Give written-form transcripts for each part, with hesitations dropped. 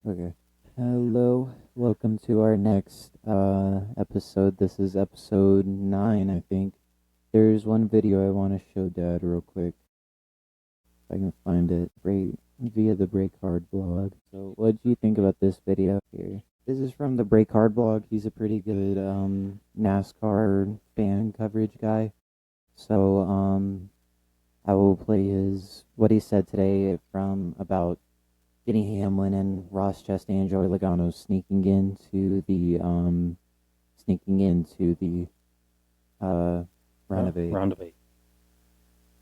Okay. Hello. Welcome to our next episode. This is episode 9, I think. There's one video I want to show Dad real quick. If I can find it right via the Break Hard blog. So, what do you think about this video here? This is from the Break Hard blog. He's a pretty good NASCAR fan coverage guy. So, I will play his what he said today from about Denny Hamlin and Ross Chastain and Joey Logano sneaking into the round of 8. Round of 8.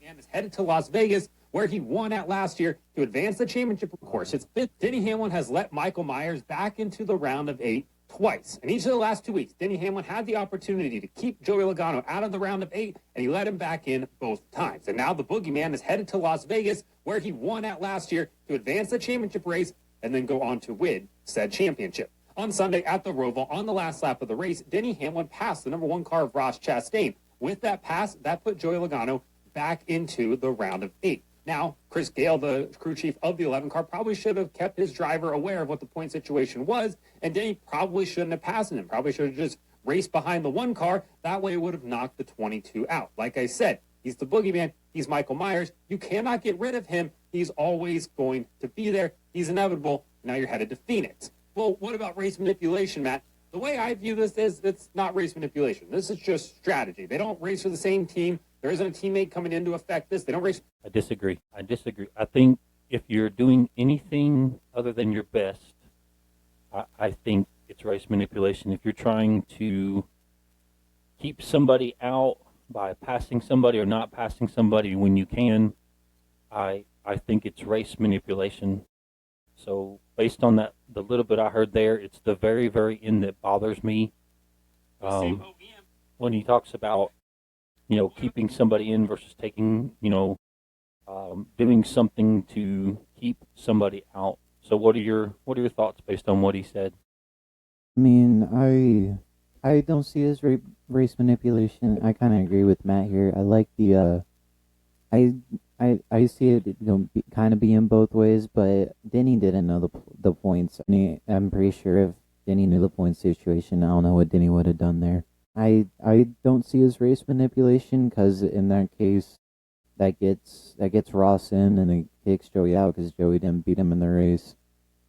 And is headed to Las Vegas, where he won at last year to advance the championship. Of course, it's fifth. Denny Hamlin has let Michael Myers back into the round of 8 twice. In each of the last 2 weeks, Denny Hamlin had the opportunity to keep Joey Logano out of the round of 8, and he let him back in both times. And now the boogeyman is headed to Las Vegas, where he won at last year to advance the championship race and then go on to win said championship. On Sunday at the Roval, on the last lap of the race, Denny Hamlin passed the number 1 car of Ross Chastain. With that pass, that put Joey Logano back into the round of 8. Now, Chris Gale, the crew chief of the 11 car, probably should have kept his driver aware of what the point situation was, and Denny probably shouldn't have passed him. Probably should have just raced behind the 1 car. That way it would have knocked the 22 out. Like I said, he's the boogeyman. He's Michael Myers. You cannot get rid of him. He's always going to be there. He's inevitable. Now you're headed to Phoenix. Well, what about race manipulation, Matt? The way I view this is it's not race manipulation. This is just strategy. They don't race for the same team. There isn't a teammate coming in to affect this. They don't race. I disagree. I think if you're doing anything other than your best, I think it's race manipulation. If you're trying to keep somebody out by passing somebody or not passing somebody when you can, I think it's race manipulation. So based on that, the little bit I heard there, it's the very, very end that bothers me. When he talks about, keeping somebody in versus taking, doing something to keep somebody out. So what are your thoughts based on what he said? I mean, I don't see it as race manipulation. I kind of agree with Matt here. I like the I see it, kind of being both ways, but Denny didn't know the points. I'm pretty sure if Denny knew the point situation, I don't know what Denny would have done there. I don't see it as race manipulation because in that case, that gets Ross in and it kicks Joey out because Joey didn't beat him in the race.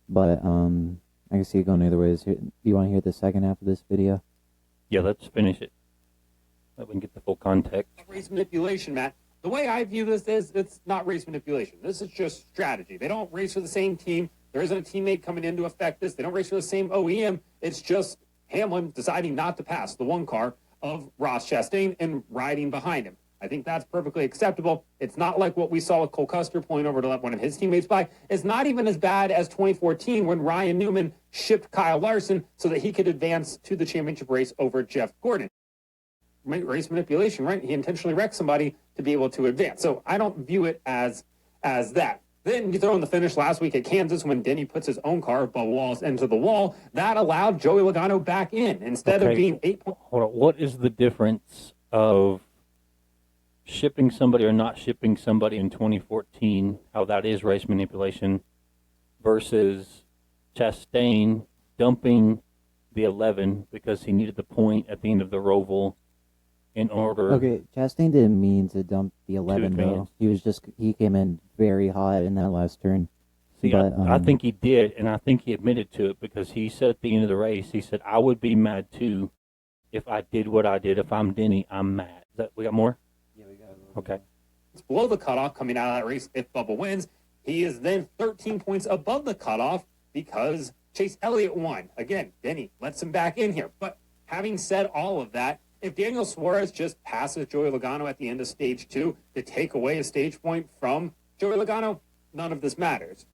But I can see it going either ways. Do you want to hear the second half of this video? Yeah, let's finish it. That we can get the full context. Race manipulation, Matt. The way I view this is it's not race manipulation. This is just strategy. They don't race for the same team. There isn't a teammate coming in to affect this. They don't race for the same OEM. It's just Hamlin deciding not to pass the 1 car of Ross Chastain and riding behind him. I think that's perfectly acceptable. It's not like what we saw with Cole Custer pulling over to let one of his teammates by. It's not even as bad as 2014 when Ryan Newman shipped Kyle Larson so that he could advance to the championship race over Jeff Gordon. Race manipulation, right? He intentionally wrecked somebody to be able to advance. So I don't view it as that. Then you throw in the finish last week at Kansas when Denny puts his own car, Bubba Wallace, into the wall. That allowed Joey Logano back in instead of being 8 points. Hold on. What is the difference of shipping somebody or not shipping somebody in 2014, how that is race manipulation, versus Chastain dumping the 11 because he needed the point at the end of the Roval in order. Okay, Chastain didn't mean to dump the 11 though. He came in very hot in that last turn. See, but, I think he did, and I think he admitted to it because he said at the end of the race, he said, "I would be mad too if I did what I did. If I'm Denny, I'm mad." We got more? Yeah, we got a little. Okay. It's below the cutoff coming out of that race if Bubba wins. He is then 13 points above the cutoff because Chase Elliott won. Again, Denny lets him back in here. But having said all of that, if Daniel Suarez just passes Joey Logano at the end of stage 2 to take away a stage point from Joey Logano, none of this matters.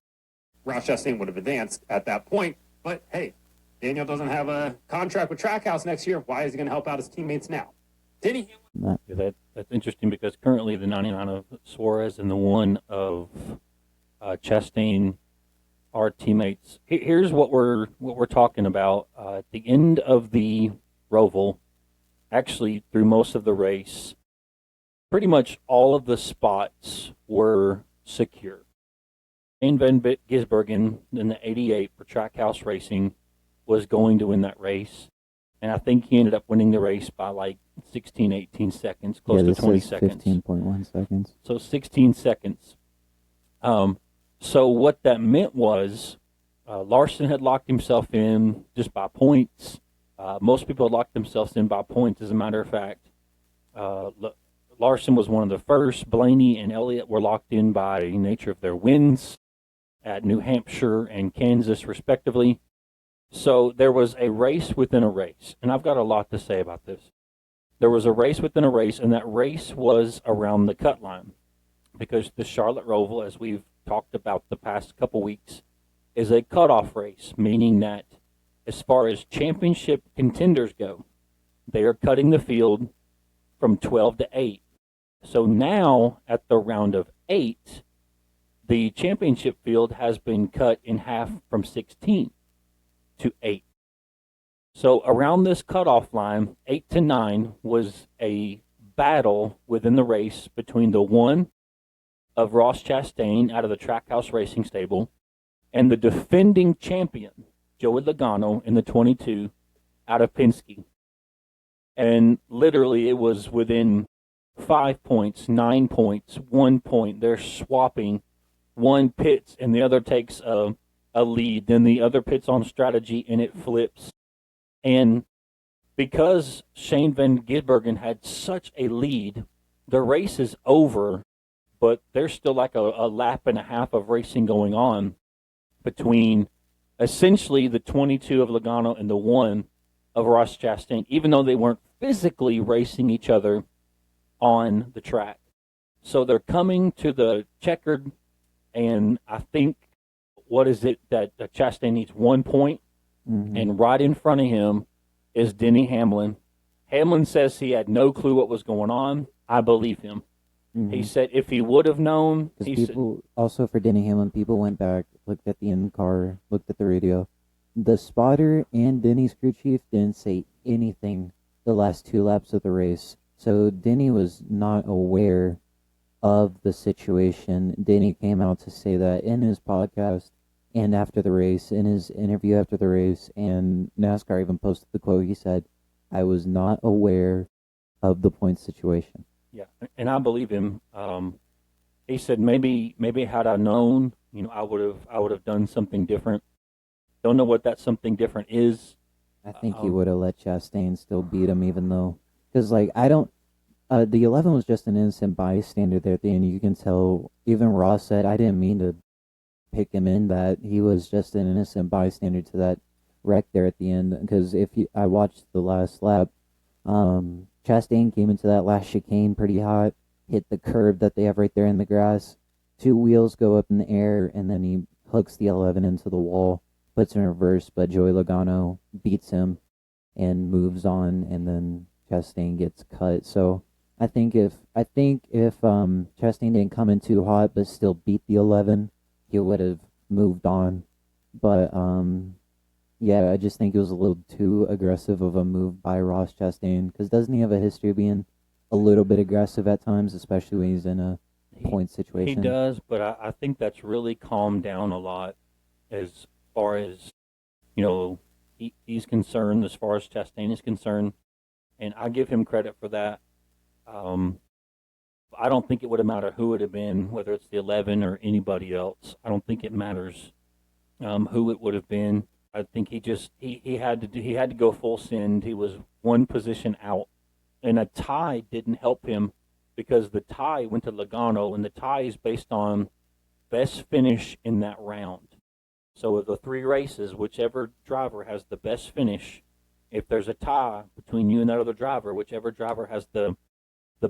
Ross Chastain would have advanced at that point. But hey, Daniel doesn't have a contract with Trackhouse next year. Why is he going to help out his teammates now? Denny Hamlin. Yeah, that's interesting because currently the 99 of Suarez and the 1 of Chastain are teammates. Here's what we're talking about. At the end of the Roval, actually through most of the race, pretty much all of the spots were secure. Shane Van Gisbergen in the 88 for Trackhouse Racing was going to win that race. And I think he ended up winning the race by like 16, 18 seconds, close to 20 seconds. 15.1 seconds. So 16 seconds. So what that meant was Larson had locked himself in just by points. Most people had locked themselves in by points, as a matter of fact. Larson was one of the first. Blaney and Elliott were locked in by nature of their wins at New Hampshire and Kansas, respectively. So there was a race within a race, and I've got a lot to say about this. There was a race within a race, and that race was around the cut line, because the Charlotte Roval, as we've talked about the past couple weeks, is a cutoff race, meaning that as far as championship contenders go, they are cutting the field from 12 to 8. So now, at the round of 8, the championship field has been cut in half from 16 to 8. So around this cutoff line, 8 to 9 was a battle within the race between the one of Ross Chastain out of the Trackhouse Racing stable and the defending champion, Joey Logano, in the 22 out of Penske. And literally it was within 5 points, 9 points, 1 point. They're swapping. One pits and the other takes a lead. Then the other pits on strategy and it flips. And because Shane Van Gisbergen had such a lead, the race is over, but there's still like a lap and a half of racing going on between essentially the 22 of Logano and the 1 of Ross Chastain, even though they weren't physically racing each other on the track. So they're coming to the checkered, and I think, what is it that Chastain needs? 1 point, and right in front of him is Denny Hamlin. Hamlin says he had no clue what was going on. I believe him. He said if he would have known, also for Denny Hamlin, people went back, looked at the in-car, looked at the radio. The spotter and Denny's crew chief didn't say anything the last 2 laps of the race. So Denny was not aware of the situation. Denny came out to say that in his podcast and after the race, in his interview after the race, and NASCAR even posted the quote. He said, "I was not aware of the point situation." Yeah, and I believe him. He said maybe had I known, I would have done something different. Don't know what that something different is. I think he would have let Chastain still beat him, even though, because I don't. The 11 was just an innocent bystander there at the end. You can tell. Even Ross said, "I didn't mean to pick him in that. He was just an innocent bystander to that wreck there at the end." Because I watched the last lap, Chastain came into that last chicane pretty hot, hit the curb that they have right there in the grass. 2 wheels go up in the air, and then he hooks the 11 into the wall, puts it in reverse, but Joey Logano beats him and moves on, and then Chastain gets cut. So I think if Chastain didn't come in too hot but still beat the 11, he would have moved on. But yeah, I just think it was a little too aggressive of a move by Ross Chastain, because doesn't he have a history of being a little bit aggressive at times, especially when he's in a point situation? He does, but I think that's really calmed down a lot as far as, he's concerned, as far as Chastain is concerned, and I give him credit for that. I don't think it would have mattered who it had been, whether it's the 11 or anybody else. I don't think it matters who it would have been. I think he had to go full send. He was 1 position out, and a tie didn't help him, because the tie went to Logano, and the tie is based on best finish in that round. So of the 3 races, whichever driver has the best finish, if there's a tie between you and that other driver, whichever driver has the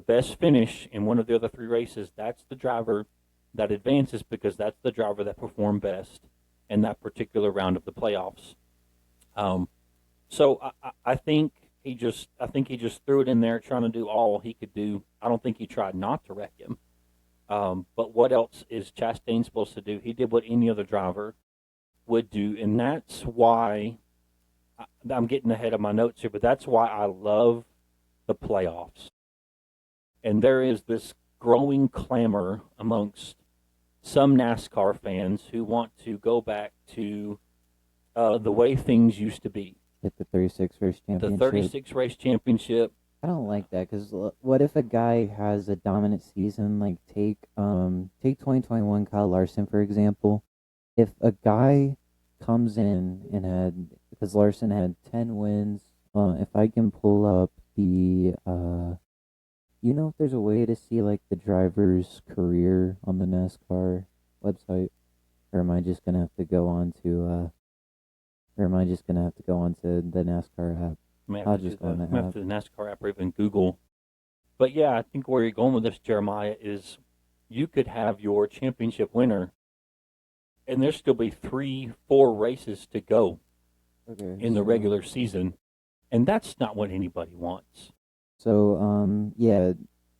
best finish in one of the other 3 races, that's the driver that advances, because that's the driver that performed best in that particular round of the playoffs. So I think he just threw it in there, trying to do all he could do. I don't think he tried not to wreck him. But what else is Chastain supposed to do? He did what any other driver would do, and that's why I'm getting ahead of my notes here, but that's why I love the playoffs. And there is this growing clamor amongst some NASCAR fans who want to go back to the way things used to be. With the 36 race The championship. 36 race championship. I don't like that because what if a guy has a dominant season? Like take 2021 Kyle Larson for example. If a guy comes in and had, because Larson had 10 wins. If I can pull up the if there's a way to see like the driver's career on the NASCAR website, or am I just gonna have to go on to or am I just gonna have to go on to the NASCAR app? I'll just go on the app. The NASCAR app or even Google. But yeah, I think where you're going with this, Jeremiah, is you could have your championship winner, and there'll still be 3-4 races to go in the regular season, and that's not what anybody wants. So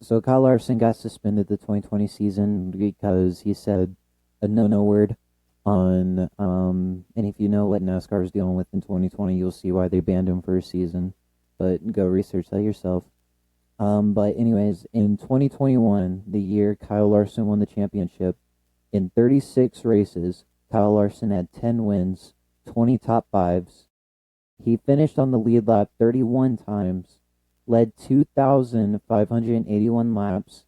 so Kyle Larson got suspended the 2020 season because he said a no word on and if you know what NASCAR is dealing with in 2020, you'll see why they banned him for a season. But go research that yourself. But anyways, in 2021, the year Kyle Larson won the championship, in 36 races, Kyle Larson had 10 wins, 20 top fives. He finished on the lead lap 31 times, led 2,581 laps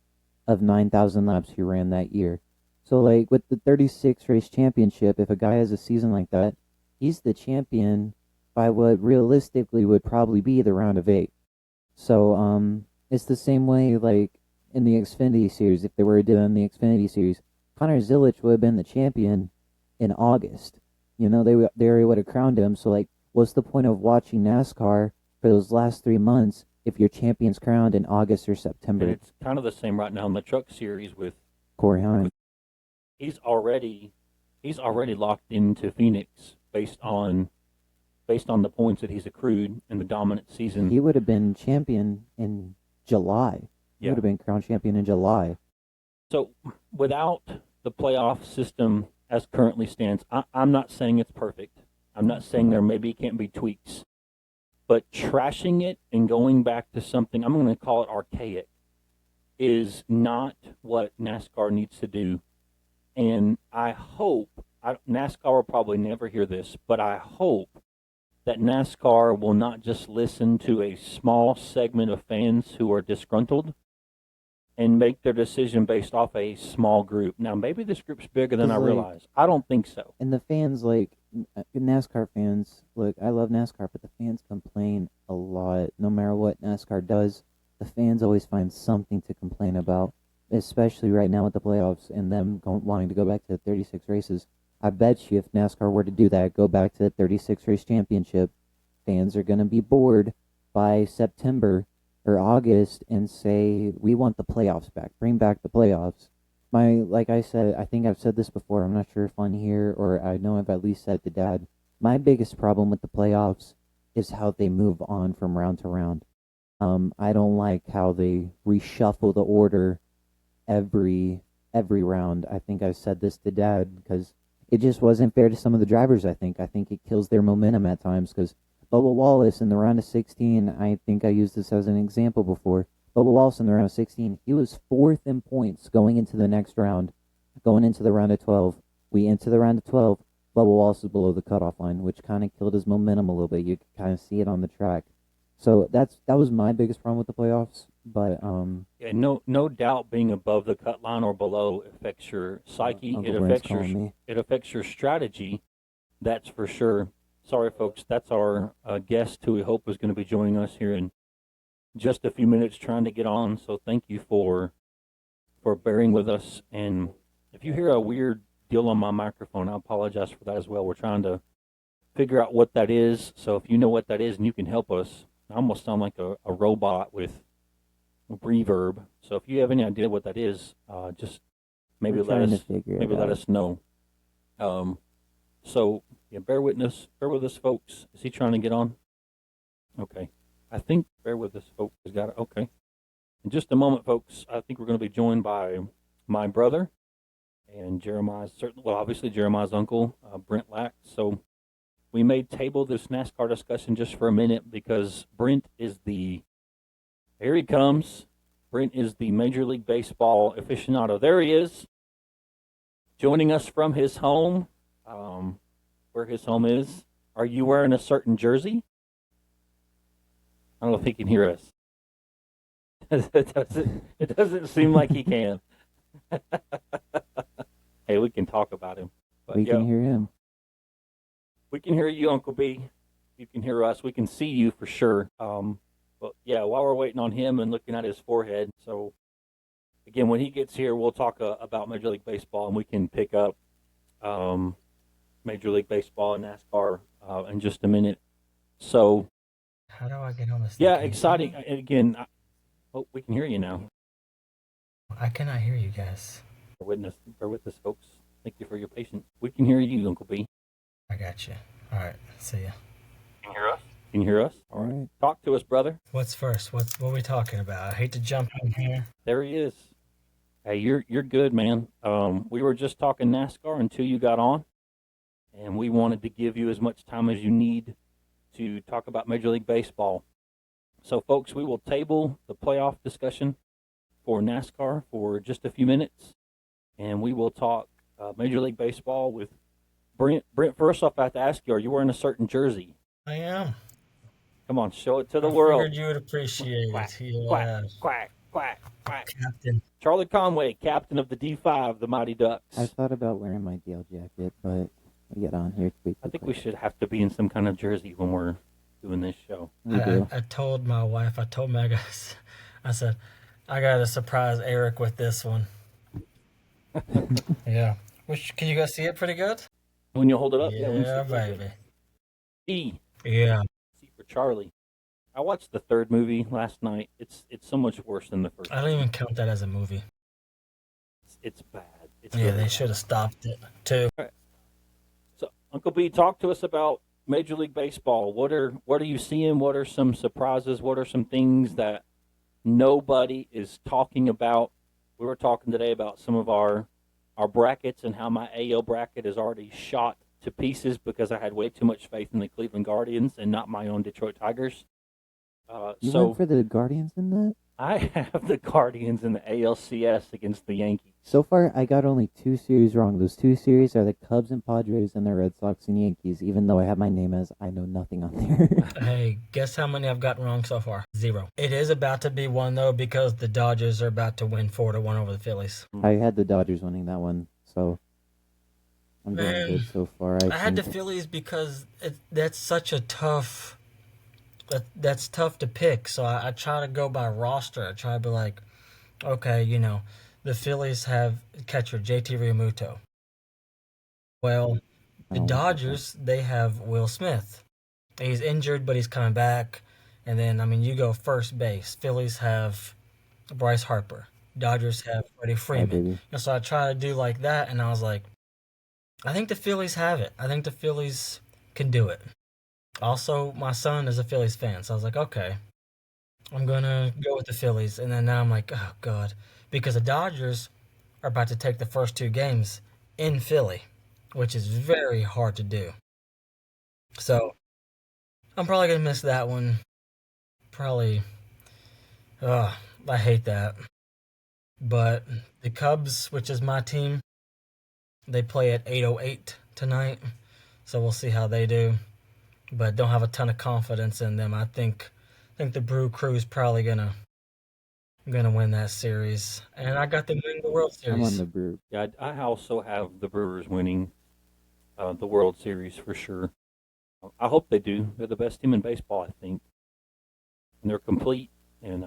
of 9,000 laps he ran that year. So, like, with the 36 race championship, if a guy has a season like that, he's the champion by what realistically would probably be the round of 8. So, it's the same way, like, in the Xfinity Series. If they were doing the Xfinity Series, Connor Zilisch would have been the champion in August. They already would have crowned him. So, like, what's the point of watching NASCAR for those last 3 months if your champion's crowned in August or September? And it's kind of the same right now in the Truck Series with Corey Hines. He's already locked into Phoenix based on the points that he's accrued in the dominant season. He would have been champion in July. He would have been crowned champion in July. So without the playoff system as currently stands, I'm not saying it's perfect. I'm not saying there maybe can't be tweaks. But trashing it and going back to something, I'm going to call it archaic, is not what NASCAR needs to do. And I hope, NASCAR will probably never hear this, but I hope that NASCAR will not just listen to a small segment of fans who are disgruntled and make their decision based off a small group. Now, maybe this group's bigger than I realize. I don't think so. And the fans, like, NASCAR fans, look, I love NASCAR, but the fans complain a lot. No matter what NASCAR does, the fans always find something to complain about, especially right now with the playoffs and them wanting to go back to the 36 races. I bet you if NASCAR were to do that, go back to the 36 race championship, fans are going to be bored by September or August and say, we want the playoffs back. Bring back the playoffs. Like I said, I think I've said this before. I'm not sure if on here or I know I've at least said it to Dad. My biggest problem with the playoffs is how they move on from round to round. I don't like how they reshuffle the order every round. I think I've said this to Dad because it just wasn't fair to some of the drivers. I think it kills their momentum at times because Bubba Wallace in the round of 16, I think I used this as an example before. Bubba Wallace in the round of 16, he was 4th in points going into the next round, going into the round of 12. We enter the round of 12, Bubba Wallace is below the cutoff line, which kind of killed his momentum a little bit. You could kind of see it on the track. So that was my biggest problem with the playoffs. But yeah, no doubt being above the cut line or below affects your psyche. It affects your strategy. That's for sure. Sorry, folks. That's our guest who we hope is going to be joining us here in just a few minutes, trying to get on. So thank you for bearing with us. And if you hear a weird deal on my microphone, I apologize for that as well. We're trying to figure out what that is. So if you know what that is and you can help us, I almost sound like a robot with reverb. So if you have any idea what that is, just maybe let us know. So yeah, bear with us, folks. Is he trying to get on? Okay, I think bear with us, folks. Has got it. Okay, in just a moment, folks. I think we're going to be joined by my brother and Jeremiah's obviously Jeremiah's uncle, Brent Lack. So we may table this NASCAR discussion just for a minute because Brent is here he comes. Brent is the Major League Baseball aficionado. There he is. joining us from his home, where his home is. Are you wearing a certain jersey? I don't know if he can hear us. It doesn't seem like he can. Hey, we can talk about him. But We can hear him. we can hear you, Uncle B. You can hear us. We can see you for sure. But yeah, while we're waiting on him and looking at his forehead, so again, when he gets here, we'll talk about Major League Baseball, and we can pick up Major League Baseball and NASCAR in just a minute. So How do I get on this? yeah, thing? exciting. And again, we can hear you now. I cannot hear you guys. Bear with us, folks. Thank you for your patience. We can hear you, Uncle B. I got you. All right. See ya. Can you hear us? Can you hear us? All right. Talk to us, brother. What's first? What are we talking about? I hate to jump in here. There he is. Hey, you're good, man. We were just talking NASCAR until you got on, and we wanted to give you as much time as you need to talk about Major League Baseball. So, folks, we will table the playoff discussion for NASCAR for just a few minutes, and we will talk Major League Baseball with Brent. Brent, first off, I have to ask you, are you wearing a certain jersey? I am. Come on, show it to the I world. figured you would appreciate Quack, it. quack, Yeah. quack, quack, quack. Captain. Charlie Conway, captain of the D5, the Mighty Ducks. I thought about wearing my DL jacket, but we get on here quickly. I think we should have to be in some kind of jersey when we're doing this show. We do. I told my wife, I told Meg, I said, I got to surprise Eric with this one. Yeah. Can you guys see it pretty good? When you hold it up, Yeah, we can see it. baby. E, Yeah. C for Charlie. I watched the third movie last night. It's so much worse than the first. I don't even count that as a movie. It's bad. It's Yeah, really they bad. should have stopped it too. So, Uncle B, talk to us about Major League Baseball. What are you seeing? What are some surprises? What are some things that nobody is talking about? We were talking today about some of our brackets and how my AL bracket is already shot to pieces because I had way too much faith in the Cleveland Guardians and not my own Detroit Tigers. You So went for the Guardians in that? I have the Guardians in the ALCS against the Yankees. So far, I got only 2 series wrong. Those 2 series are the Cubs and Padres and the Red Sox and Yankees, even though I have my name as I know nothing on there. Hey, guess how many I've gotten wrong so far? 0. It is about to be 1 though because the Dodgers are about to win 4-1 over the Phillies. I had the Dodgers winning that one, so I'm doing Man, good so far. I had the think. Phillies because that's such a tough. That's tough to pick. So I try to go by roster. I try to be like, okay, the Phillies have catcher JT Realmuto. Well, I the don't like that. Dodgers, they have Will Smith. He's injured, but he's coming back. And then, you go first base. Phillies have Bryce Harper. Dodgers have Freddie Hi, Freeman. baby. And so I try to do like that, and I was like, I think the Phillies have it. I think the Phillies can do it. Also, my son is a Phillies fan, so I was like, okay, I'm going to go with the Phillies. And then now I'm like, oh, God. Because the Dodgers are about to take the first 2 games in Philly, which is very hard to do. So I'm probably going to miss that one. Probably. I hate that. But the Cubs, which is my team, they play at 8:08 tonight. So we'll see how they do. But don't have a ton of confidence in them. I think the Brew Crew is probably gonna win that series, and I got them winning the World I'm on Series. the Brew. Yeah, I also have the Brewers winning the World Series for sure. I hope they do. They're the best team in baseball, I think, and they're complete. And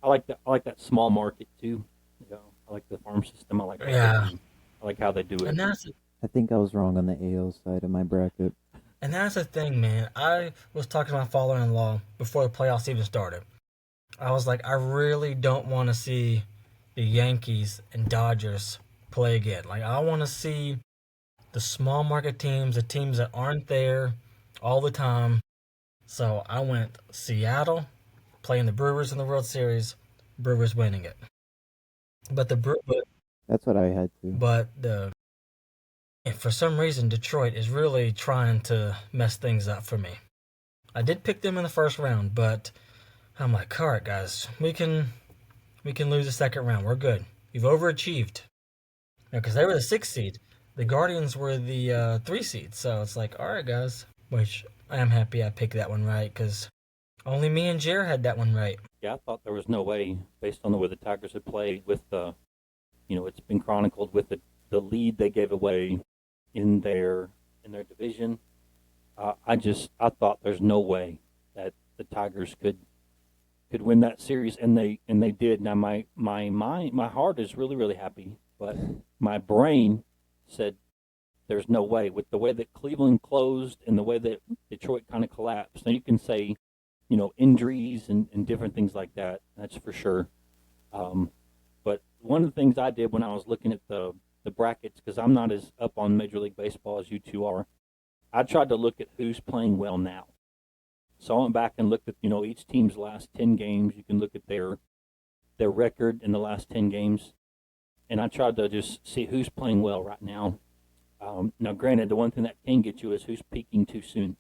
I like that small market too. I like the farm system. I like that. Yeah. I like how they do it. And I think I was wrong on the AL side of my bracket. that's the thing, man. I was talking to my father-in-law before the playoffs even started. I was like, I really don't want to see the Yankees and Dodgers play again. Like, I want to see the small market teams, the teams that aren't there all the time. So I went Seattle, playing the Brewers in the World Series, Brewers winning it. But That's what I had to. for some reason, Detroit is really trying to mess things up for me. I did pick them in the first round, but I'm like, all right, guys, we can lose the second round. We're good. You've overachieved. Because they were the 6th seed. The Guardians were the 3 seed. So it's like, all right, guys. Which I am happy I picked that one right because only me and Jer had that one right. Yeah, I thought there was no way, based on the way the Tigers had played with the, it's been chronicled with the lead they gave away in their division. I thought there's no way that the Tigers could win that series, and they did. Now my heart is really really happy, but my brain said there's no way with the way that Cleveland closed and the way that Detroit kind of collapsed. Now you can say, injuries and different things like that. That's for sure. But one of the things I did when I was looking at the brackets, because I'm not as up on Major League Baseball as you two are, I tried to look at who's playing well now. So I went back and looked at, each team's last 10 games. You can look at their record in the last 10 games. And I tried to just see who's playing well right now. Now, granted, the one thing that can get you is who's peaking too soon.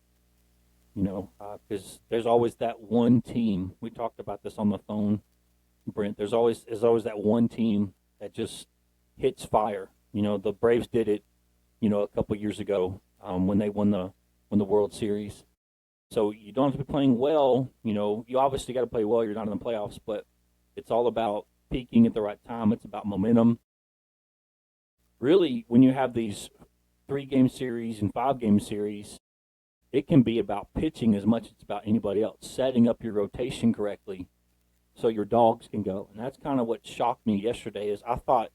Because there's always that one team. We talked about this on the phone, Brent. There's always that one team that just hits fire. The Braves did it, a couple years ago when they won the World Series. So you don't have to be playing well. You obviously got to play well. You're not in the playoffs, but it's all about peaking at the right time. It's about momentum. Really, when you have these 3-game series and 5-game series, it can be about pitching as much as it's about anybody else, setting up your rotation correctly so your dogs can go. And that's kind of what shocked me yesterday is I thought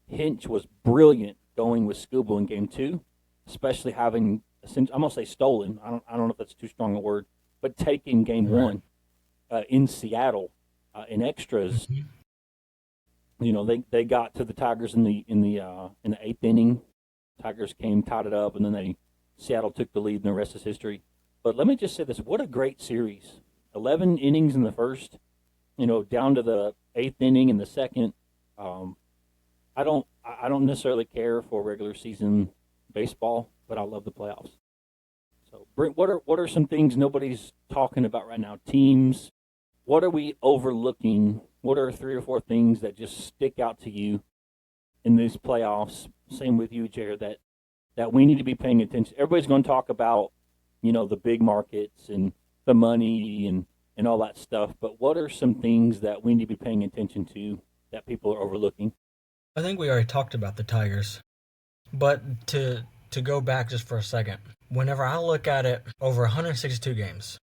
Hinch was brilliant going with Skubal in Game 2, especially having, I'm going to say stolen. I don't know if that's too strong a word, but taking Game 1 in Seattle in extras. They got to the Tigers in the 8th inning. Tigers came, tied it up, and then Seattle took the lead, and the rest is history. But let me just say this: what a great series! 11 innings in the first, down to the 8th inning in the second. I don't necessarily care for regular season baseball, but I love the playoffs. So, Brent, what are some things nobody's talking about right now? Teams. What are we overlooking? What are 3 or 4 things that just stick out to you in these playoffs? Same with you, Jared, that we need to be paying attention. Everybody's going to talk about, the big markets and the money and all that stuff. But what are some things that we need to be paying attention to that people are overlooking? I think we already talked about the Tigers. But to go back just for a second, whenever I look at it over 162 games,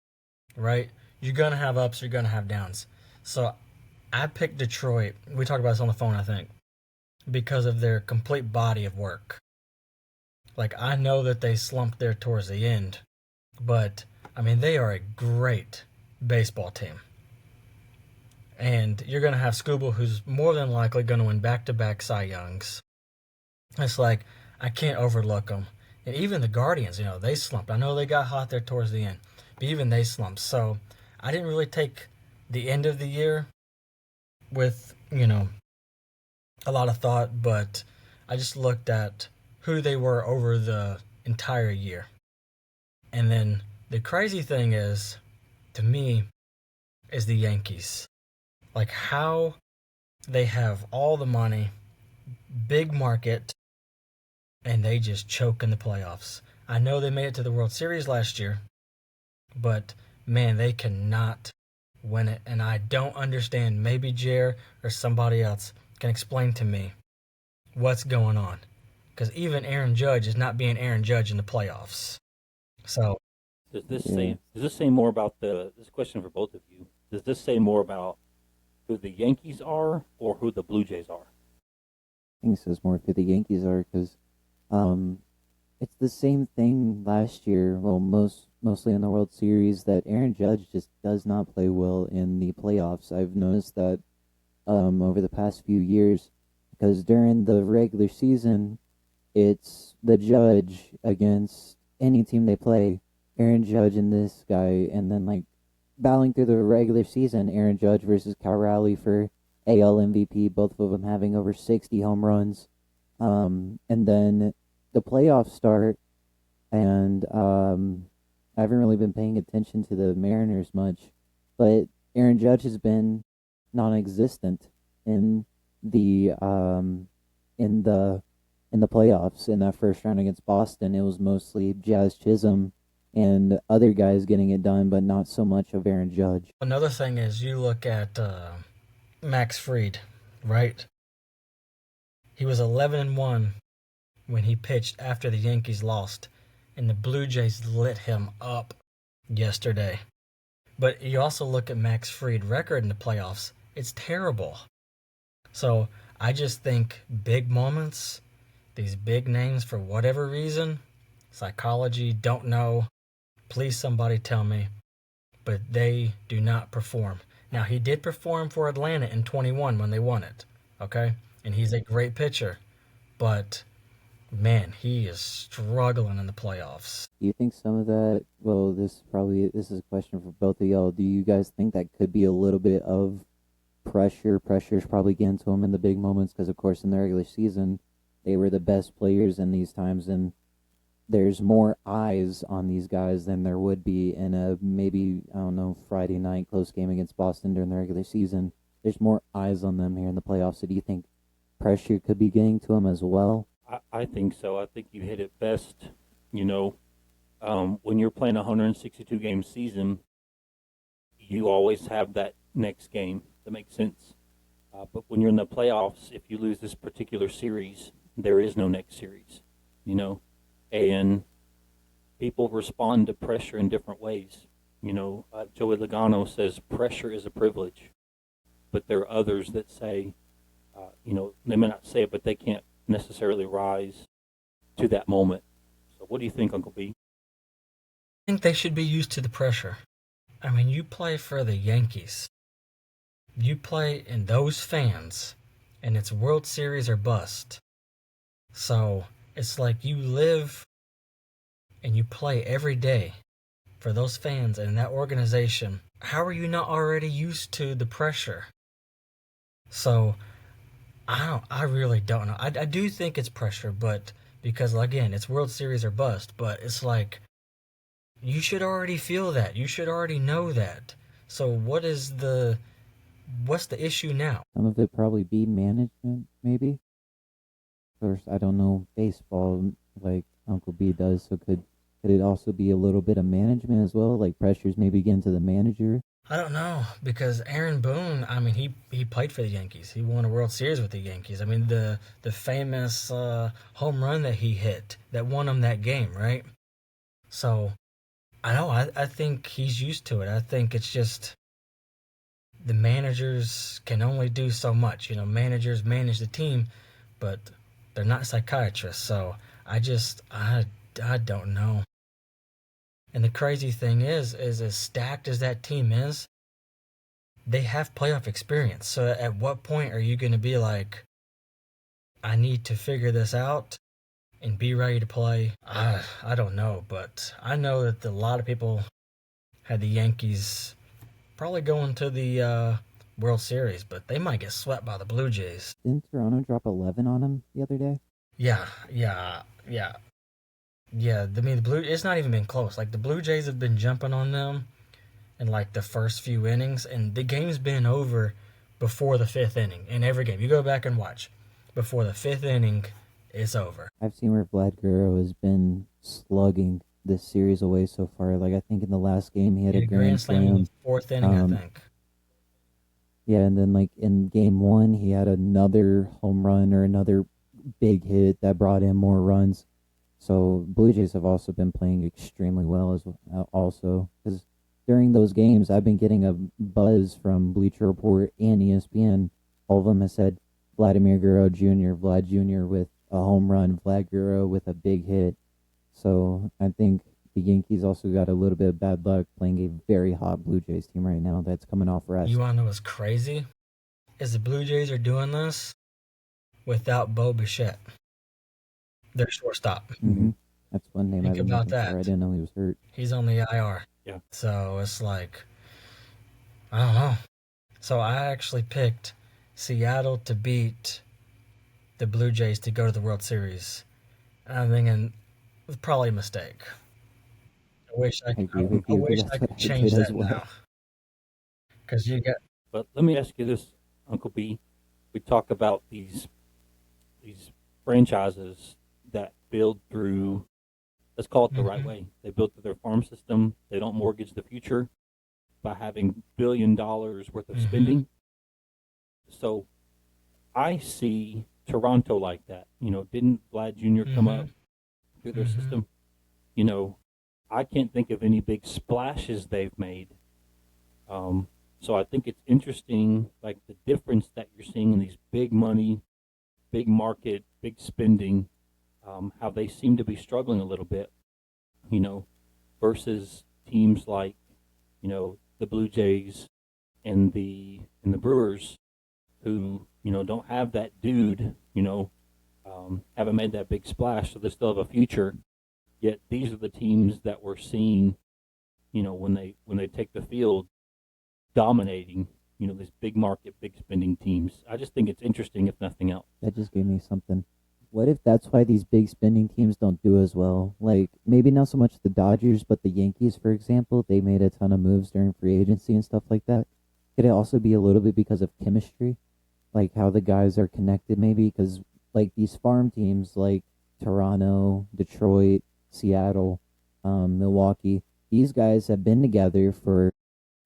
right, you're going to have ups, you're going to have downs. So I picked Detroit. We talked about this on the phone, I think, because of their complete body of work. Like, I know that they slumped there towards the end, but, they are a great baseball team. And you're going to have Skubal, who's more than likely going to win back-to-back Cy Youngs. It's like, I can't overlook them. And even the Guardians, they slumped. I know they got hot there towards the end, but even they slumped. So I didn't really take the end of the year with, a lot of thought, but I just looked at who they were over the entire year. And then the crazy thing is, to me, is the Yankees. Like how they have all the money, big market, and they just choke in the playoffs. I know they made it to the World Series last year, but man, they cannot win it. And I don't understand. Maybe Jer or somebody else can explain to me what's going on. Because even Aaron Judge is not being Aaron Judge in the playoffs. So does this say more about this question for both of you? Does this say more about who the Yankees are or who the Blue Jays are? I think it says more who the Yankees are because it's the same thing last year. Well, mostly in the World Series that Aaron Judge just does not play well in the playoffs. I've noticed that over the past few years because during the regular season, it's the Judge against any team they play. Aaron Judge and this guy, and then battling through the regular season, Aaron Judge versus Cal Raleigh for AL MVP, both of them having over 60 home runs. And then the playoffs start, and I haven't really been paying attention to the Mariners much, but Aaron Judge has been non-existent in the in the playoffs in that first round against Boston. It was mostly Jazz Chisholm and other guys getting it done, but not so much of Aaron Judge. Another thing is you look at Max Fried, right? He was 11-1 when he pitched after the Yankees lost, and the Blue Jays lit him up yesterday. But you also look at Max Fried's record in the playoffs. It's terrible. So I just think big moments, these big names for whatever reason, psychology, don't know. Please somebody tell me. But they do not perform. Now, he did perform for Atlanta in 21 when they won it, okay? And he's a great pitcher. But, man, he is struggling in the playoffs. Do you think some of that? Well, this is a question for both of y'all. Do you guys think that could be a little bit of pressure? Pressure's probably getting to them in the big moments because, of course, in the regular season, they were the best players in these times, and there's more eyes on these guys than there would be in a maybe, I don't know, Friday night close game against Boston during the regular season. There's more eyes on them here in the playoffs. So do you think pressure could be getting to them as well? I think so. I think you hit it best. You know, when you're playing a 162 game season, you always have that next game. That makes sense. But when you're in the playoffs, if you lose this particular series, there is no next series. You know, and people respond to pressure in different ways. You know, Joey Logano says pressure is a privilege, but there are others that say, you know, they may not say it, but they can't necessarily rise to that moment. So what do you think, Uncle B? I think they should be used to the pressure. I mean, you play for the Yankees. You play in those fans, and it's World Series or bust. So it's like you live and you play every day for those fans and that organization. How are you not already used to the pressure? So I really don't know. I do think it's pressure, but because again, it's World Series or bust. But it's like you should already feel that. You should already know that. So what's the issue now? Some of it probably be management, maybe. Of course, I don't know baseball like Uncle B does, so could it also be a little bit of management as well, like pressures maybe getting to the manager? I don't know, because Aaron Boone, I mean, he played for the Yankees. He won a World Series with the Yankees. I mean, the famous home run that he hit that won him that game, right? So I know. I think he's used to it. I think it's just the managers can only do so much. You know, managers manage the team, but they're not psychiatrists. So I don't know. And the crazy thing is as stacked as that team is, they have playoff experience. So at what point are you going to be like, I need to figure this out and be ready to play? I don't know, but I know that a lot of people had the Yankees probably going to the World Series, but they might get swept by the Blue Jays. Didn't Toronto drop 11 on them the other day? Yeah. I mean, it's not even been close. Like, the Blue Jays have been jumping on them in, like, the first few innings, and the game's been over before the fifth inning in every game. You go back and watch. Before the fifth inning, it's over. I've seen where Vlad Guerrero has been slugging this series away so far. Like, I think in the last game he had a grand slam in the fourth inning, I think. Yeah, and then, like, in game one, he had another home run or another big hit that brought in more runs. So Blue Jays have also been playing extremely well as also, because during those games I've been getting a buzz from Bleacher Report and ESPN. All of them have said Vladimir Guerrero Jr., Vlad Jr. with a home run, Vlad Guerrero with a big hit. So I think the Yankees also got a little bit of bad luck playing a very hot Blue Jays team right now that's coming off rest. You want to know what's crazy? Is the Blue Jays are doing this without Bo Bichette, their shortstop. Mm-hmm. That's one name Think I've been about looking that. for. I didn't know he was hurt. He's on the IR. Yeah. So it's like, I don't know. So I actually picked Seattle to beat the Blue Jays to go to the World Series. And I'm thinking it was probably a mistake. I wish I agree with you. wish That's I what could I change did as that well. now. Because you got But let me ask you this, Uncle B. We talk about these franchises that build through, let's call it the right Mhm. way. They build through their farm system. They don't mortgage the future by having $1 billion worth of Mhm. spending. So I see Toronto like that. Didn't Vlad Jr. come up Mhm. through their Mhm. system? You know, I can't think of any big splashes they've made. Um, so I think it's interesting, like the difference that you're seeing in these big money, big market, big spending, how they seem to be struggling a little bit, you know, versus teams like, the Blue Jays and the Brewers, who don't have that dude, haven't made that big splash, so they still have a future. Yet these are the teams that we're seeing, when they take the field, dominating, these big market, big spending teams. I just think it's interesting, if nothing else. That just gave me something. What if that's why these big spending teams don't do as well? Like maybe not so much the Dodgers, but the Yankees, for example, they made a ton of moves during free agency and stuff like that. Could it also be a little bit because of chemistry, like how the guys are connected? Maybe because like these farm teams, like Toronto, Detroit, Seattle, Milwaukee, these guys have been together for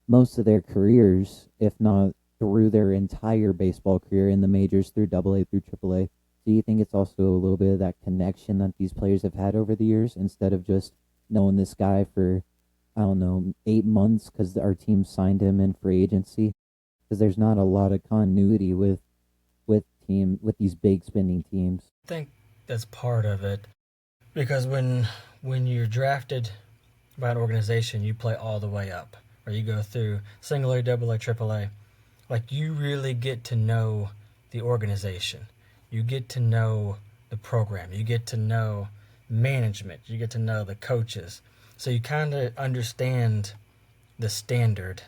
most of their careers, if not through their entire baseball career in the majors through AA through AAA. Do you think it's also a little bit of that connection that these players have had over the years instead of just knowing this guy for, I don't know, 8 months because our team signed him in free agency? Because there's not a lot of continuity with these big spending teams. I think that's part of it because when you're drafted by an organization, you play all the way up, or you go through single A, double A, triple A. Like you really get to know the organization. You get to know the program. You get to know management. You get to know the coaches. So you kind of understand the standard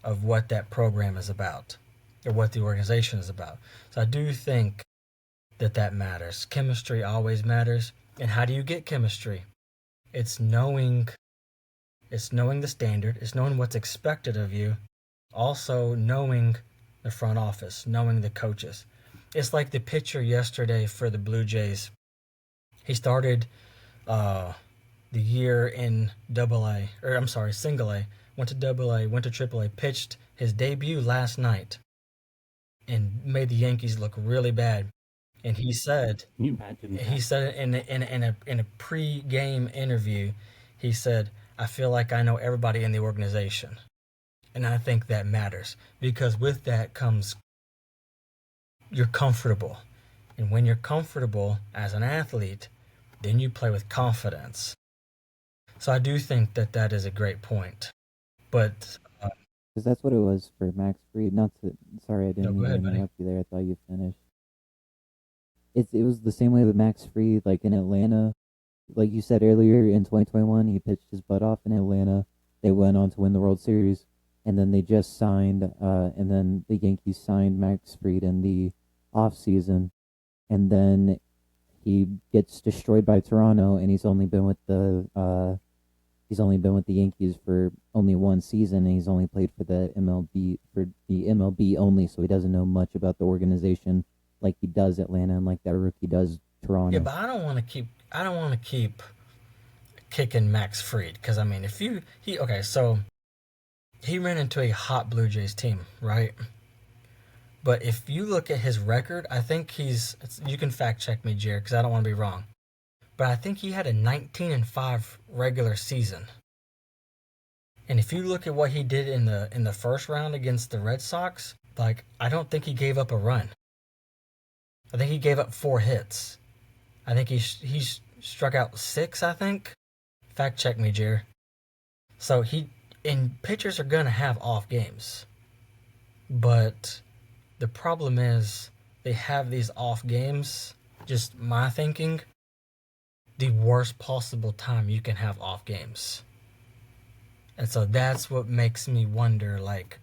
of what that program is about or what the organization is about. So I do think that matters. Chemistry always matters. And how do you get chemistry? It's knowing the standard, it's knowing what's expected of you, also knowing the front office, knowing the coaches. It's like the pitcher yesterday for the Blue Jays. He started uh, the year in single A, went to double A, went to triple A, pitched his debut last night and made the Yankees look really bad. And Can you imagine he that? said in a pre-game interview, he said, "I feel like I know everybody in the organization." And I think that matters because with that comes you're comfortable. And when you're comfortable as an athlete, then you play with confidence. So I do think that is a great point. But Because that's what it was for Max Fried. Not to, sorry, I no, didn't go mean to ahead, buddy. interrupt you there. I thought you finished. It was the same way with Max Fried, like in Atlanta. Like you said earlier, in 2021, he pitched his butt off in Atlanta. They went on to win the World Series, and then they just signed, and then the Yankees signed Max Fried in the off season, and then he gets destroyed by Toronto, and he's only been with the Yankees for only one season, and he's only played for the MLB only, so he doesn't know much about the organization like he does Atlanta and like that rookie does Yeah, Toronto. but I don't want to keep kicking Max Fried because I mean, if you he okay, so he ran into a hot Blue Jays team, right? But if you look at his record, I think you can fact check me, Jared, because I don't want to be wrong. But I think he had a 19-5 regular season. And if you look at what he did in the first round against the Red Sox, like I don't think he gave up a run. I think he gave up 4 hits. I think he struck out 6. I think. Fact check me, Jared. So pitchers are gonna have off games, but the problem is they have these off games. Just my thinking, the worst possible time you can have off games. And so that's what makes me wonder, like,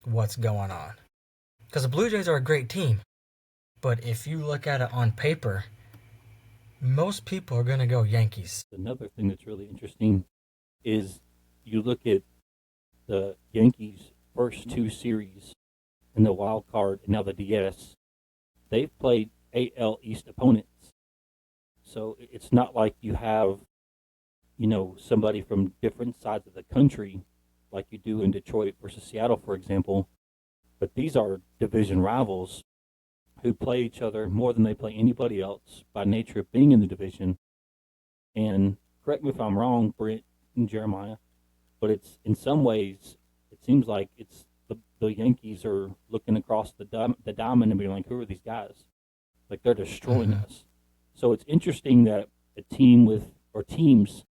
what's going on. Because the Blue Jays are a great team, but if you look at it on paper, most people are going to go Yankees. Another thing that's really interesting is you look at the Yankees' first two series in the wild card and now the DS. They've played AL East opponents. So it's not like you have, somebody from different sides of the country like you do in Detroit versus Seattle, for example. But these are division rivals who play each other more than they play anybody else by nature of being in the division. And correct me if I'm wrong, Brent and Jeremiah, but it's in some ways it seems like it's the Yankees are looking across the diamond and being like, who are these guys? Like they're destroying us. So it's interesting that a team or teams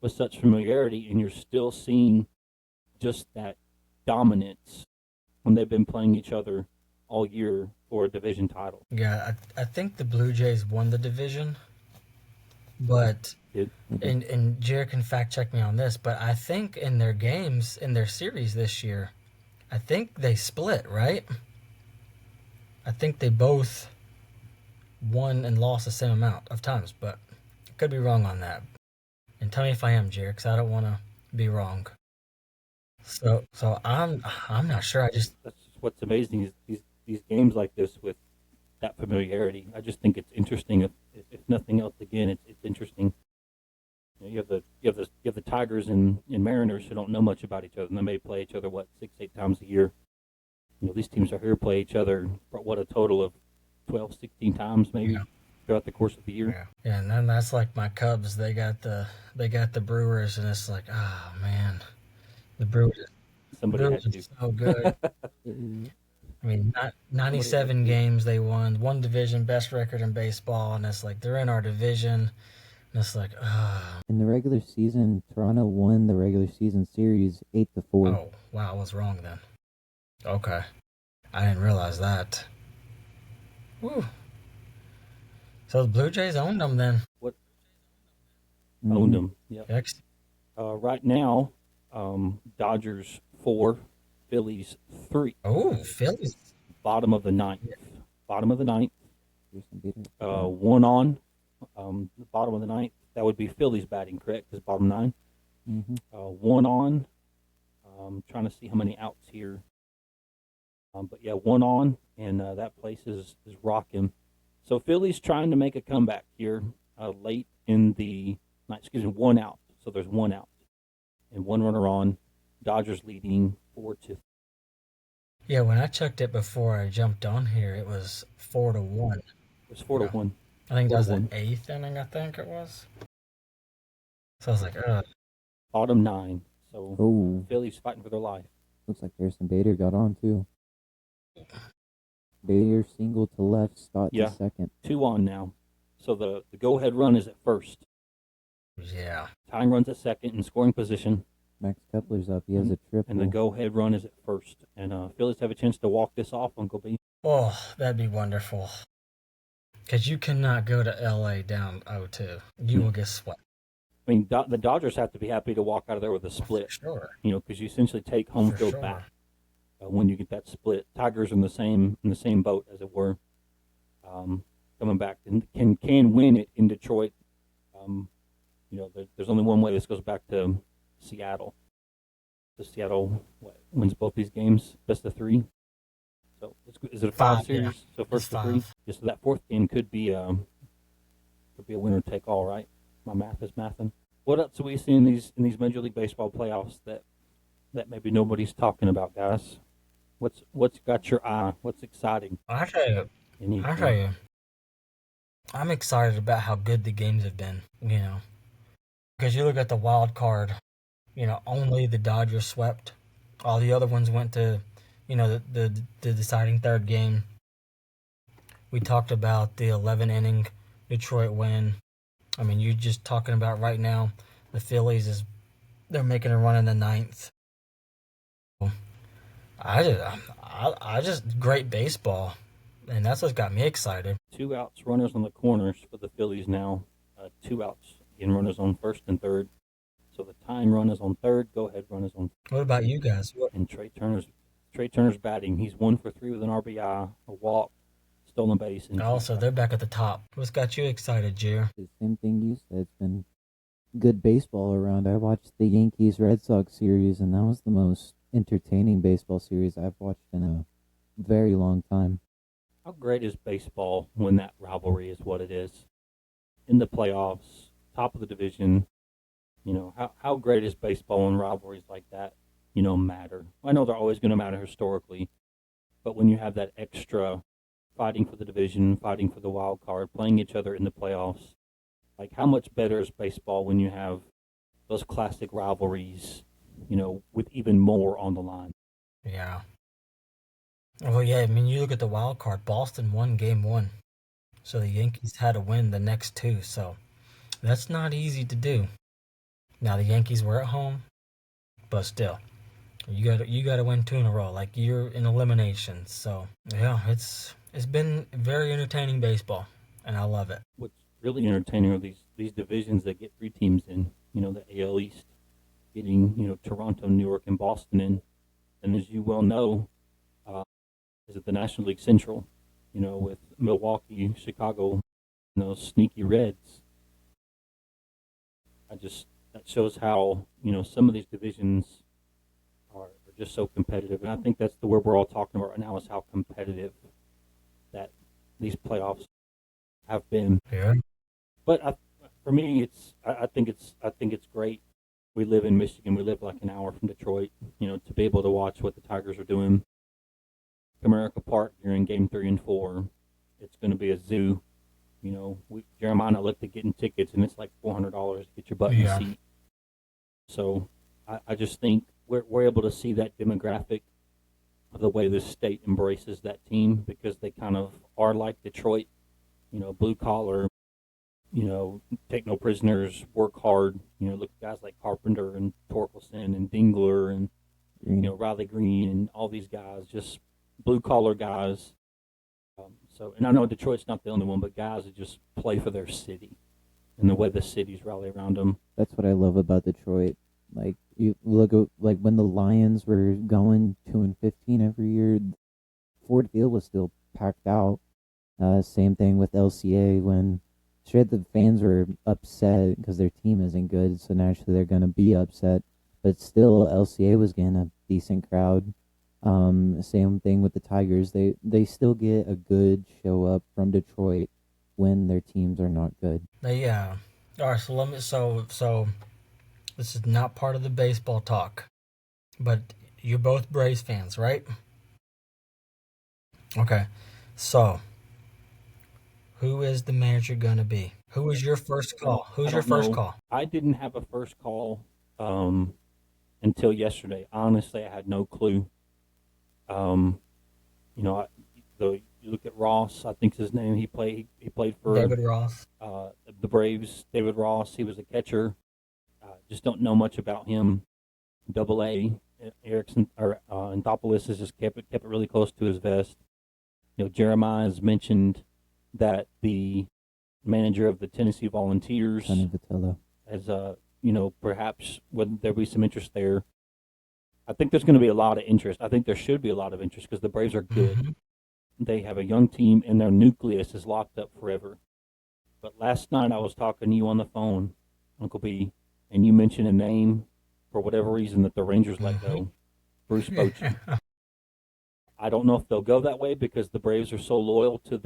with such familiarity, and you're still seeing just that dominance when they've been playing each other all year for a division title. Yeah, I think the Blue Jays won the division, but and Jared can fact check me on this, but I think in their games in their series this year, I think they split, right? I think they both won and lost the same amount of times, but I could be wrong on that. And tell me if I am, Jared, because I don't want to be wrong. So I'm not sure. That's just what's amazing is these games like this with that familiarity. I just think it's interesting. If nothing else, again, it's interesting. You have the Tigers and Mariners who don't know much about each other, and they may play each other 6-8 times a year. These teams are here play each other a total of 12, 16 times maybe throughout the course of the year. Yeah, and then that's like my Cubs. They got the Brewers, and it's like, oh man, the Brewers. Somebody Brewers had to. are so good. I mean, 97 games they won, one division, best record in baseball, and it's like they're in our division. And it's like, In the regular season, Toronto won the regular season series 8-4. Oh, wow, I was wrong then. Okay. I didn't realize that. Woo. So the Blue Jays owned them then. What? Mhm. Owned them. Yep. Next. Right now, Dodgers 4, Phillies 3. Oh, Phillies. Bottom of the ninth. Jason Beater. One on. The bottom of the ninth. That would be Phillies batting, correct? Because bottom 9. Mhm. One on. Trying to see how many outs here. But yeah, one on, and that place is rocking. So Phillies trying to make a comeback here late in the night. Excuse me, one out. So there's one out and one runner on. Dodgers leading 4-2. Yeah, when I checked it before I jumped on here, it was 4-1. It was 4-1. I think that was the 4-1. 8th inning, I think it was. So I was like, Bottom 9. So Oh, Phillies fighting for their life. looks like Harrison Bader got on too. Bader single to left, Stott Yeah. to second. 2 on now. So the go-ahead run is at first. yeah. Tying runs at second in scoring position, Max Kepler's up. He has a triple. and the go-ahead run is at first. And Phillies have a chance to walk this off, Uncle B. Oh, that'd be wonderful. Because you cannot go to LA down 0-2. You will get swept. I mean, the Dodgers have to be happy to walk out of there with a split. For sure. Because you essentially take home For field sure. back when you get that split. Tigers are in the same boat, as it were, coming back and can win it in Detroit. There's only one way this goes back to Seattle. So Seattle wins both these games, best of 3. So is it a 5 5, series? yeah. So first It's to 3. 5. Yeah, so that 4th game could be a winner take all, right? My math is mathing. What else are we seeing in these Major League Baseball playoffs that maybe nobody's talking about, guys? What's got your eye? What's exciting? I tell you, I'm excited about how good the games have been, Because you look at the wild card, only the Dodgers swept. All the other ones went to, the deciding third game. We talked about the 11-inning Detroit win. I mean, you're just talking about right now, the Phillies they're making a run in the 9th. I just great baseball, and that's what's got me excited. 2 outs, runners on the corners for the Phillies now. 2 outs, again, runners on first and third. So the tying run is on third. Go ahead, run is on. What about you guys? And Trey Turner's batting. He's 1 for 3 with an RBI, a walk, stolen base. And Also, they're back at the top. What's got you excited, Jer? The same thing you said. It's been good baseball around. I watched the Yankees Red Sox series, and that was the most entertaining baseball series I've watched in a very long time. How great is baseball when that rivalry is what it is? in the playoffs, top of the division. How great is baseball when rivalries like that, matter? I know they're always going to matter historically, but when you have that extra fighting for the division, fighting for the wild card, playing each other in the playoffs, like how much better is baseball when you have those classic rivalries, with even more on the line? Yeah. Well, yeah, I mean, you look at the wild card. Boston won game one, so the Yankees had to win the next two. So that's not easy to do. Now the Yankees were at home, but still, you gotta win two in a row. Like you're in elimination. So yeah, it's been very entertaining baseball, and I love it. What's really entertaining are these divisions that get three teams in. The AL East getting Toronto, New York, and Boston in, and as you well know, is it the National League Central? With Milwaukee, Chicago, those sneaky Reds. That shows how some of these divisions are just so competitive, and I think that's the word we're all talking about right now is how competitive that these playoffs have been. Yeah. But for me, I think it's great. We live in Michigan. We live like an hour from Detroit. To be able to watch what the Tigers are doing. Comerica Park during Game 3 and 4, it's going to be a zoo. Jeremiah and I looked at getting tickets, and it's like $400 to get your butt in the seat. So I just think we're able to see that demographic of the way this state embraces that team because they kind of are like Detroit, blue collar, take no prisoners, work hard. Look at guys like Carpenter and Torkelson and Dingler and Riley Green and all these guys, just blue collar guys. And I know Detroit's not the only one, but guys that just play for their city and the way the cities rally around them. That's what I love about Detroit. Like you look at like when the Lions were going 2-15 every year, Ford Field was still packed out. Same thing with LCA when sure the fans were upset because their team isn't good, so naturally they're gonna be upset. But still, LCA was getting a decent crowd. Same thing with the Tigers. They still get a good show up from Detroit when their teams are not good. Yeah. All right. So this is not part of the baseball talk, but you're both Braves fans, right? Okay. So who is the manager gonna be? Who is your first call? Who's your first call? I didn't have a first call until yesterday. Honestly, I had no clue. You look at Ross. I think his name. He played for David Ross. The Braves. David Ross. He was a catcher. Just don't know much about him. Double A. Erickson or Anthopoulos has just kept it really close to his vest. Jeremiah has mentioned that the manager of the Tennessee Volunteers Sonny Vitello has perhaps would there be some interest there. I think there's going to be a lot of interest. I think there should be a lot of interest because the Braves are good. Mm-hmm. They have a young team, and their nucleus is locked up forever. But last night I was talking to you on the phone, Uncle B, and you mentioned a name for whatever reason that the Rangers let go, Bruce Bochy. I don't know if they'll go that way because the Braves are so loyal to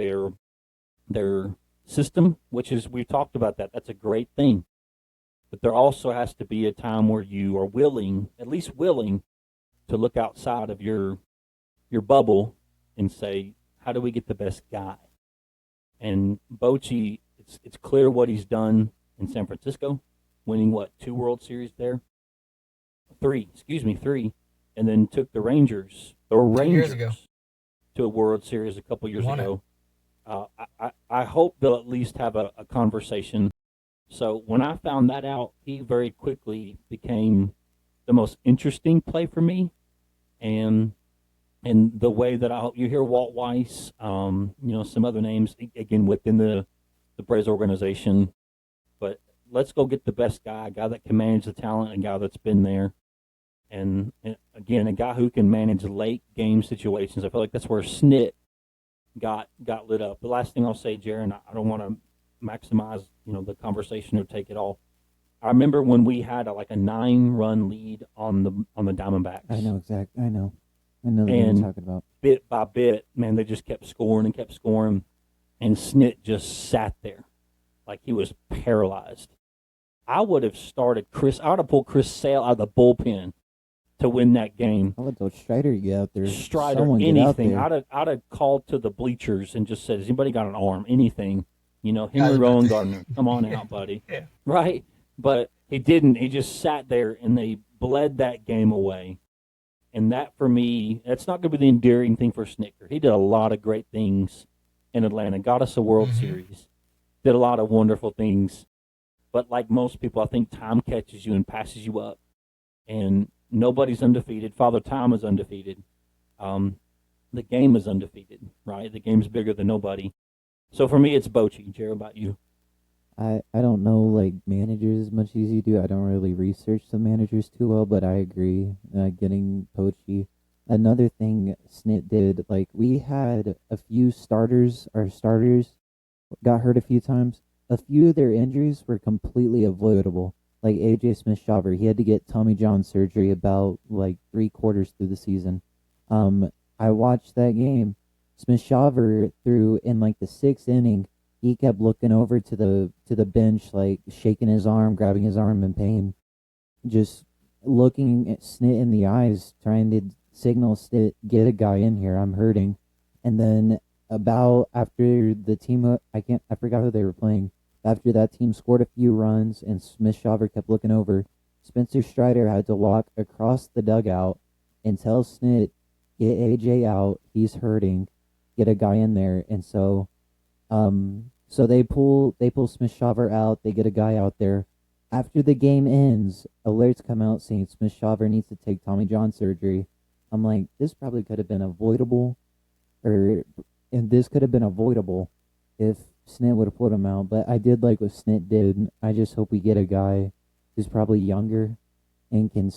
their system, which is we've talked about that. That's a great thing. But there also has to be a time where you are willing, at least willing, to look outside of your bubble and say, how do we get the best guy? And Bochy, it's clear what he's done in San Francisco, winning 2 World Series there? 3, and then took the Rangers to a World Series a couple years ago. I hope they'll at least have a conversation. So when I found that out, he very quickly became the most interesting play for me, and the way that I hope you hear Walt Weiss, some other names again within the Braves organization, but let's go get the best guy, a guy that can manage the talent, a guy that's been there, and again a guy who can manage late game situations. I feel like that's where Snit got lit up. The last thing I'll say, Jaron, I don't want to maximize the conversation or take it all. I remember when we had a 9-run lead on the Diamondbacks. I know exactly. I know the game you're talking about. Bit by bit, man, they just kept scoring, and Snit just sat there. like he was paralyzed. I would have started Chris. I would have pulled Chris Sale out of the bullpen to win that game. I would tell Strider to get out there. Strider, Someone get out anything. there. I'd have called to the bleachers and just said, "Has anybody got an arm? Anything?" You know, Henry was about Rowan to- Gardner, come on out, buddy. Yeah. Right? But he didn't. He just sat there and they bled that game away. And that, for me, that's not going to be the endearing thing for Snitker. He did a lot of great things in Atlanta, got us a World Series, did a lot of wonderful things. But like most people, I think time catches you and passes you up. And nobody's undefeated. Father Time is undefeated. The game is undefeated, right? The game's bigger than nobody. So for me, it's Bochy. Jerry, about you? I don't know like managers as much as you do. I don't really research the managers too well, but I agree. Getting Pochi. Another thing Snit did, like we had a few starters. Our starters got hurt a few times. A few of their injuries were completely avoidable. Like AJ Smith-Shawver, he had to get Tommy John surgery about like 3/4 through the season. I watched that game. Smith-Shawver threw in like the 6th inning. He kept looking over to the bench, like shaking his arm, grabbing his arm in pain, just looking at Snit in the eyes, trying to signal Snit, get a guy in here. I'm hurting. And then about after the team, I forgot who they were playing. After that team scored a few runs and Smith-Shawver kept looking over, Spencer Strider had to walk across the dugout and tell Snit, get AJ out. He's hurting. Get a guy in there. And so they pull Smith-Shawver out. They get a guy out there. After the game ends, alerts come out saying Smith-Shawver needs to take Tommy John surgery. I'm like, this probably could have been avoidable, and this could have been avoidable if Snit would have put him out. But I did like what Snit did. I just hope we get a guy who's probably younger and can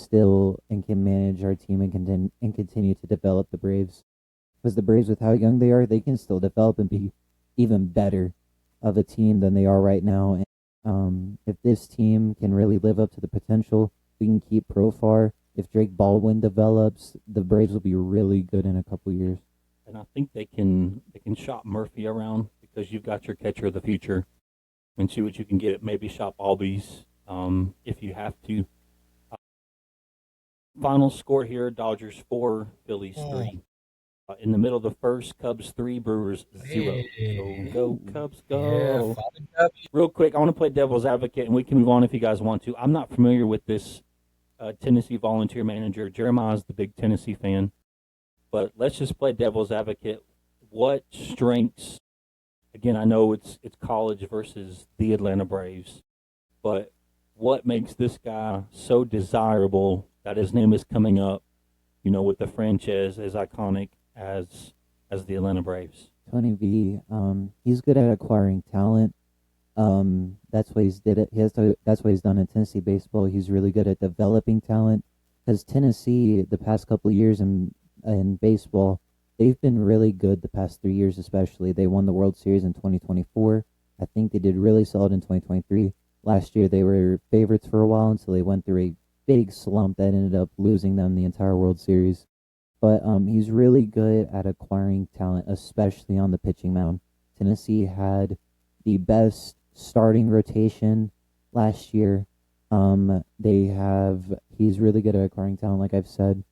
manage our team and continue to develop the Braves. Because the Braves, with how young they are, they can still develop and be even better of a team than they are right now. And if this team can really live up to the potential, we can keep Profar. If Drake Baldwin develops, the Braves will be really good in a couple years. And I think they can shop Murphy around because you've got your catcher of the future and see what you can get. Maybe shop Albies if you have to. Final score here, Dodgers 4, Phillies 3. In the middle of the first, Cubs 3, Brewers 0. So go Cubs, go. Yeah, Father W. Real quick, I want to play devil's advocate, and we can move on if you guys want to. I'm not familiar with this Tennessee volunteer manager. Jeremiah's the big Tennessee fan. But let's just play devil's advocate. What strengths, again, I know it's college versus the Atlanta Braves, but what makes this guy so desirable that his name is coming up, you know, with the franchise as iconic as the Atlanta Braves? Tony V, he's good at acquiring talent. That's what he's did it. That's what he's done in Tennessee baseball. He's really good at developing talent. Because Tennessee, the past couple of years in baseball, they've been really good the past 3 years, especially. They won the World Series in 2024. I think they did really solid in 2023. Last year, they were favorites for a while until they went through a big slump that ended up losing them the entire World Series. But he's really good at acquiring talent, especially on the pitching mound. Tennessee had the best starting rotation last year. He's really good at acquiring talent, like I've said.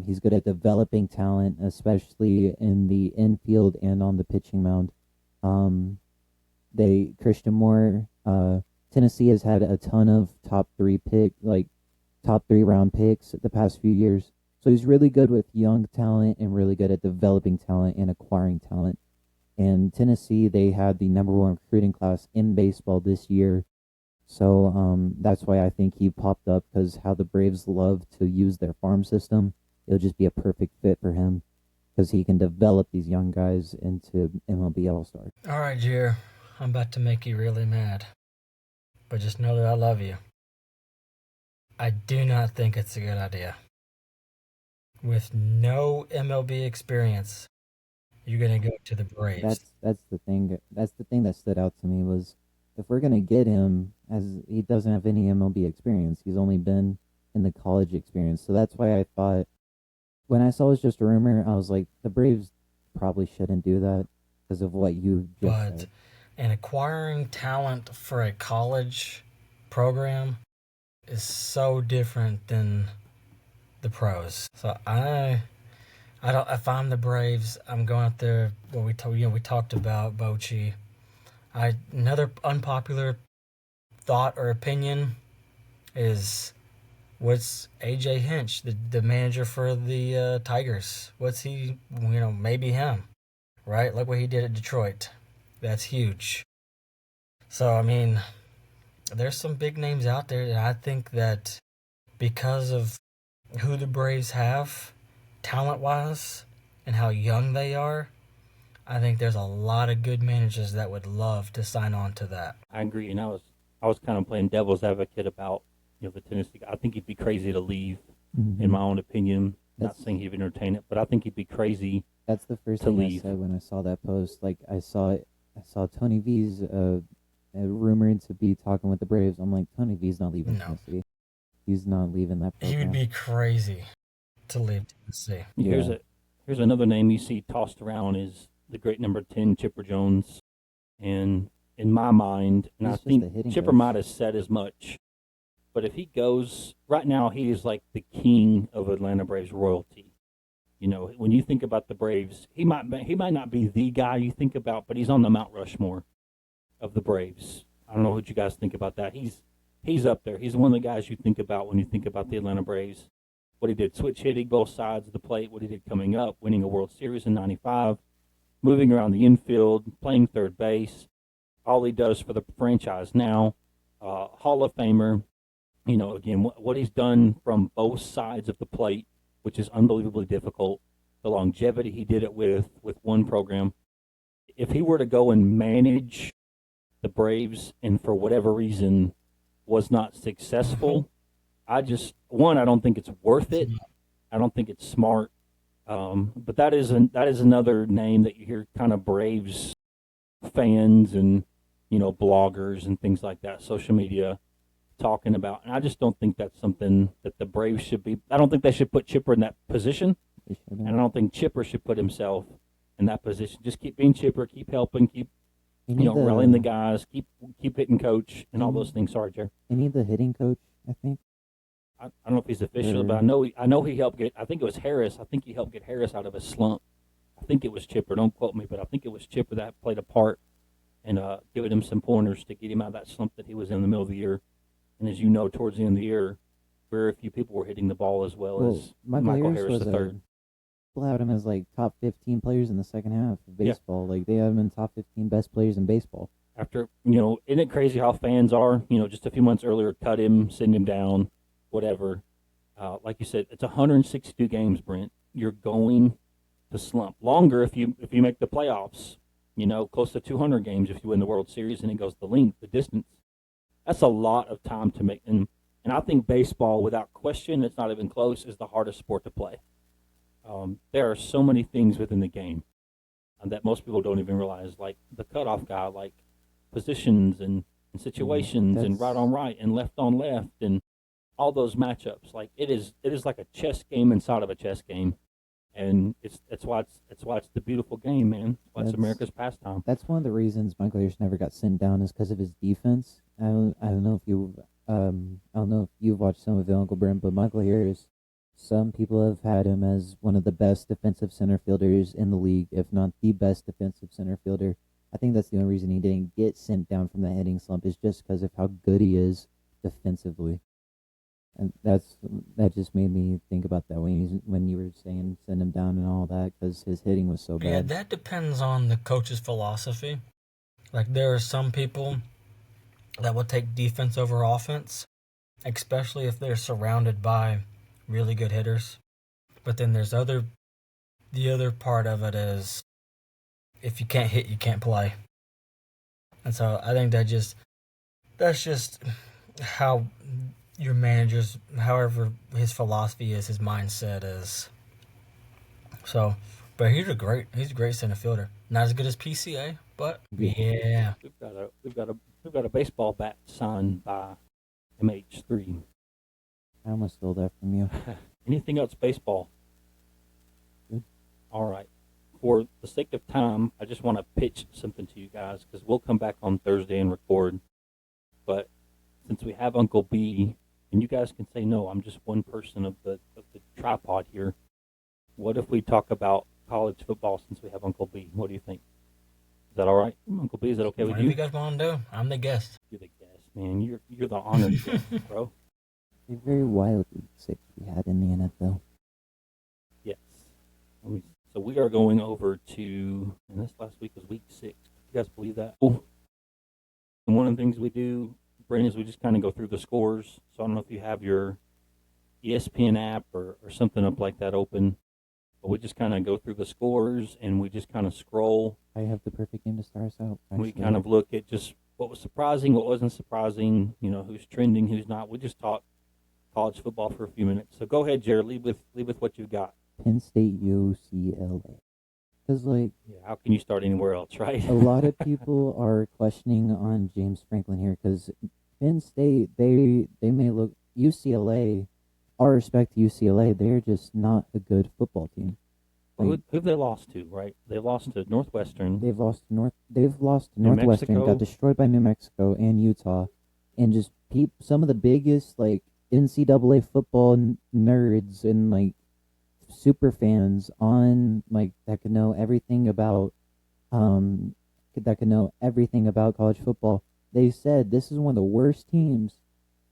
He's good at developing talent, especially in the infield and on the pitching mound. Christian Moore, Tennessee has had a ton of top 3 round picks the past few years. So he's really good with young talent and really good at developing talent and acquiring talent. And Tennessee, they had the #1 recruiting class in baseball this year. So that's why I think he popped up, because how the Braves love to use their farm system, it'll just be a perfect fit for him because he can develop these young guys into MLB All-Stars. All right, Jer, I'm about to make you really mad. But just know that I love you. I do not think it's a good idea. With no MLB experience, you're going to go to the Braves. That's the thing. That's the thing that stood out to me was, if we're going to get him, as he doesn't have any MLB experience, he's only been in the college experience. So that's why I thought, when I saw it was just a rumor, I was like, the Braves probably shouldn't do that because of what you just said. And acquiring talent for a college program is so different than the pros. So I don't. If I'm the Braves, I'm going out there. What we talked about Bochy. Another unpopular thought or opinion is what's AJ Hinch, the manager for the Tigers. What's he? Maybe him, right? Look what he did at Detroit. That's huge. So I mean, there's some big names out there, and I think that because of who the Braves have, talent-wise, and how young they are, I think there's a lot of good managers that would love to sign on to that. I agree, and I was kind of playing devil's advocate about the Tennessee. I think he'd be crazy to leave, in my own opinion. Not saying he'd entertain it, but I think he'd be crazy. That's the first to thing leave. I said when I saw that post. Like I saw Tony V's rumored to be talking with the Braves. I'm like, Tony V's not leaving No. Tennessee. He's not leaving that He program. would be crazy to leave Tennessee. Yeah. Here's another name you see tossed around is the great number 10 Chipper Jones, and in my mind, and He's I just a think hitting Chipper coach. might have said as much, but if he goes right now, he is like the king of Atlanta Braves royalty. When you think about the Braves, he might not be the guy you think about, but he's on the Mount Rushmore of the Braves. I don't know what you guys think about that. He's up there. He's one of the guys you think about when you think about the Atlanta Braves. What he did, switch hitting both sides of the plate, what he did coming up, winning a World Series in '95, moving around the infield, playing third base, all he does for the franchise now, Hall of Famer. Again, what he's done from both sides of the plate, which is unbelievably difficult, the longevity he did it with one program. If he were to go and manage the Braves and for whatever reason was not successful, I don't think it's worth it. I don't think it's smart. But that is another name that you hear kind of Braves fans and bloggers and things like that, social media talking about, and I just don't think that's something that the Braves should be. I don't think they should put Chipper in that position, and I don't think Chipper should put himself in that position. Just keep being Chipper, keep helping, keep rallying the guys, keep hitting coach, and all those things. Sorry, Jer. He needs a hitting coach, I think. I don't know if he's official, but I know he helped get. I think it was Harris. I think he helped get Harris out of a slump. I think it was Chipper. Don't quote me, but I think it was Chipper that played a part in giving him some pointers to get him out of that slump that he was in the middle of the year. And as you know, towards the end of the year, very few people were hitting the ball as well as Michael Harris III. People had him as like top 15 players in the second half of baseball. Yeah. Like they have him in top 15 best players in baseball. After, isn't it crazy how fans are? Just a few months earlier, cut him, send him down, whatever. Like you said, it's 162 games, Brent. You're going to slump longer if you make the playoffs. Close to 200 games if you win the World Series, and it goes the length, the distance. That's a lot of time to make, and I think baseball, without question, it's not even close, is the hardest sport to play. There are so many things within the game that most people don't even realize, like the cutoff guy, like positions and situations, and right on right and left on left, and all those matchups. Like it is like a chess game inside of a chess game, and it's why it's the beautiful game, man. It's America's pastime. That's one of the reasons Michael Harris never got sent down is because of his defense. I don't know if you've watched some of it, Uncle Brent, but Michael Harris, some people have had him as one of the best defensive center fielders in the league, if not the best defensive center fielder. I think that's the only reason he didn't get sent down from the hitting slump is just because of how good he is defensively. And that just made me think about that when you were saying send him down and all that, because his hitting was so bad. Yeah, that depends on the coach's philosophy. Like there are some people that will take defense over offense, especially if they're surrounded by really good hitters. But then there's the other part of it is if you can't hit, you can't play. And so I think that's just how your manager's, however his philosophy is, his mindset is. So, but he's a great center fielder. Not as good as PCA, but yeah. We've got a baseball bat signed by MH3. I almost stole that from you. Anything else baseball? Good. All right. for the sake of time, I just want to pitch something to you guys because we'll come back on Thursday and record. But since we have Uncle B, and you guys can say no, I'm just one person of the tripod here. What if we talk about college football since we have Uncle B? What do you think? Is that all right, Uncle B? Is that okay with Whatever you? you guys want to do. I'm the guest. You're the guest, man. You're the honored guest, bro. A very wild week 6 we had in the NFL. Yes. So we are going over to, and this last week was week 6. You guys believe that? Oh. And one of the things we do, Brandon, is we just kind of go through the scores. So I don't know if you have your ESPN app or something up like that open, but we just kind of go through the scores and we just kind of scroll. I have the perfect game to start us out. We kind of look at just what was surprising, what wasn't surprising, who's trending, who's not. We just talk college football for a few minutes. So go ahead, Jared, lead with what you've got. Penn State UCLA. Because, how can you start anywhere else, right? a lot of people are questioning on James Franklin here because Penn State, they may look, UCLA, all respect to UCLA, they're just not a good football team. Who have they lost to, right? They lost to Northwestern. They've lost to Northwestern, Mexico. got destroyed by New Mexico and Utah, and just some of the biggest NCAA football nerds and super fans on that could know everything about college football. They said this is one of the worst teams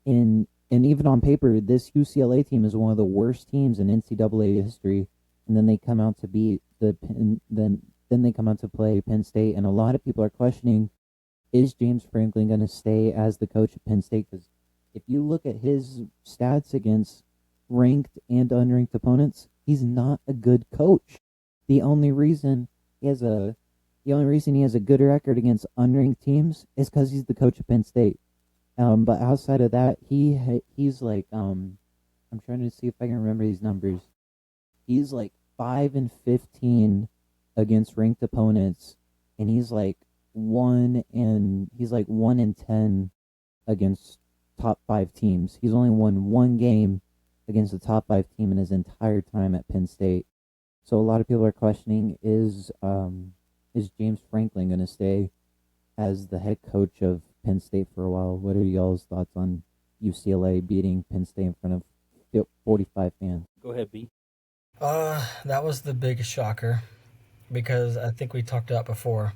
and even on paper, this UCLA team is one of the worst teams in NCAA history. And then they come out to beat then they come out to play Penn State, and a lot of people are questioning: is James Franklin going to stay as the coach of Penn State? Because if you look at his stats against ranked and unranked opponents, he's not a good coach. The only reason he has a good record against unranked teams is because he's the coach of Penn State. But outside of that, he's I'm trying to see if I can remember these numbers. He's 5-15 against ranked opponents, and he's 1-10 against top 5 teams. He's only won one game against the top 5 team in his entire time at Penn State. So a lot of people are questioning: is James Franklin going to stay as the head coach of Penn State for a while? What are y'all's thoughts on UCLA beating Penn State in front of 45 fans? Go ahead, B. That was the biggest shocker because I think we talked about before.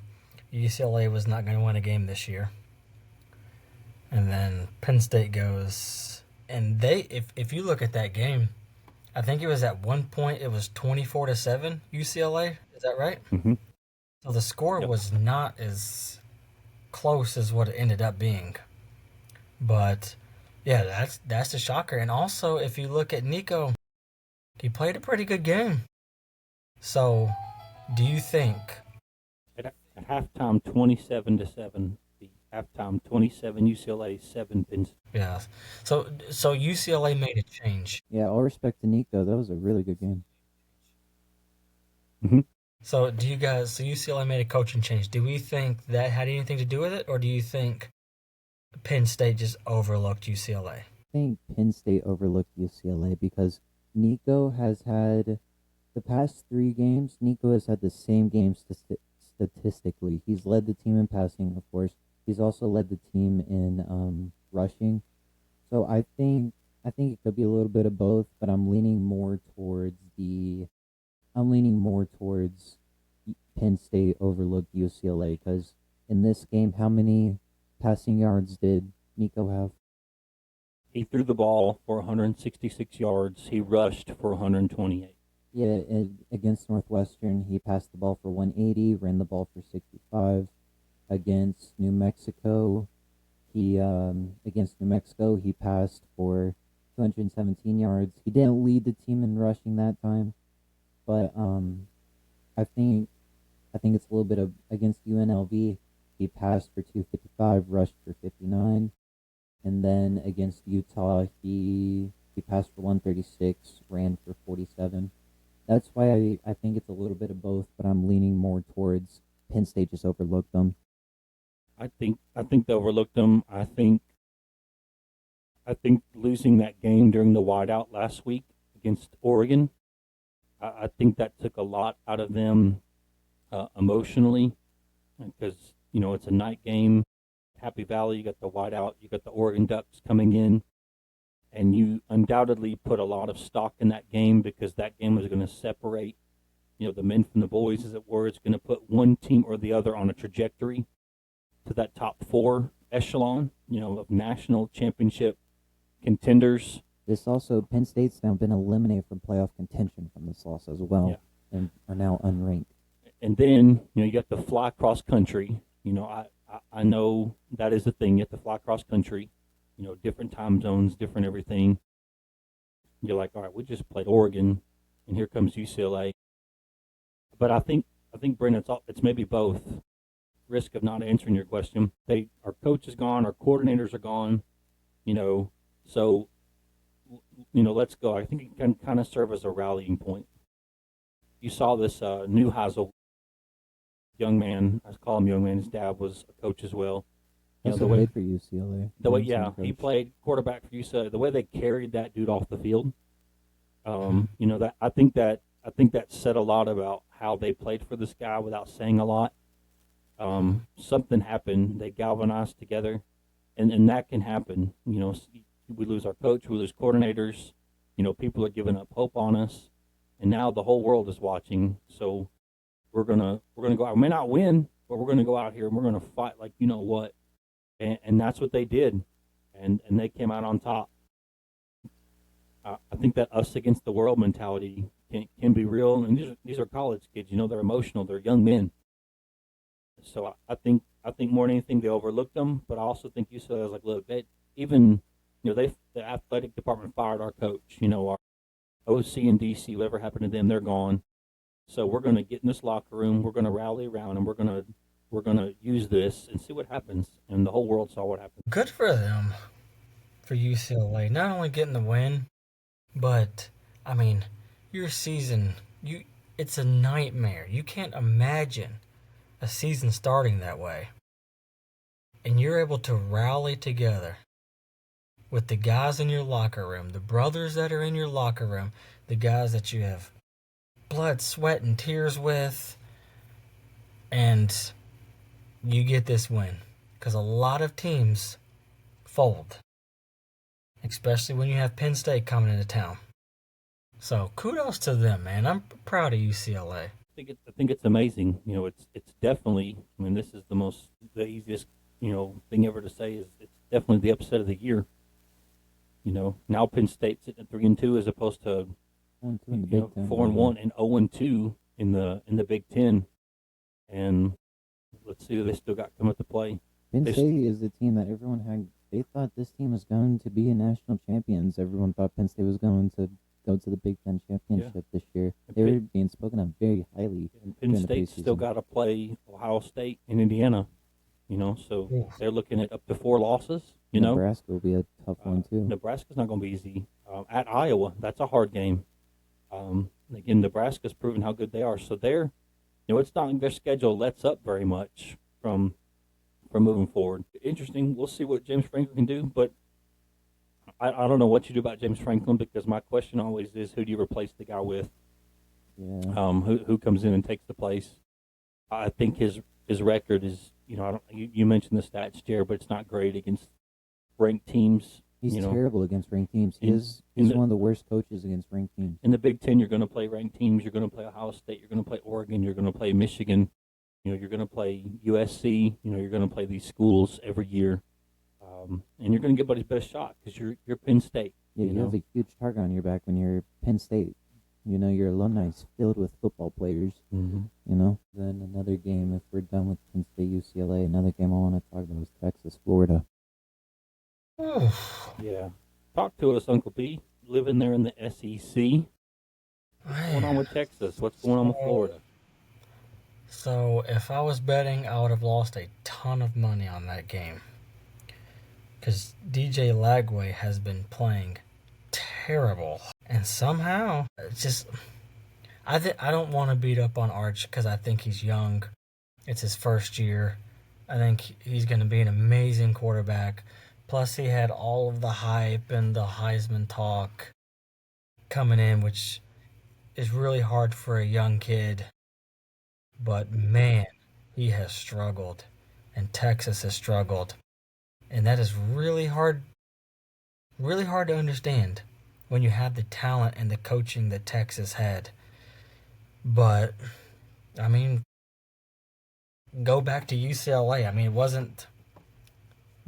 UCLA was not going to win a game this year. And then Penn State goes, and if you look at that game, I think it was at one point it was 24-7 UCLA. Is that right? Mm-hmm. So the score was not as close as what it ended up being. But yeah, that's the shocker. And also, if you look at Nico, he played a pretty good game. So, do you think at halftime 27-7, the halftime 27 UCLA 7 Penn State? Yeah. So UCLA made a change. Yeah, all respect to Nico. That was a really good game. Mm-hmm. So UCLA made a coaching change. Do we think that had anything to do with it, or do you think Penn State just overlooked UCLA? I think Penn State overlooked UCLA because Nico has had the past 3 games. Nico has had the same game statistically. He's led the team in passing, of course. He's also led the team in rushing. So I think it could be a little bit of both, but I'm leaning more towards Penn State overlooked UCLA because in this game, how many passing yards did Nico have? He threw the ball for 166 yards. He rushed for 128. Yeah, against Northwestern, he passed the ball for 180, ran the ball for 65. Against New Mexico, he passed for 217 yards. He didn't lead the team in rushing that time, but I think it's a little bit of against UNLV. He passed for 255, rushed for 59, and then against Utah, he passed for 136, ran for 47. That's why I think it's a little bit of both, but I'm leaning more towards Penn State just overlooked them. I think they overlooked them. I think losing that game during the whiteout last week against Oregon, I think that took a lot out of them emotionally, because it's a night game. Happy Valley, you got the Whiteout, you got the Oregon Ducks coming in, and you undoubtedly put a lot of stock in that game because that game was going to separate, the men from the boys, as it were. It's going to put one team or the other on a trajectory to that top four echelon, of national championship contenders. This also, Penn State's now been eliminated from playoff contention from this loss as well, Yeah. and are now unranked. And then, you got to fly cross country. I know that is the thing. You have to fly cross country, different time zones, different everything. You're like, all right, we just played Oregon, and here comes UCLA. But I think Brent, it's maybe both. Risk of not answering your question. Our coach is gone, our coordinators are gone, so let's go. I think it can kind of serve as a rallying point. You saw this Neuheisel young man. I call him young man. His dad was a coach as well. Also played for UCLA. He played quarterback for UCLA. The way they carried that dude off the field, that I think that said a lot about how they played for this guy without saying a lot. Something happened. They galvanized together, and that can happen. We lose our coach, we lose coordinators. People are giving up hope on us, and now the whole world is watching. So we're gonna go out. We may not win, but we're gonna go out here and we're gonna fight like what. And that's what they did, and they came out on top. I think that us against the world mentality can be real, and these are college kids. They're emotional. They're young men. So I think more than anything they overlooked them, but I also think UCLA was like, look, the athletic department fired our coach. Our OC and DC, whatever happened to them, they're gone. So we're going to get in this locker room. We're going to rally around, and we're going to use this and see what happens. And the whole world saw what happened. Good for them, for UCLA. Not only getting the win, but, I mean, your season, it's a nightmare. You can't imagine a season starting that way. And you're able to rally together with the guys in your locker room, the brothers that are in your locker room, the guys that you have blood, sweat, and tears with, and you get this win. Because a lot of teams fold, especially when you have Penn State coming into town. So kudos to them, man. I'm proud of UCLA. I think it's amazing. It's definitely. I mean, this is the easiest thing ever to say is it's definitely the upset of the year. Now Penn State's sitting at 3-2 as opposed to 4-1 and 0-2 in the Big Ten, and let's see who they still got coming to play. Penn State is the team that everyone had. They thought this team was going to be national champions. Everyone thought Penn State was going to go to the Big Ten championship this year. They were being spoken of very highly. And Penn State's still got to play Ohio State and Indiana. So they're looking at up to 4 losses. Nebraska will be a tough one too. Nebraska's not going to be easy. At Iowa, that's a hard game. Again, Nebraska's proven how good they are. So it's not like their schedule lets up very much from moving forward. Interesting. We'll see what James Franklin can do, but I don't know what you do about James Franklin, because my question always is, who do you replace the guy with? Yeah. Who comes in and takes the place? I think his record is, you mentioned the stats, Jared, but it's not great against ranked teams. He's terrible against ranked teams. He's one of the worst coaches against ranked teams. In the Big Ten, you're going to play ranked teams. You're going to play Ohio State. You're going to play Oregon. You're going to play Michigan. You're going to play USC. You're going to play these schools every year. And you're going to get everybody's best shot because you're Penn State. Yeah, you have a huge target on your back when you're Penn State. Your alumni is filled with football players. Mm-hmm. Then another game, if we're done with Penn State, UCLA, another game I want to talk about is Texas, Florida. Yeah. Talk to us, Uncle B. Living there in the SEC. What's going on with Texas? What's going on with Florida? So, if I was betting, I would have lost a ton of money on that game. Because DJ Lagway has been playing terrible. And somehow, I don't want to beat up on Arch because I think he's young. It's his first year. I think he's going to be an amazing quarterback. Plus, he had all of the hype and the Heisman talk coming in, which is really hard for a young kid but man, he has struggled, and Texas has struggled, and that is really hard to understand when you have the talent and the coaching that Texas had. But I mean, go back to UCLA. I mean, it wasn't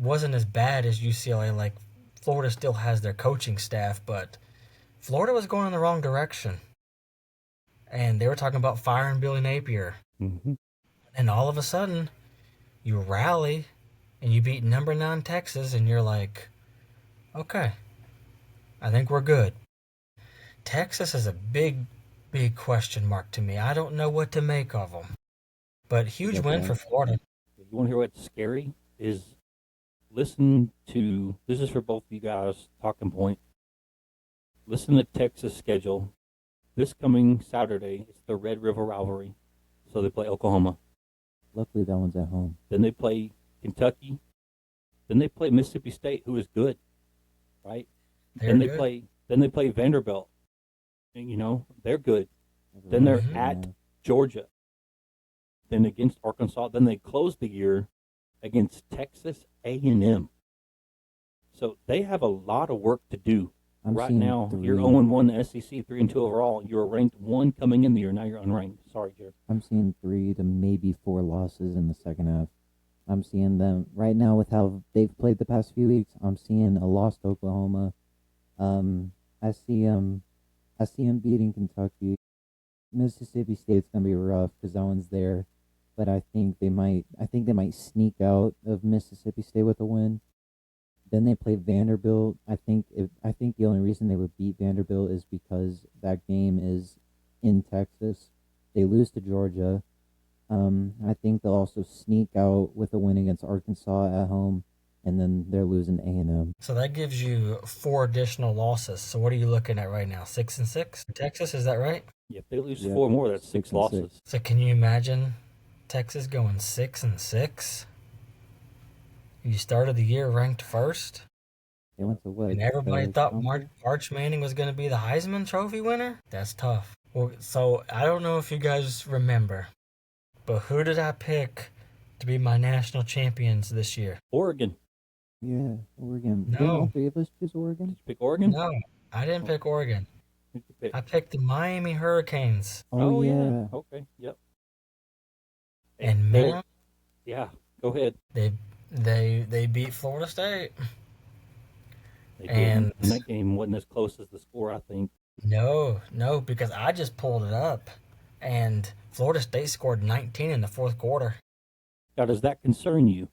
as bad as UCLA. Like Florida still has their coaching staff, but Florida was going in the wrong direction, and they were talking about firing Billy Napier. Mm-hmm. And all of a sudden, you rally and you beat number 9 Texas, and you're like, okay, I think we're good. Texas is a big, big question mark to me. I don't know what to make of them. But huge win for Florida. You want to hear what's scary? Is listen to, this is for both of you guys, talking point. Listen to Texas' schedule. This coming Saturday, it's the Red River Rivalry. So they play Oklahoma. Luckily, that one's at home. Then they play Kentucky. Then they play Mississippi State, who is good, right? Then they play Vanderbilt. And, you know, they're good. Then they're at Georgia. Then against Arkansas. Then they close the year against Texas A&M. So they have a lot of work to do. Right now, you're 0-1 in the SEC, 3-2 overall. You're ranked 1 coming in the year. Now you're unranked. Sorry, Jared. I'm seeing 3 to maybe 4 losses in the second half. I'm seeing them right now with how they've played the past few weeks. I'm seeing a lost Oklahoma. I see them beating Kentucky. Mississippi State's gonna be rough because that one's there, but I think they might sneak out of Mississippi State with a win. Then they play Vanderbilt. I think the only reason they would beat Vanderbilt is because that game is in Texas. They lose to Georgia. I think they'll also sneak out with a win against Arkansas at home, and then they're losing to A&M. So that gives you 4 additional losses. So what are you looking at right now? 6-6? Texas, is that right? Yeah, if they lose 4 more, that's 6 losses. 6. So can you imagine Texas going 6-6? You started the year ranked first, They went to what? and everybody thought Arch Manning was going to be the Heisman Trophy winner? That's tough. Well, so I don't know if you guys remember, but who did I pick to be my national champions this year? Oregon. Yeah, Oregon. No. Didn't all 3 of us choose Oregon? Did you pick Oregon? No, I didn't pick Oregon. Who'd you pick? I picked the Miami Hurricanes. Oh, yeah. Okay, yep. And man, yeah, go ahead. they beat Florida State. They And- did. And that game wasn't as close as the score, I think. No, because I just pulled it up, and Florida State scored 19 in the fourth quarter. Now, does that concern you?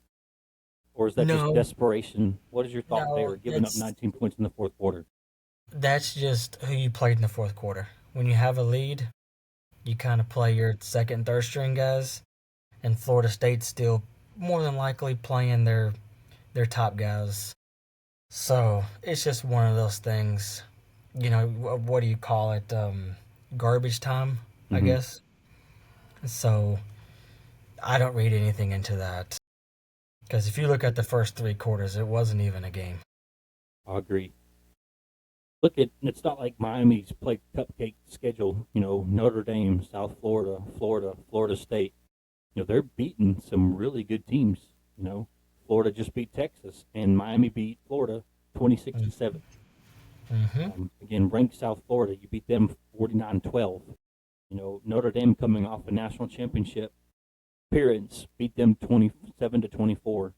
Or is that No. just desperation? What is your thought No, there, giving up it's- 19 points in the fourth quarter? That's just who you played in the fourth quarter. When you have a lead, you kind of play your second and third string guys, and Florida State's still more than likely playing their top guys. So it's just one of those things. You know, what do you call it? Garbage time, I Mhm. guess. So I don't read anything into that. Because if you look at the first 3 quarters, it wasn't even a game. I agree. Look, it's not like Miami's played cupcake schedule. You know, Notre Dame, South Florida, Florida State. You know, they're beating some really good teams. You know, Florida just beat Texas, and Miami beat Florida 26-7. Again, ranked South Florida, you beat them 49-12. You know, Notre Dame coming off a national championship appearance beat them 27-24.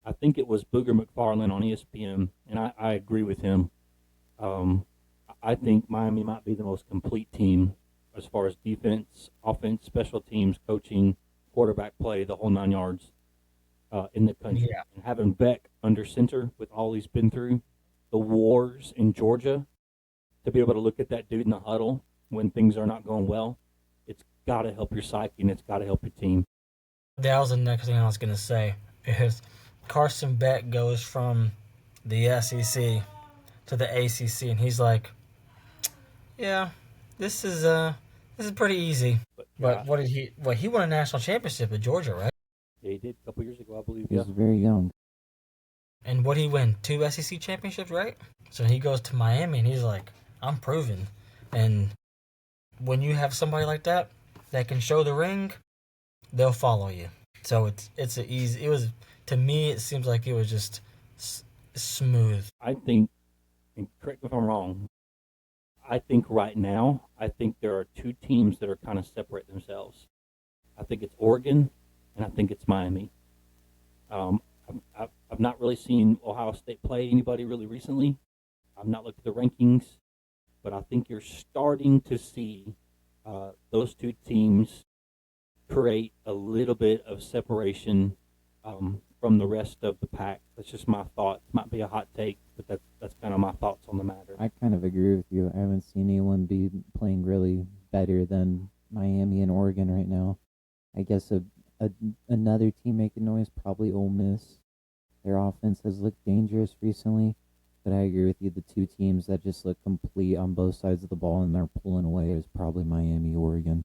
I think it was Booger McFarland on ESPN, and I agree with him. I think Miami might be the most complete team as far as defense, offense, special teams, coaching, quarterback play, the whole 9 yards in the country. Yeah. And having Beck under center with all he's been through, the wars in Georgia, to be able to look at that dude in the huddle when things are not going well, it's got to help your psyche and it's got to help your team. That was the next thing I was going to say. Is Carson Beck goes from the SEC to the ACC, and he's like, "Yeah, this is pretty easy." But what did he? Well, he won a national championship at Georgia, right? Yeah, he did a couple years ago, I believe. He Yeah. was very young. And what did he win? 2 SEC championships, right? So he goes to Miami, and he's like, "I'm proven." And when you have somebody like that, that can show the ring, they'll follow you. So it's a easy. It was, to me. It seems like it was just smooth. I think, and correct me if I'm wrong, I think right now, I think there are two teams that are kind of separate themselves. I think it's Oregon, and I think it's Miami. I've not really seen Ohio State play anybody really recently. I've not looked at the rankings, but I think you're starting to see those two teams create a little bit of separation from the rest of the pack. That's just my thought. Might be a hot take, but that's kind of my thoughts on the matter. I kind of agree with you. I haven't seen anyone be playing really better than Miami and Oregon right now. I guess another team making noise, probably Ole Miss. Their offense has looked dangerous recently, but I agree with you. The two teams that just look complete on both sides of the ball and they're pulling away is probably Miami, Oregon.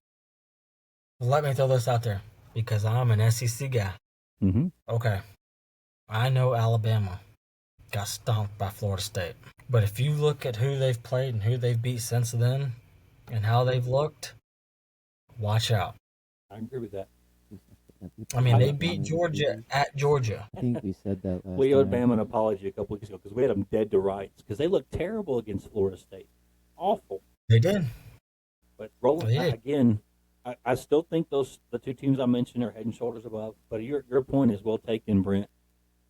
Let me throw this out there because I'm an SEC guy. Mm-hmm. Okay, I know Alabama got stomped by Florida State, but if you look at who they've played and who they've beat since then, and how they've looked, watch out. I agree with that. I mean, they beat Georgia at Georgia. I think we said that last We owed time. Bama an apology a couple weeks ago because we had them dead to rights because they looked terrible against Florida State. Awful. They did. But rolling They did. again, I still think the two teams I mentioned are head and shoulders above. But your point is well taken, Brent.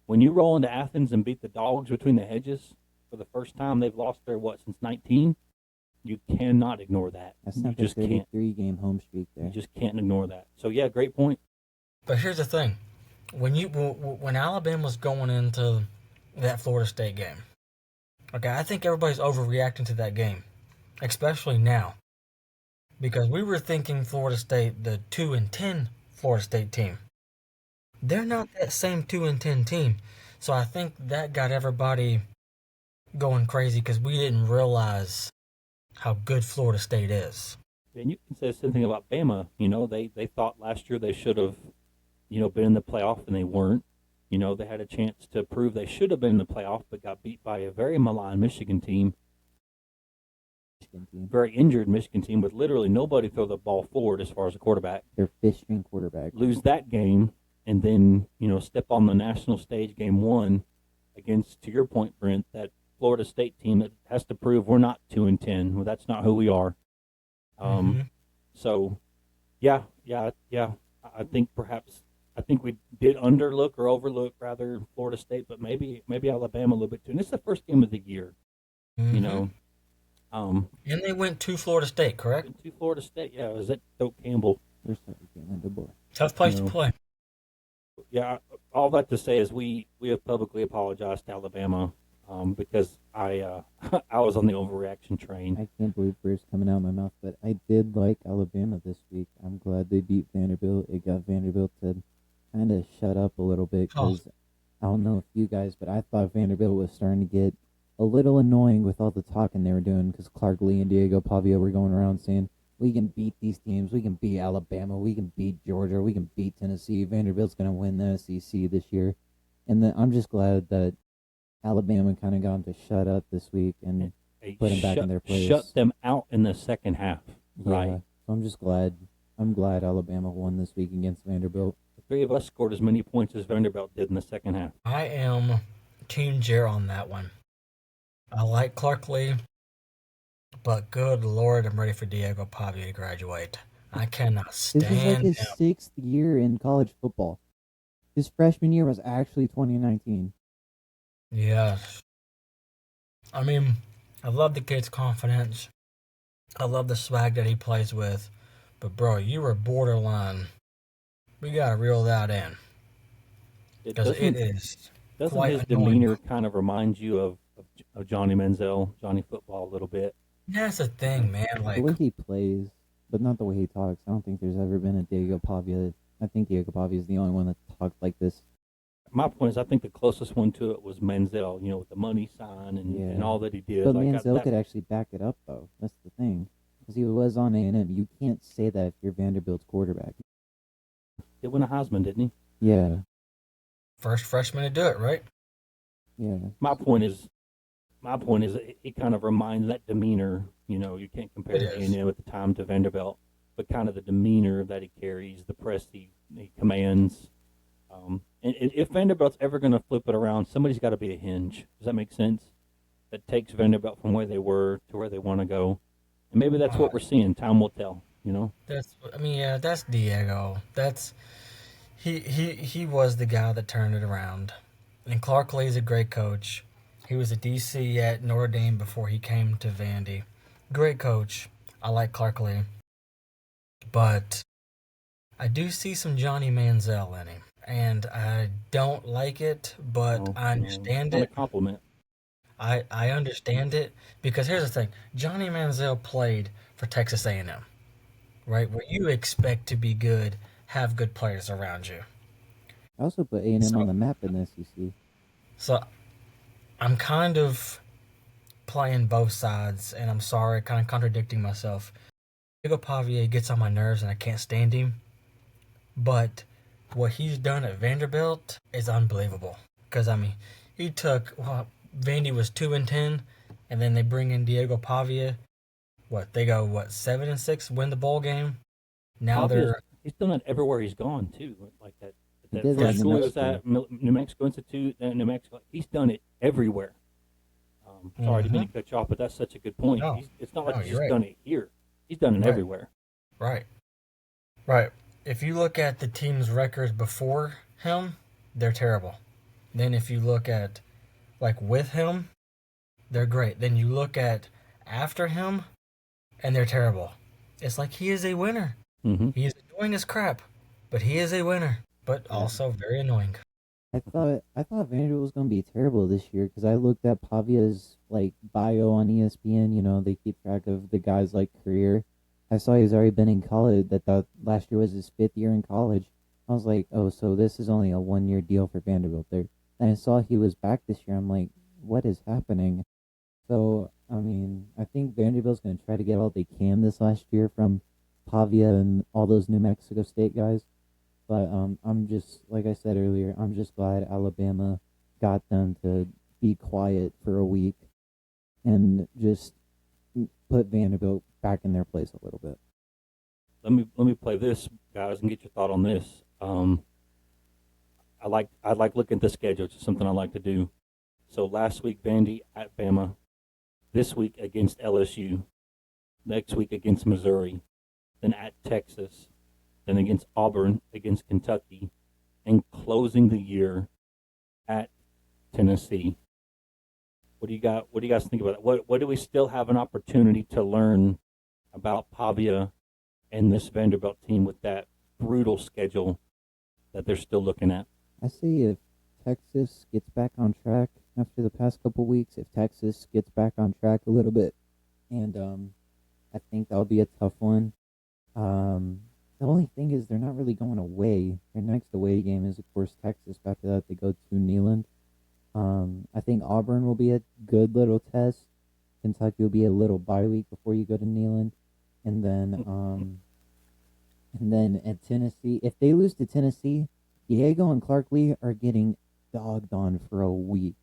When you roll into Athens and beat the Dogs between the hedges for the first time, they've lost their since 19. You cannot ignore that. That's You not the just can't. 33-game home streak You there. just can't ignore that. So yeah, great point. But here's the thing: when Alabama's going into that Florida State game, okay, I think everybody's overreacting to that game, especially now, because we were thinking Florida State, the 2-10 Florida State team. They're not that same 2-10 team, so I think that got everybody going crazy because we didn't realize how good Florida State is. And you can say the same thing about Bama. You know, they thought last year they should have, been in the playoff, and they weren't. They had a chance to prove they should have been in the playoff, but got beat by a very maligned Michigan team, very injured Michigan team with literally nobody throw the ball forward as far as a quarterback. Their fifth-string quarterback. Lose that game, and then, step on the national stage game one against, to your point, Brent, that Florida State team that has to prove we're not 2-10. Well, that's not who we are. So, yeah. I think we did underlook or overlook rather Florida State, but maybe Alabama a little bit too. And it's the first game of the year, And they went to Florida State, correct? To Florida State, yeah. It was at Doak Campbell. They're starting to get into boy. Tough place to play. Yeah, all that to say is we have publicly apologized to Alabama because I was on the overreaction train. I can't believe words coming out of my mouth, but I did like Alabama this week. I'm glad they beat Vanderbilt. It got Vanderbilt to kind of shut up a little bit because I don't know if you guys, but I thought Vanderbilt was starting to get a little annoying with all the talking they were doing because Clark Lee and Diego Pavia were going around saying, we can beat these teams. We can beat Alabama. We can beat Georgia. We can beat Tennessee. Vanderbilt's going to win the SEC this year. And I'm just glad that Alabama kind of got them to shut up this week and put them back in their place. Shut them out in the second half, right? Yeah. So I'm just glad. I'm glad Alabama won this week against Vanderbilt. The three of us scored as many points as Vanderbilt did in the second half. I am Team Jer on that one. I like Clark Lee, but good Lord, I'm ready for Diego Pavia to graduate. I cannot This is like stand his him. 6th year in college football. His freshman year was actually 2019. Yes. I mean, I love the kid's confidence. I love the swag that he plays with. But, bro, you were borderline. We got to reel that in. Because it is Doesn't quite his annoying. demeanor kind of remind you of Johnny Manziel, Johnny Football a little bit? That's the thing, man. The way he plays, but not the way he talks. I don't think there's ever been a Diego Pavia. I think Diego Pavia is the only one that talked like this. My point is, I think the closest one to it was Manziel, with the money sign and all that he did. But Like, Manziel could actually back it up, though. That's the thing. Because he was on A&M. You can't say that if you're Vanderbilt's quarterback. He won a Heisman, didn't he? Yeah. First freshman to do it, right? Yeah. My point is, it kind of reminds that demeanor. You can't compare It is. A&M at the time to Vanderbilt. but kind of the demeanor that he carries, the press he commands. And if Vanderbilt's ever going to flip it around, somebody's got to be a hinge. Does that make sense? That takes Vanderbilt from where they were to where they want to go. And maybe that's what we're seeing. Time will tell, you know? That's Diego. He was the guy that turned it around. And Clark Lee's a great coach. He was a DC at Notre Dame before he came to Vandy. Great coach. I like Clark Lee. But I do see some Johnny Manziel in him. And I don't like it, but I understand Not it. a compliment. I understand it because here's the thing. Johnny Manziel played for Texas A&M, right? Where you expect to be good, have good players around you. I also put A&M on the map in the SEC. So I'm kind of playing both sides, and I'm sorry, kind of contradicting myself. Diego Pavia gets on my nerves, and I can't stand him. But what he's done at Vanderbilt is unbelievable. Because, he took, Vandy was 2-10, and then they bring in Diego Pavia. They go 7-6, win the bowl game. Now he's done that everywhere he's gone too, like that. He did First that school in was at New Mexico Institute, then New Mexico. He's done it everywhere. Sorry, I didn't mean to cut you off, but that's such a good point. No. It's not like he's you're right. done it here. He's done it Right. everywhere. Right. If you look at the team's records before him, they're terrible. Then if you look at, with him, they're great. Then you look at after him, and they're terrible. It's like he is a winner. Mm-hmm. He is annoying as crap, but he is a winner. But also very annoying. I thought Vanderbilt was going to be terrible this year because I looked at Pavia's bio on ESPN. You know, they keep track of the guy's career. I saw he's already been in college. That last year was his 5th year in college. I was like, oh, so this is only a 1-year deal for Vanderbilt there. And I saw he was back this year. I'm like, what is happening? So I think Vanderbilt's going to try to get all they can this last year from Pavia and all those New Mexico State guys. But I'm just, like I said earlier, I'm just glad Alabama got them to be quiet for a week and just put Vanderbilt back in their place a little bit. Let me play this, guys, and get your thought on this. I like looking at the schedule. It's something I like to do. So last week, Vandy at Bama. This week against LSU. Next week against Missouri. Then at Texas. Then against Auburn, against Kentucky, and closing the year at Tennessee. What do you guys think about that? What do we still have an opportunity to learn about Pavia and this Vanderbilt team with that brutal schedule that they're still looking at? I see if Texas gets back on track after the past couple weeks, if Texas gets back on track a little bit, and I think that'll be a tough one. The only thing is they're not really going away. Their next away game is, of course, Texas. After that, they go to Neyland. I think Auburn will be a good little test. Kentucky will be a little bye week before you go to Neyland. And then at Tennessee, if they lose to Tennessee, Diego and Clark Lee are getting dogged on for a week.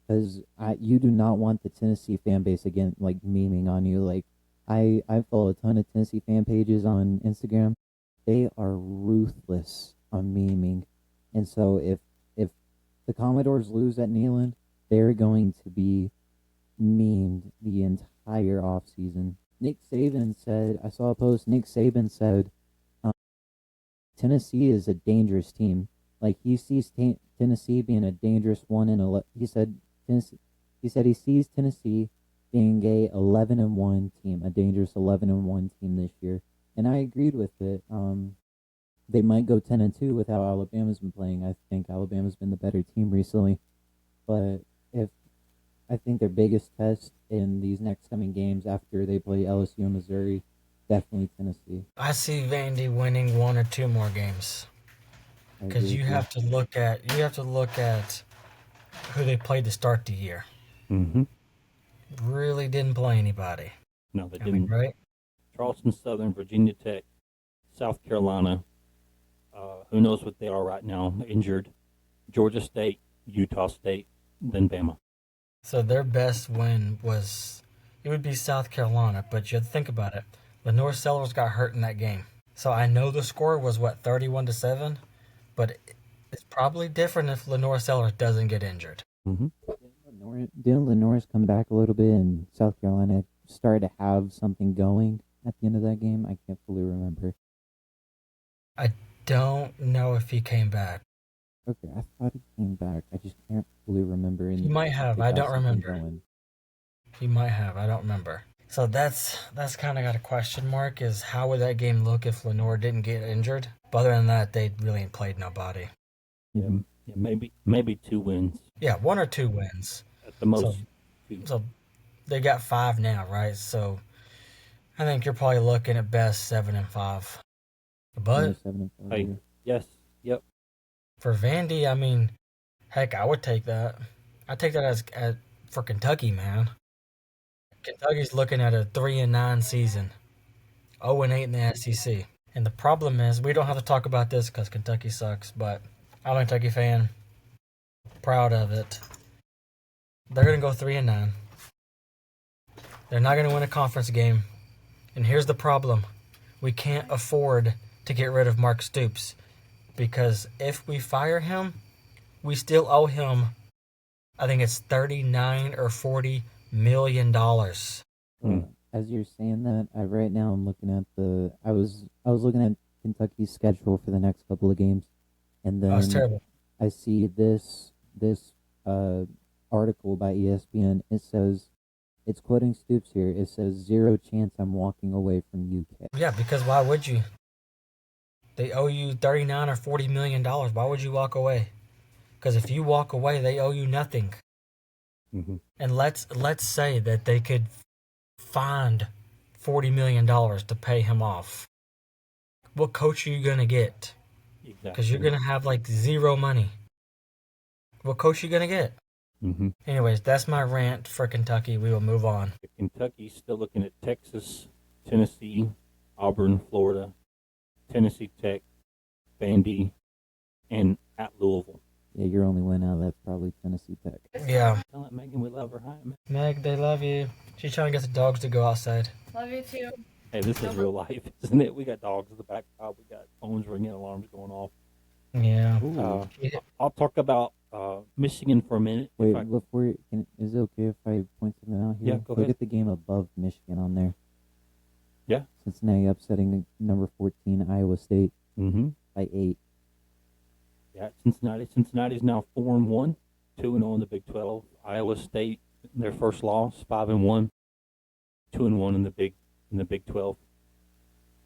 Because you do not want the Tennessee fan base again, memeing on you. I follow a ton of Tennessee fan pages on Instagram. They are ruthless on memeing. And so if the Commodores lose at Neyland, they're going to be memed the entire offseason. Nick Saban said, I saw a post, Nick Saban said, Tennessee is a dangerous team. He sees Tennessee being a dangerous 1-11. He said he sees Tennessee being a 11-1 team, a dangerous 11-1 team this year. And I agreed with it. They might go 10-2 with how Alabama's been playing. I think Alabama's been the better team recently. But I think their biggest test in these next coming games after they play LSU and Missouri, definitely Tennessee. I see Vandy winning 1 or 2 more games. Because you have to look at who they played to start the year. Mm-hmm. Really didn't play anybody. No, they didn't. Right? Charleston Southern, Virginia Tech, South Carolina. Who knows what they are right now? Injured. Georgia State, Utah State, then Bama. So their best win would be South Carolina, but you have to think about it. Lenore Sellers got hurt in that game. So I know the score was, 31-7, but it's probably different if Lenore Sellers doesn't get injured. Mm-hmm. Didn't Lenore's come back a little bit and South Carolina started to have something going at the end of that game? I can't fully remember. I don't know if he came back. Okay, I thought he came back. I just can't fully remember. He might have. I don't remember. He might have. I don't remember. So that's kind of got a question mark, is how would that game look if Lenore didn't get injured? But other than that, they really ain't played nobody. Yeah, maybe 2 wins Yeah, 1 or 2 wins. at the most. So they got 5 now, right? So I think you're probably looking at best 7-5. But Hey, yes, yep. for Vandy, I mean, heck, I would take that. I'd take that as for Kentucky, man. Kentucky's looking at a 3-9 season, 0-8 in the SEC. And the problem is, we don't have to talk about this because Kentucky sucks, but I'm a Kentucky fan. Proud of it. They're going to go 3-9. They're not going to win a conference game. And here's the problem. We can't afford to get rid of Mark Stoops, because if we fire him, we still owe him, I think it's $39 or $40 million. As you're saying that, right now I'm looking at I was looking at Kentucky's schedule for the next couple of games, and then That's terrible. I see this article by ESPN. It says, it's quoting Stoops here. It says, "Zero chance I'm walking away from UK." Yeah, because why would you? They owe you $39 or $40 million. Why would you walk away? Because if you walk away, they owe you nothing. Mm-hmm. And let's say that they could find $40 million to pay him off. What coach are you going to get? Exactly. Because you're going to have like zero money. What coach are you going to get? Mm-hmm. Anyways, that's my rant for Kentucky. We will move on. Kentucky's still looking at Texas, Tennessee, Auburn, Florida, Tennessee Tech, Vandy, and at Louisville. Yeah, your only win out, that's probably Tennessee Tech. Yeah. Tell that Megan we love her. Hi, man. Meg, they love you. She's trying to get the dogs to go outside. Love you too. Hey, this is real life, isn't it? We got dogs in the back. We got phones ringing, alarms going off. Yeah. I'll talk about Michigan for a minute. Wait, before is it okay if I point something out here? Yeah, go Look ahead. at the game above Michigan on there. Yeah. Cincinnati upsetting number 14 Iowa State Mm-hmm. by 8. Yeah, Cincinnati's now 4-1, 2-0 in the Big 12. Iowa State, their first loss, 5-1, 2-1 in the Big 12.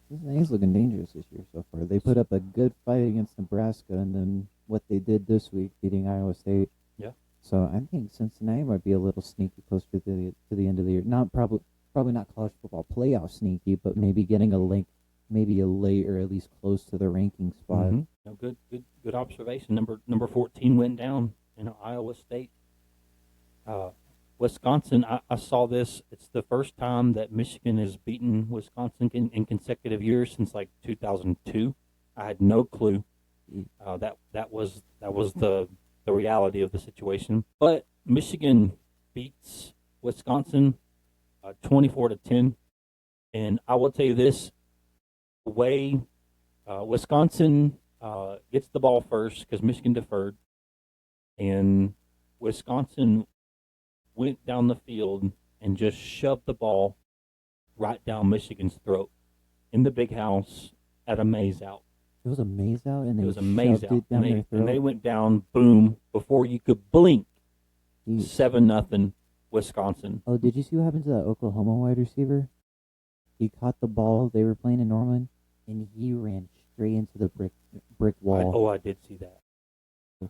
Cincinnati's looking dangerous this year so far. They put up a good fight against Nebraska, and then what they did this week, beating Iowa State. Yeah. So I think Cincinnati might be a little sneaky closer to the end of the year. Not probably not college football playoff sneaky, but maybe getting a link, maybe a late or at least close to the ranking spot. Mm-hmm. No, good observation. Number 14 went down in Iowa State. Wisconsin, I saw this. It's the first time that Michigan has beaten Wisconsin in consecutive years since like 2002. I had no clue. That was the reality of the situation. But Michigan beats Wisconsin 24-10, and I will tell you this: the way Wisconsin gets the ball first because Michigan deferred, and Wisconsin went down the field and just shoved the ball right down Michigan's throat in the big house at a maze out. It was a maze out, and they It was a maze shoved out, it down their and throat. they went down, boom, before you could blink. Jeez. 7-0 Wisconsin. Oh, did you see what happened to that Oklahoma wide receiver? He caught the ball. They were playing in Norman, and he ran straight into the brick wall. I did see that.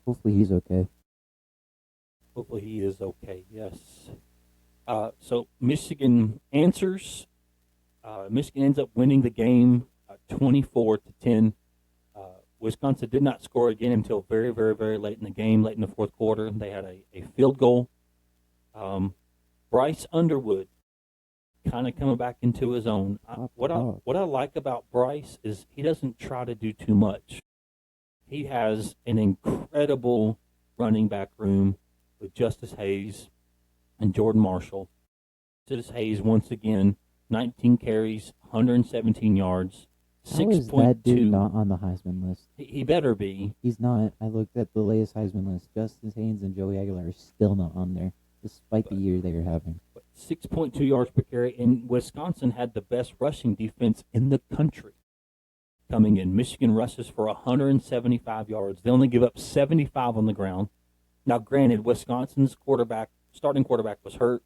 Hopefully he's okay. Hopefully he is okay, yes. So Michigan answers. Michigan ends up winning the game 24-10. Wisconsin did not score again until very, very, very late in the game, late in the fourth quarter. They had a field goal. Bryce Underwood kind of coming back into his own. What I like about Bryce is he doesn't try to do too much. He has an incredible running back room with Justice Hayes and Jordan Marshall. Justice Hayes once again 19 carries, 117 yards, How is that dude 6.2. not on the Heisman list? He better be. He's not. I looked at the latest Heisman list. Justin Haynes and Joey Aguilar are still not on there, despite the year they are having. 6.2 yards per carry, and Wisconsin had the best rushing defense in the country coming in. Michigan rushes for 175 yards. They only give up 75 on the ground. Now, granted, Wisconsin's starting quarterback was hurt,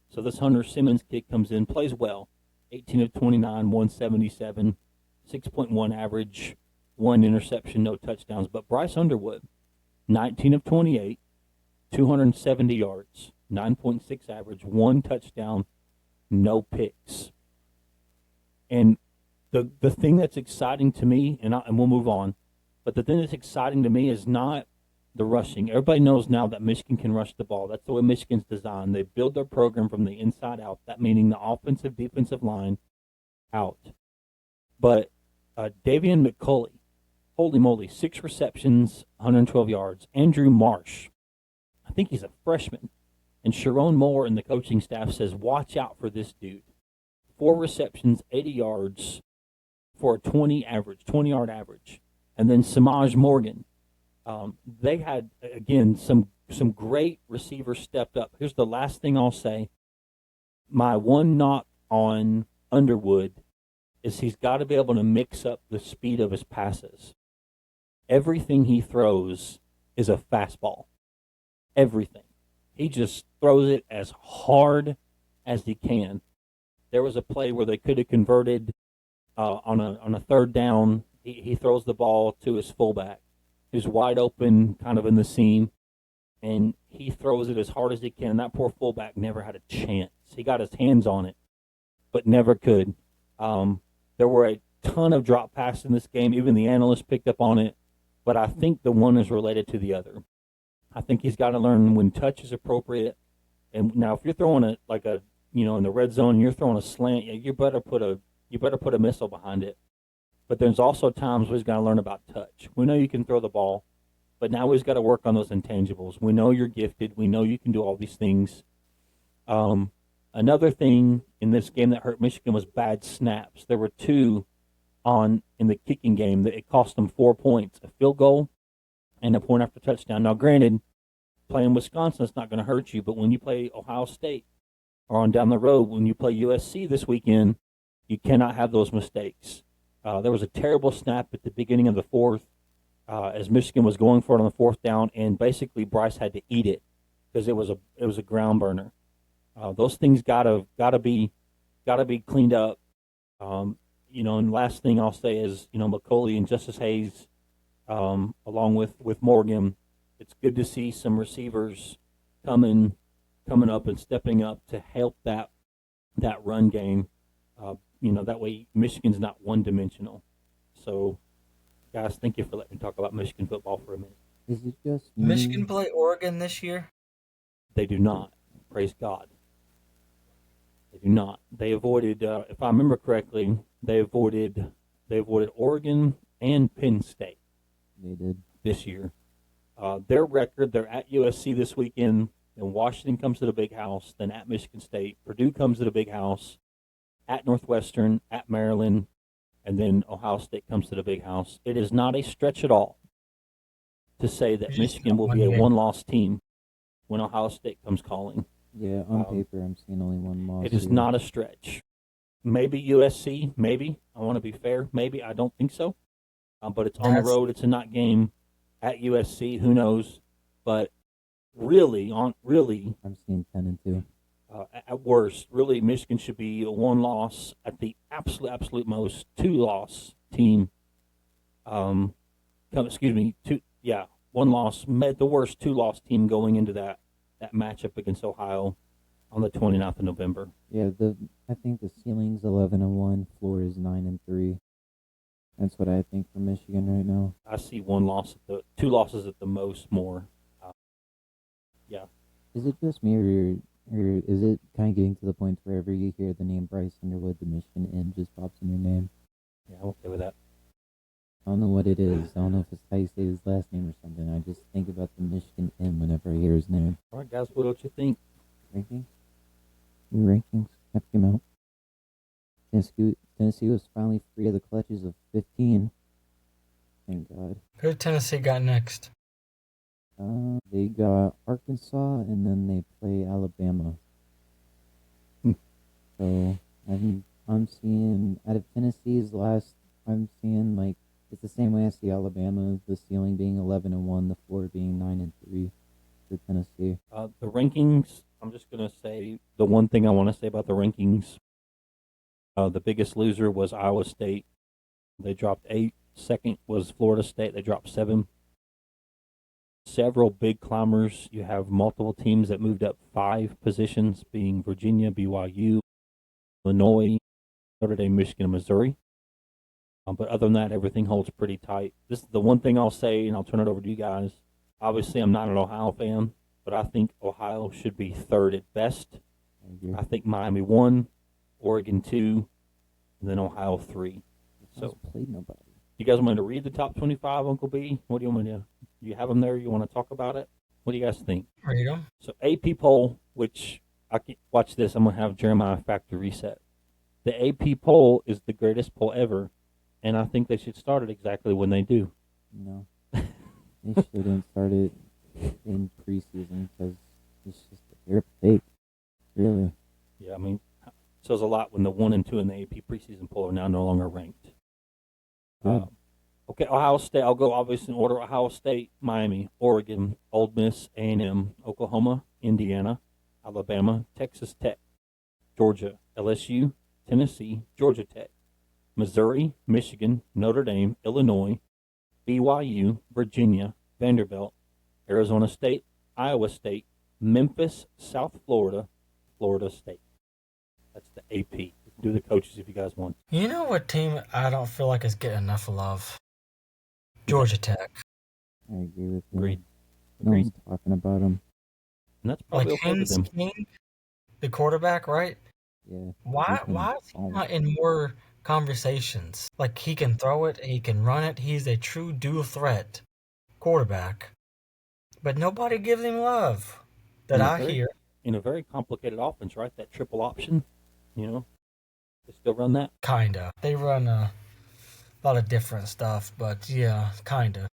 so this Hunter Simmons kid comes in, plays well, 18 of 29, 177, 6.1 average, 1 interception, no touchdowns. But Bryce Underwood, 19 of 28, 270 yards, 9.6 average, 1 touchdown, no picks. And the thing that's exciting to me, and we'll move on, but the thing that's exciting to me is not the rushing. Everybody knows now that Michigan can rush the ball. That's the way Michigan's designed. They build their program from the inside out, that meaning the offensive, defensive line out. But Davian McCulley, holy moly, 6 receptions, 112 yards. Andrew Marsh, I think he's a freshman. And Sharon Moore and the coaching staff says, watch out for this dude. 4 receptions, 80 yards for a 20-yard average. And then Samaj Morgan. They had, again, some great receivers stepped up. Here's the last thing I'll say. My one knock on Underwood is he's got to be able to mix up the speed of his passes. Everything he throws is a fastball. Everything. He just throws it as hard as he can. There was a play where they could have converted on a third down. He throws the ball to his fullback, who's wide open, kind of in the seam, and he throws it as hard as he can. That poor fullback never had a chance. He got his hands on it, but never could. There were a ton of drop passes in this game. Even the analysts picked up on it, but I think the one is related to the other. I think he's got to learn when touch is appropriate. And now, if you're throwing in the red zone, you're throwing a slant, you better put a missile behind it. But there's also times where he's got to learn about touch. We know you can throw the ball, but now he's got to work on those intangibles. We know you're gifted. We know you can do all these things. Another thing in this game that hurt Michigan was bad snaps. There were 2 in the kicking game that it cost them 4 points, a field goal and a point after touchdown. Now, granted, playing Wisconsin is not going to hurt you, but when you play Ohio State or on down the road, when you play USC this weekend, you cannot have those mistakes. There was a terrible snap at the beginning of the fourth as Michigan was going for it on the 4th down, and basically Bryce had to eat it because it was a ground burner. Those things gotta be cleaned up. And last thing I'll say is, McCulley and Justice Hayes, along with Morgan, it's good to see some receivers coming up and stepping up to help that run game. That way Michigan's not one-dimensional. So, guys, thank you for letting me talk about Michigan football for a minute. Is it just me? Michigan play Oregon this year? They do not. Praise God. They do not. They avoided, if I remember correctly, they avoided Oregon and Penn State. They did. This year. Their record, they're at USC this weekend, then Washington comes to the big house, then at Michigan State. Purdue comes to the big house, at Northwestern, at Maryland, and then Ohio State comes to the big house. It is not a stretch at all to say that Michigan will be a one-loss team when Ohio State comes calling. Yeah, on paper, I'm seeing only one loss. It is not a stretch. Maybe USC, maybe. I want to be fair. Maybe. I don't think so. But it's on the road. It's a night game at USC. Who knows? But really, I'm seeing 10-2. At worst, really, Michigan should be a one-loss, at the absolute most, 2-loss team. One loss, the worst 2-loss team going into that matchup against Ohio on the 29th of November. Yeah, I think the ceiling's 11-1, floor is 9-3. That's what I think for Michigan right now. I see 1 loss, 2 losses at the most more. Yeah. Is it just me, or is it kind of getting to the point wherever you hear the name Bryce Underwood, the Michigan N just pops in your name? Yeah, I'm okay with that. I don't know what it is. I don't know if it's how you say his last name or something. I just think about the Michigan M whenever I hear his name. All right, guys, what else you think? Rankings? New rankings have come out. Tennessee was finally free of the clutches of 15. Thank God. Who Tennessee got next? They got Arkansas, and then they play Alabama. So I'm seeing out of Tennessee's last, I'm seeing like it's the same way I see Alabama. The ceiling being 11-1, the floor being 9-3 for Tennessee. The rankings. I'm just gonna say the one thing I want to say about the rankings. The biggest loser was Iowa State. They dropped 8. Second was Florida State. They dropped 7. Several big climbers. You have multiple teams that moved up 5 positions, being Virginia, BYU, Illinois, Notre Dame, Michigan, and Missouri. But other than that, everything holds pretty tight. This is the one thing I'll say, and I'll turn it over to you guys. Obviously, I'm not an Ohio fan, but I think Ohio should be 3rd at best. I think Miami 1, Oregon 2, and then Ohio 3. So played nobody. You guys want me to read the top 25, Uncle B? What do you want me to do? Do you have them there? You want to talk about it? What do you guys think? Read them. So AP poll, which I can watch this. I'm going to have Jeremiah factory reset. The AP poll is the greatest poll ever, and I think they should start it exactly when they do. No. They shouldn't start it in preseason because it's just they're fake. Really. Yeah, I mean, it says a lot when the 1 and 2 in the AP preseason poll are now no longer ranked. Okay, Ohio State. I'll go obviously in order: Ohio State, Miami, Oregon, Ole Miss, A&M, Oklahoma, Indiana, Alabama, Texas Tech, Georgia, LSU, Tennessee, Georgia Tech, Missouri, Michigan, Notre Dame, Illinois, BYU, Virginia, Vanderbilt, Arizona State, Iowa State, Memphis, South Florida, Florida State. That's the AP. You can do the coaches if you guys want. You know what team I don't feel like is getting enough love? Georgia Tech. I agree with you. Agreed. No one's talking about them. And that's probably Like okay with Haynes them. King, the quarterback, right? Yeah. Why is he not in more conversations? Like, he can throw it, he can run it, he's a true dual threat quarterback. But nobody gives him love that I hear. In a very complicated offense, right? That triple option, you know? They still run that? Kinda. They run a lot of different stuff, but yeah, kinda.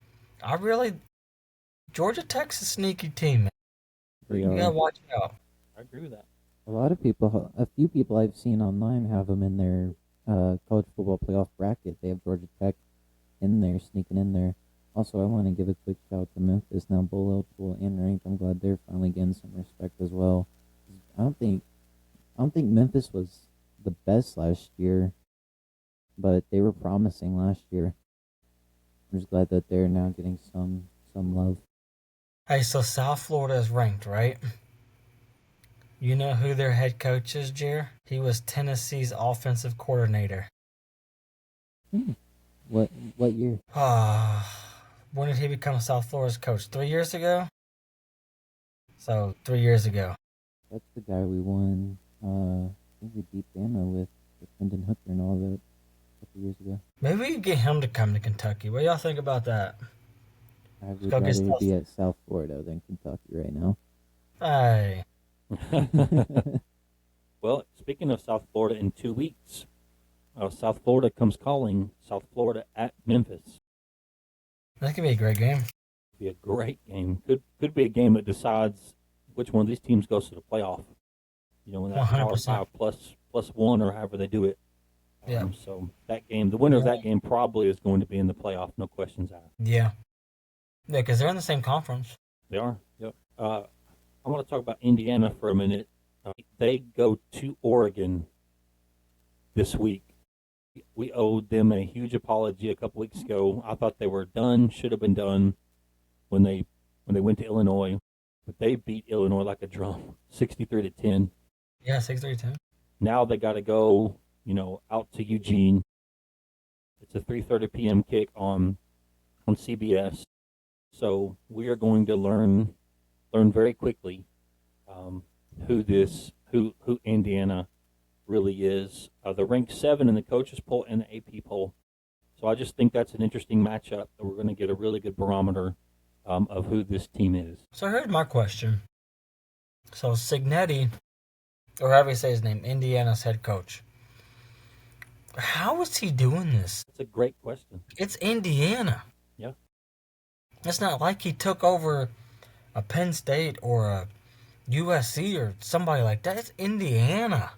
Georgia Tech's a sneaky team, man. You gotta watch out. I agree with that. A few people I've seen online have them in their college football playoff bracket. They have Georgia Tech in there, sneaking in there. Also, I want to give a quick shout out to Memphis, now bowl eligible and ranked. I'm glad they're finally getting some respect as well. I don't think Memphis was the best last year, but they were promising last year. I'm just glad that they're now getting some love. Hey, so South Florida is ranked, right? You know who their head coach is, Jer? He was Tennessee's offensive coordinator. What year? When did he become South Florida's coach? 3 years ago? So, 3 years ago. That's the guy we won. I think we beat Bama with Hendon Hooker and all that a couple years ago. Maybe we could get him to come to Kentucky. What do y'all think about that? I would rather be at South Florida than Kentucky right now. Hey. Well, speaking of South Florida, in 2 weeks, South Florida comes calling. South Florida at Memphis. That could be a great game. Be a great game. Could be a game that decides which one of these teams goes to the playoff. You know, when that Power 5 plus 1 or however they do it. Yeah. So that game, the winner of that game probably is going to be in the playoff. No questions asked. Yeah. Yeah, because they're in the same conference. They are. Yep. I want to talk about Indiana for a minute. They go to Oregon this week. We owed them a huge apology a couple weeks ago. I thought they were done, should have been done when they went to Illinois, but they beat Illinois like a drum, 63-10. Yeah, 63-10. Now they got to go, out to Eugene. It's a 3:30 p.m. kick on CBS. So we are going to learn very quickly who Indiana really is. They're ranked 7 in the coaches poll and the AP poll. So I just think that's an interesting matchup that we're going to get a really good barometer of who this team is. So here's my question. So Cignetti, or however you say his name, Indiana's head coach, How is he doing this? It's a great question. It's Indiana. Yeah. It's not like he took over a Penn State or a USC or somebody like that. It's Indiana.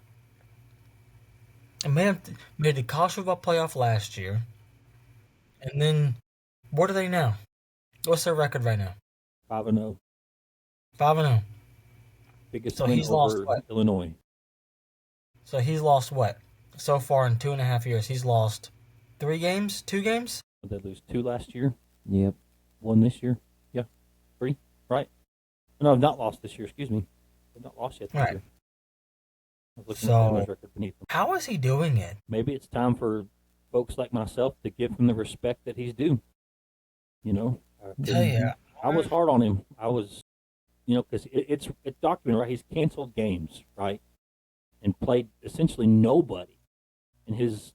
And made the college football playoff last year. And then, what are they now? What's their record right now? 5-0. 5-0. Biggest So win he's lost over what? Illinois. So he's lost what? So far in 2.5 years, he's lost 3 games? 2 games? Did they lose 2 last year? Yep. 1 this year? Yeah. 3? Right. No, I've not lost this year. Excuse me. They've not lost yet this Right. year. I was looking So- at Illinois' record beneath them. How is he doing it? Maybe it's time for folks like myself to give him the respect that he's due. You know? Tell you, I was hard on him. I was, because it's documented, right? He's canceled games, right, and played essentially nobody. And his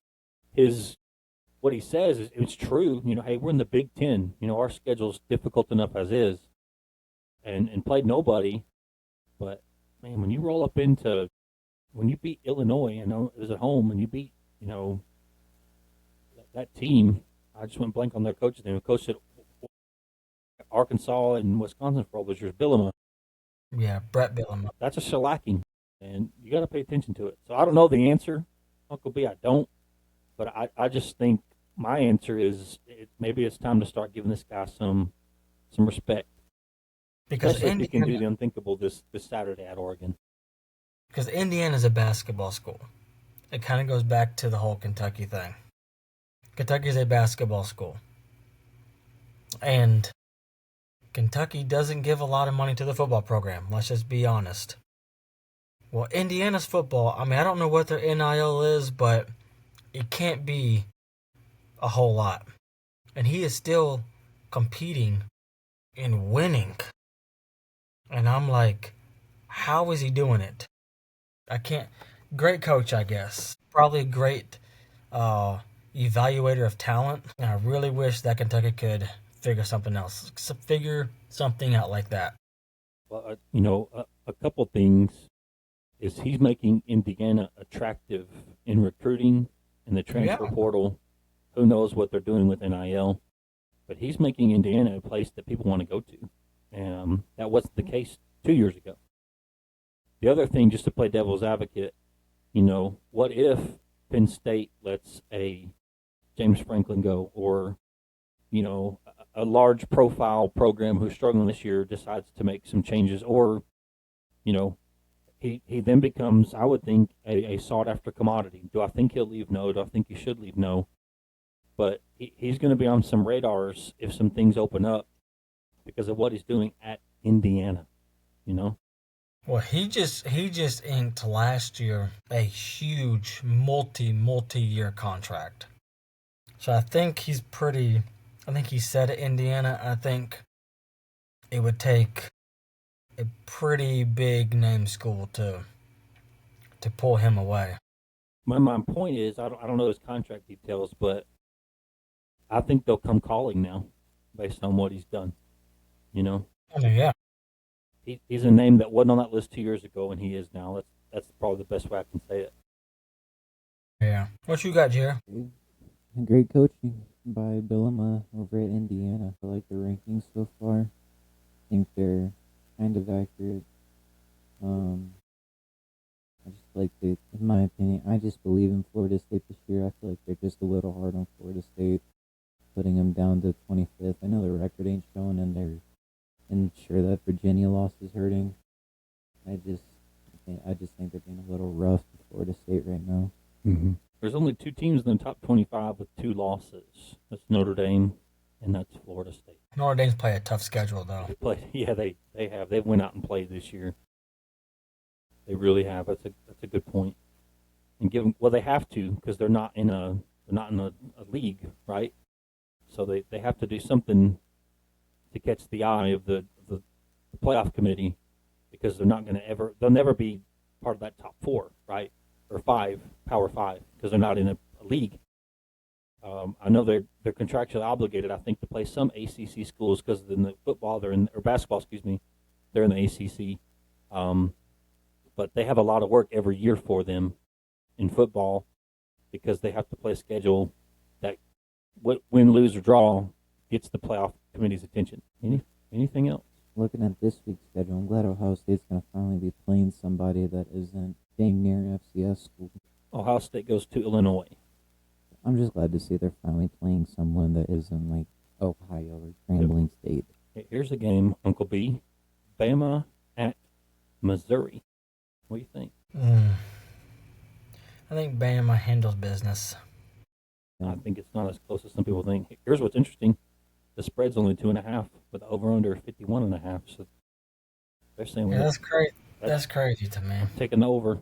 what he says is it's true. Hey, we're in the Big Ten. Our schedule's difficult enough as is, and played nobody. But man, when you roll up when you beat Illinois, it was at home, and you beat that team. I just went blank on their coach's name. Coach at Arkansas and Wisconsin for all those years, Bielema. yeah, Brett Bielema. That's a shellacking, and you got to pay attention to it. So I don't know the answer, Uncle B. I don't, but I just think my answer is maybe it's time to start giving this guy some respect, Because especially if he can do the Indiana, unthinkable this Saturday at Oregon. because Indiana's a basketball school. It kind of goes back to the whole Kentucky thing. Kentucky's a basketball school. And Kentucky doesn't give a lot of money to the football program. Let's just be honest. Well, Indiana's football, I don't know what their NIL is, but it can't be a whole lot. And he is still competing and winning. And I'm like, how is he doing it? I can't. Great coach, I guess. Probably a great evaluator of talent. And I really wish that Kentucky could figure something else. Figure something out like that. Well, a couple things is he's making Indiana attractive in recruiting and the transfer portal. Who knows what they're doing with NIL, but he's making Indiana a place that people want to go to. And that wasn't the case 2 years ago. The other thing, just to play devil's advocate, what if Penn State lets a James Franklin go, or a large profile program who's struggling this year decides to make some changes, or he then becomes, I would think, a sought after commodity. Do I think he'll leave? No. Do I think he should leave? No. But he's going to be on some radars if some things open up because of what he's doing at Indiana. Well, he just inked last year a huge multi-year contract. So I think he said at Indiana, I think it would take a pretty big name school to pull him away. My point is, I don't know his contract details, but I think they'll come calling now based on what he's done. Yeah. He's a name that wasn't on that list 2 years ago, and he is now. That's probably the best way I can say it. Yeah. What you got, Jerry? Great coaching by Bielema over at Indiana. I like the rankings so far. I think they're kind of accurate. I just like in my opinion, I just believe in Florida State this year. I feel like they're just a little hard on Florida State, putting them down to 25th. I know the record ain't showing, and sure that Virginia loss is hurting. I just think they're being a little rough with Florida State right now. Mm-hmm. There's only 2 teams in the top 25 with 2 losses. That's Notre Dame, and that's Florida State. Notre Dame's play a tough schedule, though. They have. They've went out and played this year. They really have. That's a good point. And they have to, because they're not in a league, right? So they have to do something to catch the eye of the playoff committee, because they'll never be part of that top 4, right? Or 5, Power 5, because they're not in a league. I know they're contractually obligated, I think, to play some ACC schools, because in the football or basketball, excuse me, they're in the ACC. But they have a lot of work every year for them in football, because they have to play a schedule that, win, lose, or draw, gets the playoff committee's attention. Anything else? Looking at this week's schedule, I'm glad Ohio State's going to finally be playing somebody that isn't dang near FCS school. Ohio State goes to Illinois. I'm just glad to see they're finally playing someone that isn't like Ohio or Grambling State. Here's a game, Uncle B. Bama at Missouri. What do you think? I think Bama handles business. I think it's not as close as some people think. Here's what's interesting. The spread's only 2.5, with the over-under 51.5. So they're saying, Yeah, that's crazy. That's craking to me. Taking the over.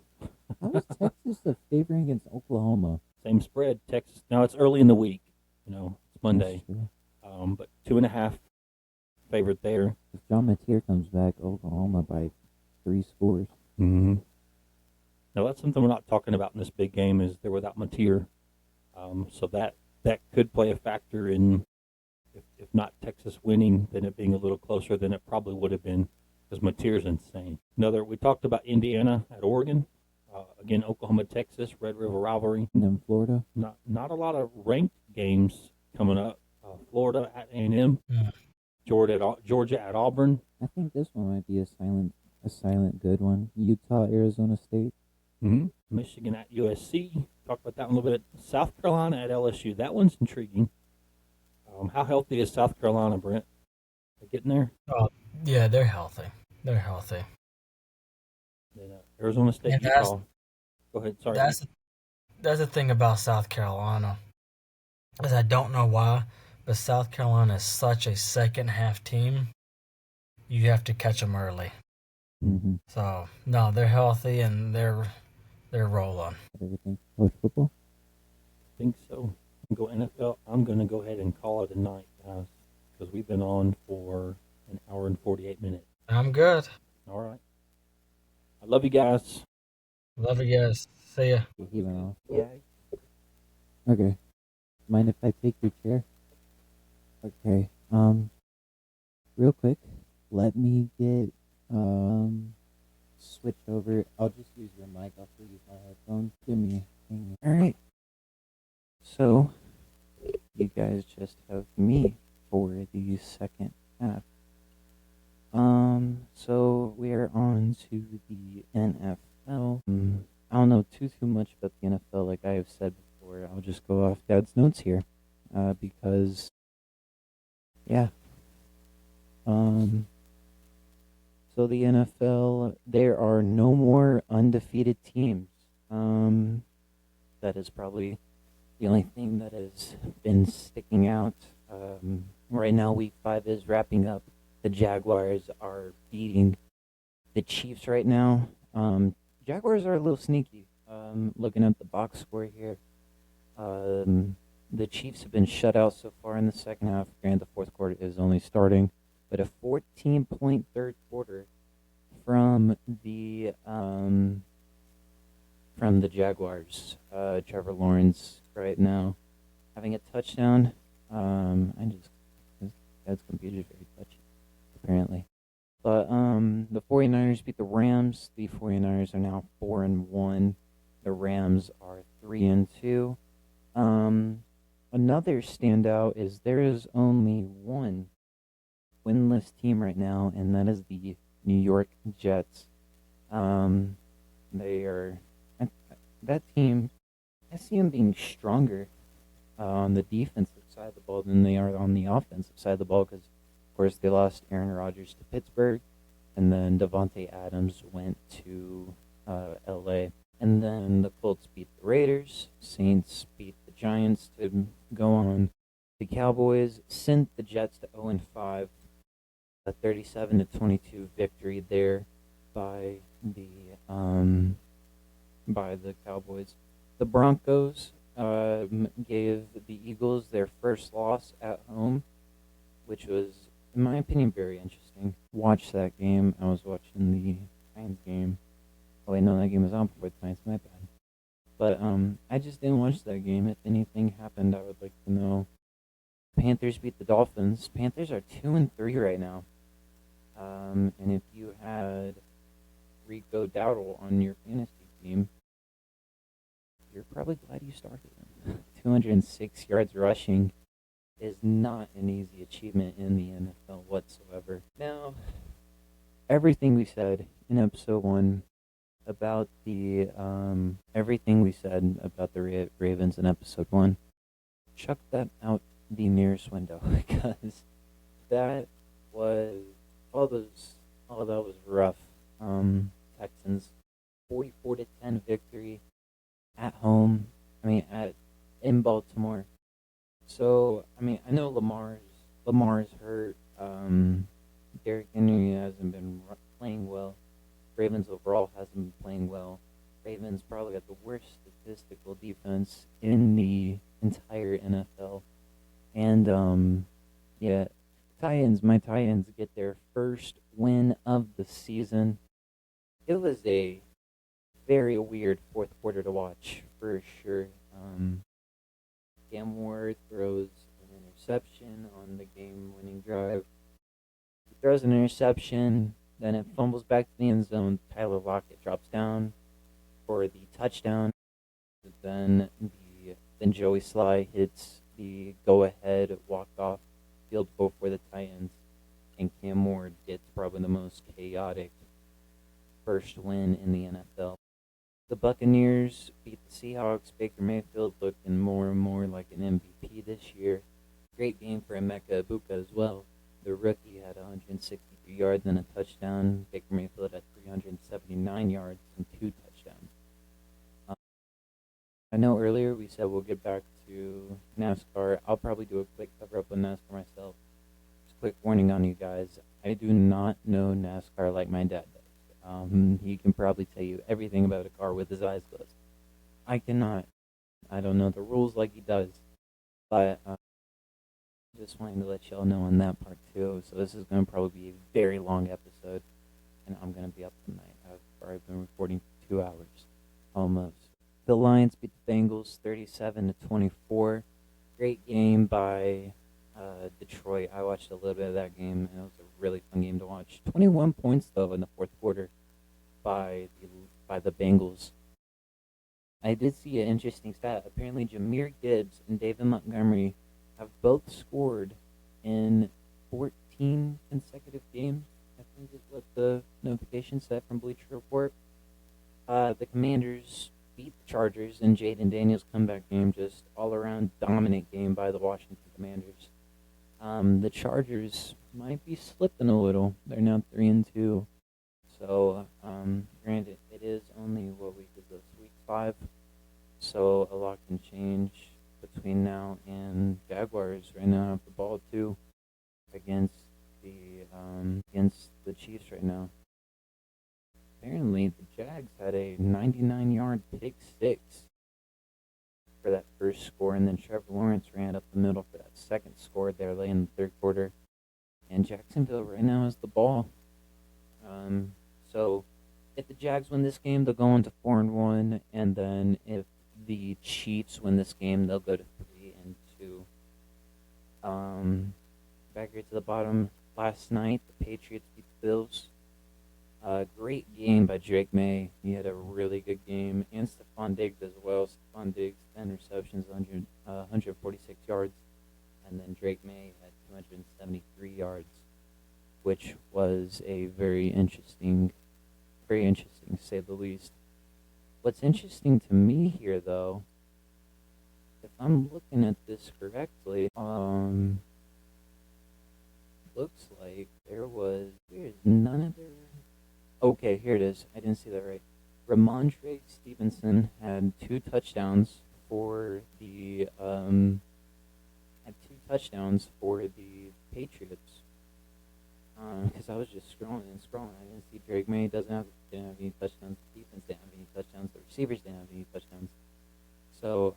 How is Texas the favorite against Oklahoma? Same spread. Texas. Now it's early in the week. It's Monday. But 2.5 favorite there. If John Mateer comes back, Oklahoma by 3 scores. Mm-hmm. Now that's something we're not talking about in this big game. Is they're without Mateer, so that could play a factor in. If not Texas winning, then it being a little closer than it probably would have been, because Mateer's insane. We talked about Indiana at Oregon. Again, Oklahoma, Texas, Red River rivalry. And then Florida. Not a lot of ranked games coming up. Florida at A&M. Georgia at Auburn. I think this one might be a silent good one. Utah, Arizona State. Mm-hmm. Michigan at USC. Talked about that one a little bit. South Carolina at LSU. That one's intriguing. How healthy is South Carolina, Brent? They getting there? Oh, yeah, they're healthy. They're healthy. Then, Arizona State, And Utah. Go ahead. Sorry. That's the thing about South Carolina. Is I don't know why, but South Carolina is such a second half team. You have to catch them early. Mm-hmm. So no, they're healthy and they're rolling. Everything. College football? I think so. Go NFL. I'm going to go ahead and call it a night, guys, because we've been on for an hour and 48 minutes. I'm good. All right. I love you guys. Love you guys. See ya. He went off. Yeah. Okay. Mind if I take your chair? Okay. Real quick, let me get switch over. I'll just use your mic. I'll still use my headphones. Give me a thing. All right. So, you guys just have me for the second half. So we are on to the NFL. I don't know too much about the NFL, like I have said before. I'll just go off Dad's notes here, because, yeah. So the NFL, there are no more undefeated teams. That is probably the only thing that has been sticking out. Right now, Week 5 is wrapping up. The Jaguars are beating the Chiefs right now. Jaguars are a little sneaky. Looking at the box score here, the Chiefs have been shut out so far in the second half. Granted, the fourth quarter is only starting, but a 14-point third quarter from the Trevor Lawrence right now having a touchdown. Dad's computer is very touchy, apparently. But the 49ers beat the Rams. The 49ers are now 4-1. The Rams are 3-2. Another standout is there is only one winless team right now, and that is the New York Jets. They are that team. I see them being stronger on the defensive side of the ball than they are on the offensive side of the ball, because, of course, they lost Aaron Rodgers to Pittsburgh, and then Devontae Adams went to L.A. And then the Colts beat the Raiders. Saints beat the Giants to go on. The Cowboys sent the Jets to 0-5. A 37-22 victory there by the Cowboys. The Broncos gave the Eagles their first loss at home, which was, in my opinion, very interesting. Watch that game. I was watching the Giants game. Oh wait, no, that game was on before the Giants. My bad. But I just didn't watch that game. If anything happened, I would like to know. Panthers beat the Dolphins. Panthers are 2-3 right now. And if you had Rico Dowdle on your fantasy team, you're probably glad you started him. 206 yards rushing is not an easy achievement in the NFL whatsoever. Now, everything we said in episode 1 about the everything we said about the Ravens in episode 1, chuck that out the nearest window because that was all that was rough. Texans 44-10 victory at home. In Baltimore. So I know Lamar's hurt. Derrick Henry hasn't been playing well. Ravens overall hasn't been playing well. Ravens probably got the worst statistical defense in the entire NFL. And yeah, my Titans get their first win of the season. It was a very weird fourth quarter to watch for sure. Cam Ward throws an interception on the game-winning drive. He throws an interception, then it fumbles back to the end zone. Tyler Lockett drops down for the touchdown. Then Joey Sly hits the go-ahead walk-off field goal for the Titans, and Cam Ward gets probably the most chaotic first win in the NFL. The Buccaneers beat the Seahawks. Baker Mayfield looking more and more like an MVP this year. Great game for Emeka Egbuka as well. The rookie had 163 yards and a touchdown. Baker Mayfield had 379 yards and 2 touchdowns. I know earlier we said we'll get back to NASCAR. I'll probably do a quick cover-up on NASCAR myself. Just a quick warning on you guys. I do not know NASCAR like my dad does. He can probably tell you everything about a car with his eyes closed. I cannot. I don't know the rules like he does. But just wanting to let y'all know on that part too. So this is going to probably be a very long episode. And I'm going to be up tonight. I've already been recording for 2 hours. Almost. The Lions beat the Bengals 37-24. Great game by Detroit. I watched a little bit of that game, and it was a really fun game to watch. 21 points though in the fourth quarter by the Bengals. I did see an interesting stat. Apparently, Jahmyr Gibbs and David Montgomery have both scored in 14 consecutive games. I think is what the notification said from Bleacher Report. The Commanders beat the Chargers in Jaden Daniels' comeback game, just all-around dominant game by the Washington Commanders. The Chargers might be slipping a little. They're now 3-2. So, granted, it is only, what week is this? Week 5. So, a lot can change between now and Jaguars right now have the ball, too, against the Chiefs right now. Apparently, the Jags had a 99-yard pick six for that first score, and then Trevor Lawrence ran up the middle for that second score there late in the third quarter. And Jacksonville right now has the ball. So if the Jags win this game, they'll go into 4-1, and then if the Chiefs win this game, they'll go to 3-2. Back here to the bottom, last night the Patriots beat the Bills. Great game by Drake May. He had a really good game, and Stephon Diggs as well. Stephon Diggs, 10 receptions, 146 yards, and then Drake May had 273 yards, which was a very interesting to say the least. What's interesting to me here, though, if I'm looking at this correctly, looks like there's none of their. Okay, here it is. I didn't see that right. Ramondre Stevenson had 2 touchdowns for the Patriots. Because I was just scrolling. I didn't see Drake May didn't have any touchdowns. The defense didn't have any touchdowns. The receivers didn't have any touchdowns. So,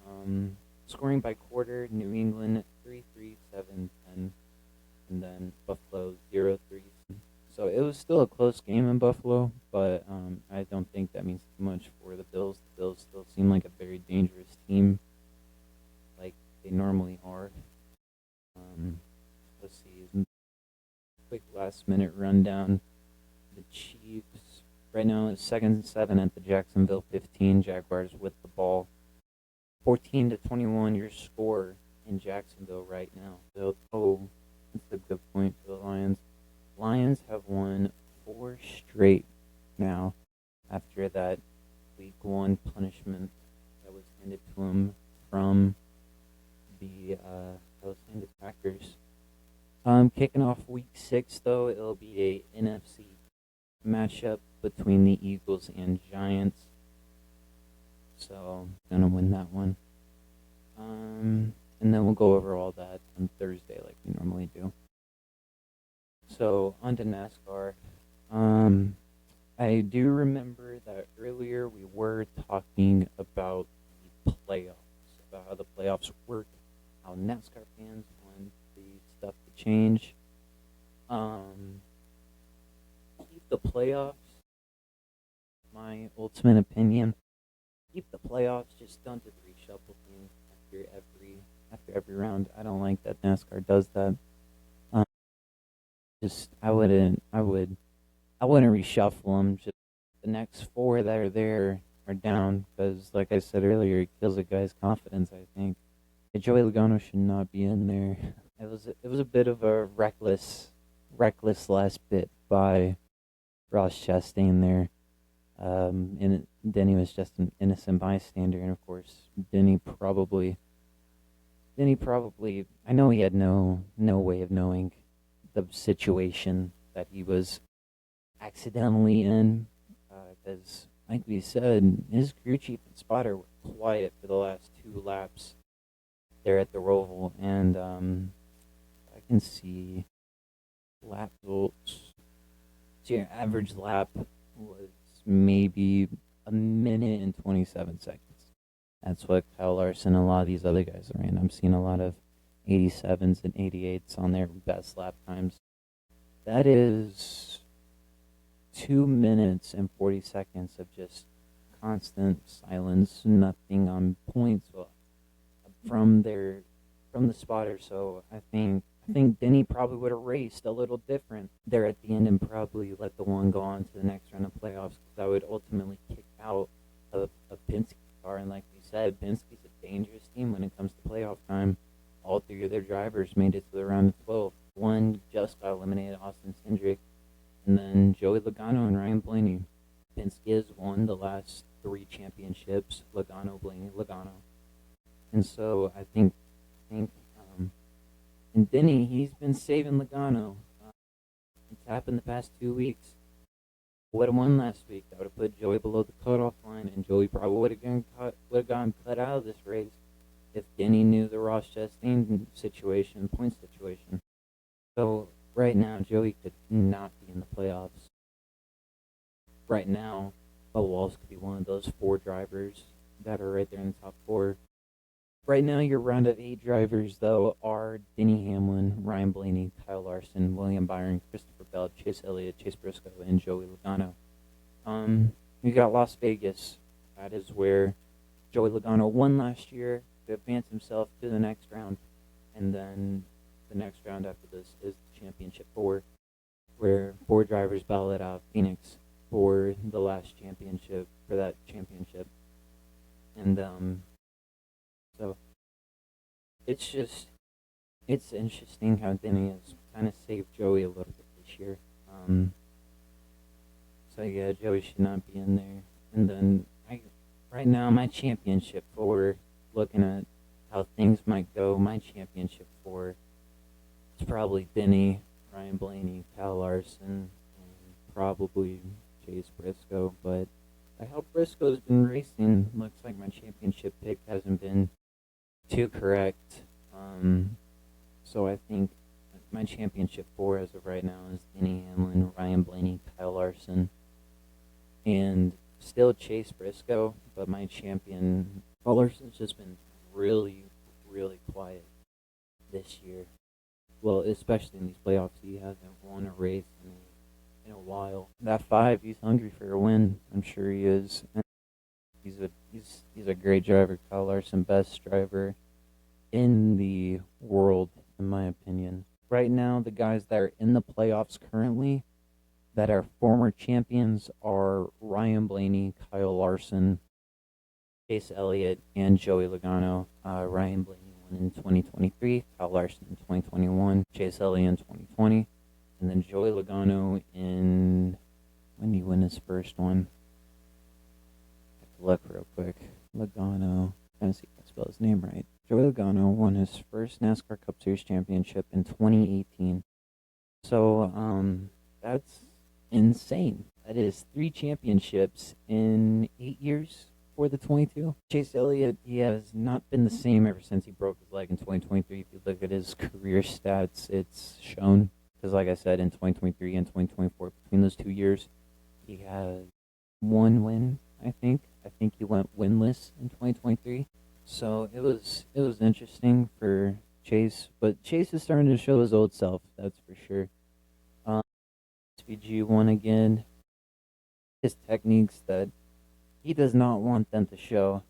scoring by quarter, New England 3-3, 7-10, and then Buffalo 0-3. So it was still a close game in Buffalo, but I don't think that means too much for the Bills. The Bills still seem like a very dangerous team, like they normally are. Let's see. Quick last-minute rundown. The Chiefs right now is 2nd and 7 at the Jacksonville 15. Jaguars with the ball. 14-21 your score in Jacksonville right now. So, that's a good point for the Lions. Lions have won 4 straight now after that week 1 punishment that was handed to them from the Packers. Kicking off week 6 though, it'll be a NFC matchup between the Eagles and Giants. So gonna win that one. And then we'll go over all that on Thursday like we normally do. So on to NASCAR. I do remember that earlier we were talking about the playoffs, about how the playoffs work, how NASCAR fans want the stuff to change. Keep the playoffs. My ultimate opinion. Keep the playoffs. Just don't do the reshuffle thing after every round. I don't like that NASCAR does that. I wouldn't reshuffle them. Just the next 4 that are there are down because, like I said earlier, it kills a guy's confidence. I think Joey Logano should not be in there. It was a bit of a reckless last bit by Ross Chastain there. And Denny was just an innocent bystander, and of course, Denny probably. I know he had no way of knowing the situation that he was accidentally in, because, like we said, his crew chief and spotter were quiet for the last 2 laps there at the Roval, and I can see lap results. So your average lap was maybe a minute and 27 seconds. That's what Kyle Larson and a lot of these other guys are in. I'm seeing a lot of 87s and 88s on their best lap times. That is 2 minutes and 40 seconds of just constant silence, nothing on points from the spotter. So I think Denny probably would have raced a little different there at the end and probably let the one go on to the next round of playoffs, because that would ultimately kick out a Penske car. And like we said, Penske's a dangerous team when it comes to playoff time. All 3 of their drivers made it to the round of 12. One just got eliminated, Austin Cindric, and then Joey Logano and Ryan Blaney. Penske has won the last 3 championships. Logano, Blaney, Logano. And so I think and Denny, he's been saving Logano. It's happened the past 2 weeks. Would have won last week. That would have put Joey below the cutoff line, and Joey probably would have gotten cut out of this race if Denny knew the Ross Chastain point situation. So right now, Joey could not be in the playoffs. Right now, Bubba Wallace could be one of those 4 drivers that are right there in the top 4. Right now, your round of 8 drivers, though, are Denny Hamlin, Ryan Blaney, Kyle Larson, William Byron, Christopher Bell, Chase Elliott, Chase Briscoe, and Joey Logano. We got Las Vegas. That is where Joey Logano won last year to advance himself to the next round. And then the next round after this is the Championship 4, where 4 drivers battle it out Phoenix for the last championship, for that championship. And, so it's interesting how Denny has kind of saved Joey a little bit this year. So yeah, Joey should not be in there. And then right now my championship 4, looking at how things might go, my championship 4 is probably Denny, Ryan Blaney, Kyle Larson, and probably Chase Briscoe. But by how Briscoe's been racing, looks like my championship pick hasn't been too correct. So I think my championship 4 as of right now is Denny Hamlin, Ryan Blaney, Kyle Larson, and still Chase Briscoe. But my champion, Kyle Larson's just been really, really quiet this year. Well, especially in these playoffs, he hasn't won a race in a while. That 5, he's hungry for a win. I'm sure he is. And he's a great driver. Kyle Larson, best driver in the world, in my opinion. Right now, the guys that are in the playoffs currently that are former champions are Ryan Blaney, Kyle Larson, Chase Elliott and Joey Logano. Ryan Blaney won in 2023, Kyle Larson in 2021, Chase Elliott in 2020, and then Joey Logano in, when did he win his first one? I have to look real quick. Logano, trying to see if I spell his name right. Joey Logano won his first NASCAR Cup Series championship in 2018. So, that's insane. That is 3 championships in 8 years for the 22. Chase Elliott, he has not been the same ever since he broke his leg in 2023. If you look at his career stats, it's shown. Because, like I said, in 2023 and 2024, between those 2 years, he had 1 win, I think. I think he went winless in 2023. So it was interesting for Chase, but Chase is starting to show his old self. That's for sure. SVG won again. His techniques that he does not want them to show.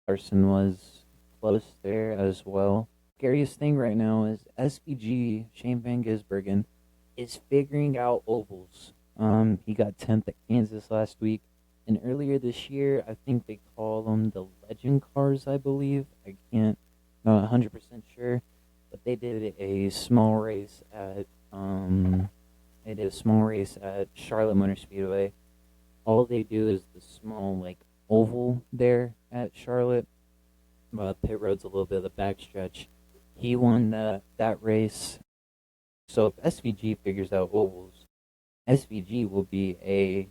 Larson was close there as well. Scariest thing right now is SVG, Shane Van Gisbergen, is figuring out ovals. He got 10th at Kansas last week. And earlier this year, I think they call them the Legend Cars, I believe. I can't, not 100% sure. But they did a small race at Charlotte Motor Speedway. All they do is the small, like, oval there at Charlotte. Pit road's a little bit of the backstretch. He won that race. So if SVG figures out ovals, SVG will be a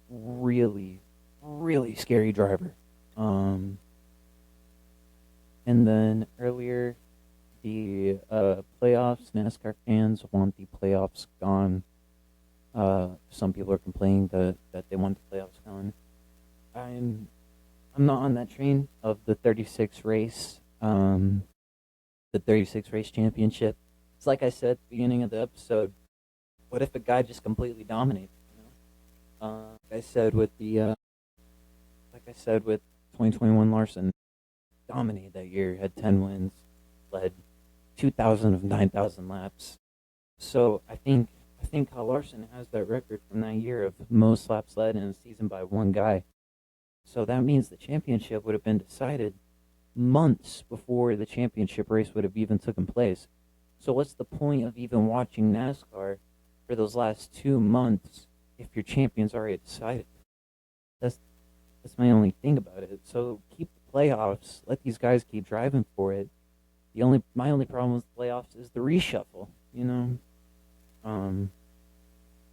really, really scary driver. And then earlier, the playoffs, NASCAR fans want the playoffs gone. Some people are complaining that they want the playoffs gone. I'm not on that train of the 36 race, championship. It's like I said at the beginning of the episode. What if a guy just completely dominates? You know, like I said with 2021 Larson, dominated that year, had 10 wins, led 2,000 of 9,000 laps. So I think Kyle Larson has that record from that year of most laps led in a season by one guy. So that means the championship would have been decided months before the championship race would have even taken place. So what's the point of even watching NASCAR for those last 2 months if your champion's already decided? That's my only thing about it. So keep the playoffs. Let these guys keep driving for it. My only problem with the playoffs is the reshuffle, you know?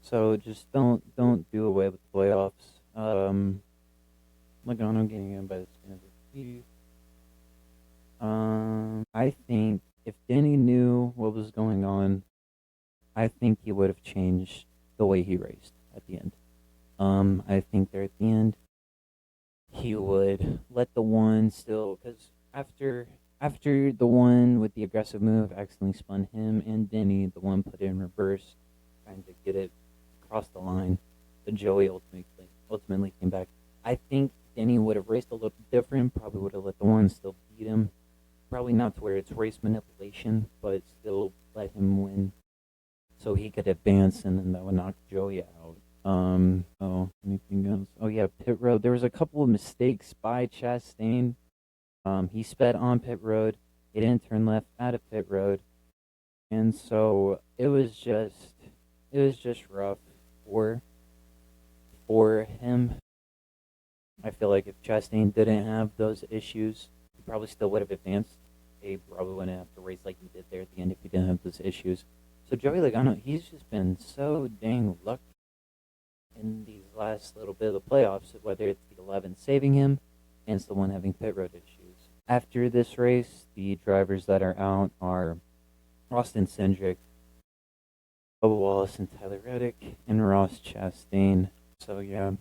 So just don't do away with the playoffs. Logano getting in by the skin of his teeth. I think if Denny knew what was going on, I think he would have changed the way he raced at the end. I think there at the end, he would let the one still, because after the one with the aggressive move accidentally spun him and Denny, the one put it in reverse, trying to get it across the line. But Joey ultimately came back. I think Denny would have raced a little different, probably would have let the one still beat him. Probably not to where it's race manipulation, but still let him win so he could advance, and then that would knock Joey out. Anything else? Oh yeah, pit road. There was a couple of mistakes by Chastain. He sped on pit road. He didn't turn left out of pit road, and so it was just rough for him. I feel like if Chastain didn't have those issues, he probably still would have advanced. He probably wouldn't have to race like he did there at the end if he didn't have those issues. So Joey Logano, he's just been so dang lucky in these last little bit of the playoffs, whether it's the 11 saving him and it's the one having pit road issues. After this race, the drivers that are out are Austin Cindric, Bubba Wallace and Tyler Reddick, and Ross Chastain. So yeah,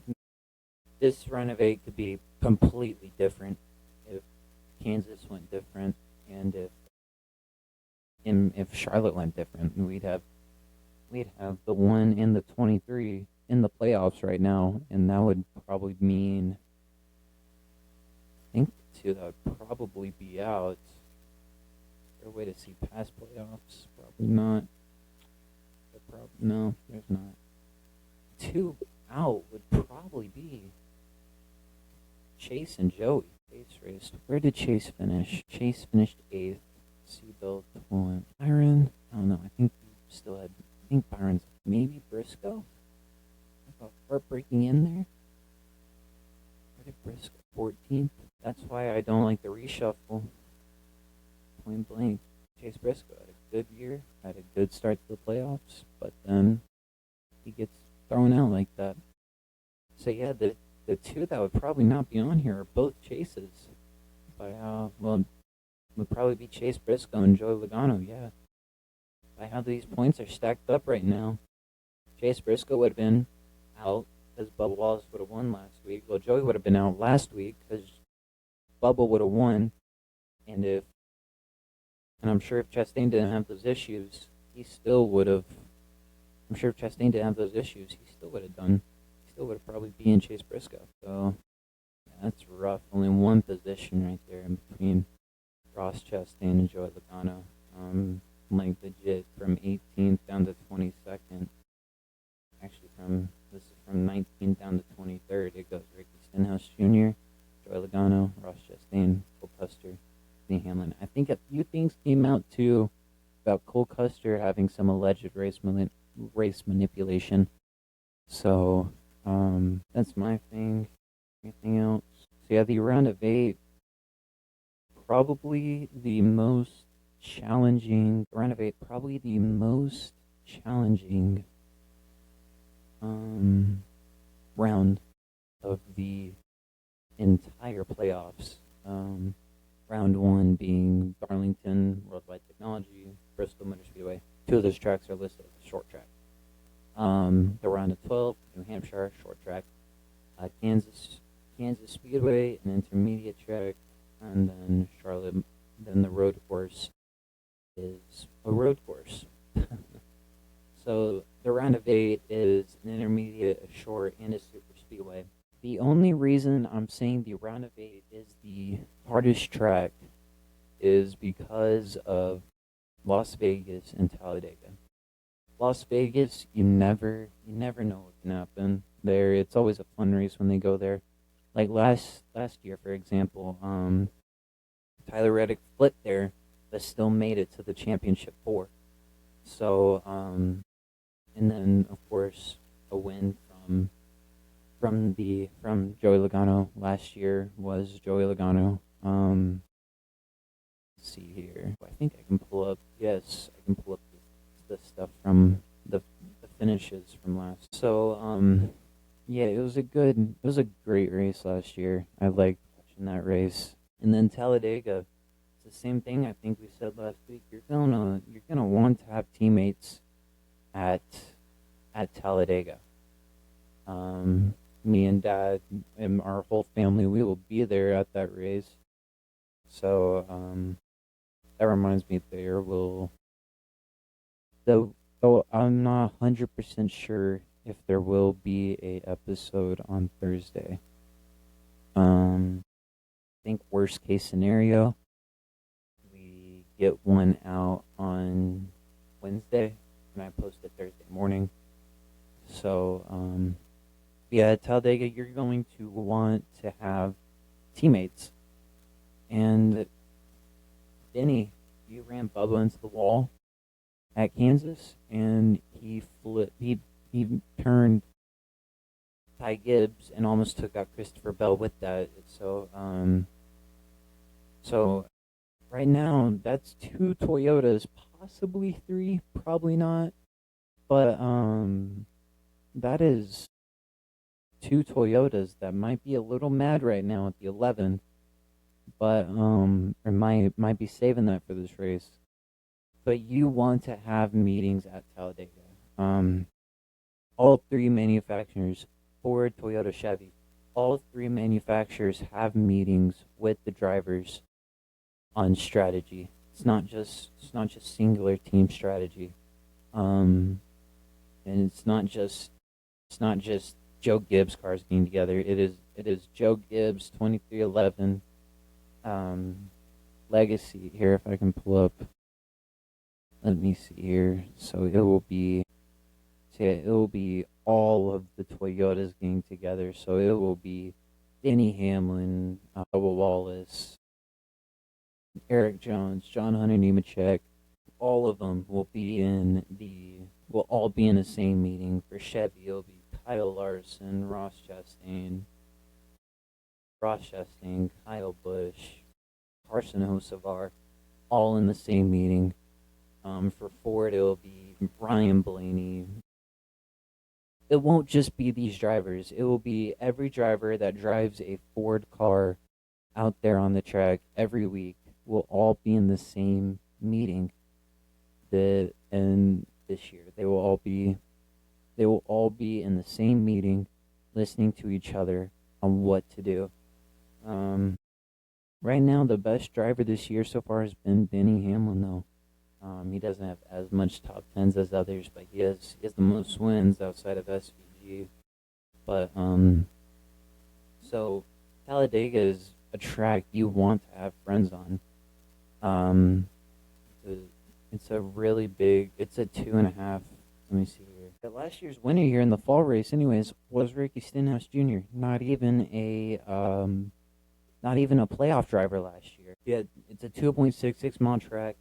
this run of 8 could be completely different if Kansas went different, and if Charlotte went different. We'd have the 1 and the 23 in the playoffs right now, and that would probably mean, I think the 2 that would probably be out. Is there a way to see past playoffs? Probably not. No, there's not. 2 out would probably be Chase and Joey. Chase raced. Where did Chase finish? Chase finished 8th. Seatbelt won. Byron? I don't know. I think Byron's maybe Briscoe? I got heartbreaking in there. Where did Briscoe? 14th. That's why I don't like the reshuffle. Point blank. Chase Briscoe had a good year, had a good start to the playoffs, but then he gets thrown out like that. So yeah, the two that would probably not be on here are both Chases. By would probably be Chase Briscoe and Joey Logano. Yeah, by how these points are stacked up right now, Chase Briscoe would have been out because Bubba Wallace would have won last week. Well, Joey would have been out last week because Bubba would have won, and I'm sure if Chastain didn't have those issues, he still would have. I'm sure if Chastain didn't have those issues, he still would have done. He still would have probably been Chase Briscoe. So yeah, that's rough. Only one position right there in between Ross Chastain and Joey Logano. Like legit from 18th down to 22nd. Actually, from 19th down to 23rd, it goes Ricky Stenhouse Jr., Joey Logano, Ross Chastain, Cole Custer, Denny Hamlin. I think a few things came out too about Cole Custer having some alleged race manipulation. So that's my thing. Anything else? So yeah, the round of 8, probably the most challenging. Round of 8, probably the most challenging round of the entire playoffs. Round 1 being Darlington, Worldwide Technology, Bristol Motor Speedway. 2 of those tracks are listed as a short track. The round of 12, New Hampshire, short track. Kansas Speedway, an intermediate track, and then Charlotte. Then the road course is a road course. So the round of 8 is an intermediate, a short, and a super speedway. The only reason I'm saying the round of 8 is the hardest track is because of Las Vegas and Talladega. Las Vegas, you never know what can happen there. It's always a fun race when they go there. Like last year, for example, Tyler Reddick flipped there, but still made it to the championship 4. So, and then of course a win from Joey Logano last year was Joey Logano. Let's see here. I think I can pull up. Yes, I can pull up the stuff from the finishes from last. So, yeah, it was a great race last year. I liked watching that race. And then Talladega, it's the same thing I think we said last week. You're gonna want to have teammates at Talladega. Me and Dad and our whole family, we will be there at that race. So that reminds me, I'm not 100% sure if there will be a episode on Thursday. I think worst case scenario, we get one out on Wednesday, and I post it Thursday morning. So, yeah, at Talladega, you're going to want to have teammates. And Denny, you ran Bubba into the wall at Kansas, and he turned Ty Gibbs and almost took out Christopher Bell with that. So right now that's 2 Toyotas, possibly 3, probably not, but that is 2 Toyotas that might be a little mad right now at the 11th, but or might be saving that for this race. But you want to have meetings at Talladega. All 3 manufacturers, Ford, Toyota, Chevy, all 3 manufacturers have meetings with the drivers on strategy. It's not just singular team strategy. And it's not just Joe Gibbs cars getting together. It is Joe Gibbs 2311 Legacy. Here, if I can pull up. Let me see here. So it will be all of the Toyotas getting together. So it will be Denny Hamlin, Bubba Wallace, Eric Jones, John Hunter Nemechek. All of them will all be in the same meeting. For Chevy, it'll be Kyle Larson, Ross Chastain, Kyle Busch, Carson Hocevar, all in the same meeting. For Ford, it'll be Brian Blaney. It won't just be these drivers. It will be every driver that drives a Ford car out there on the track every week will all be in the same meeting. And this year they will all be in the same meeting, listening to each other on what to do. Right now, the best driver this year so far has been Denny Hamlin, though. He doesn't have as much top tens as others, but he has the most wins outside of SVG. But so Talladega is a track you want to have friends on. It's a really big. It's a 2.5. Let me see here. The last year's winner here in the fall race, anyways, was Ricky Stenhouse Jr. Not even a playoff driver last year. Yeah, it's a 2.66 mile track.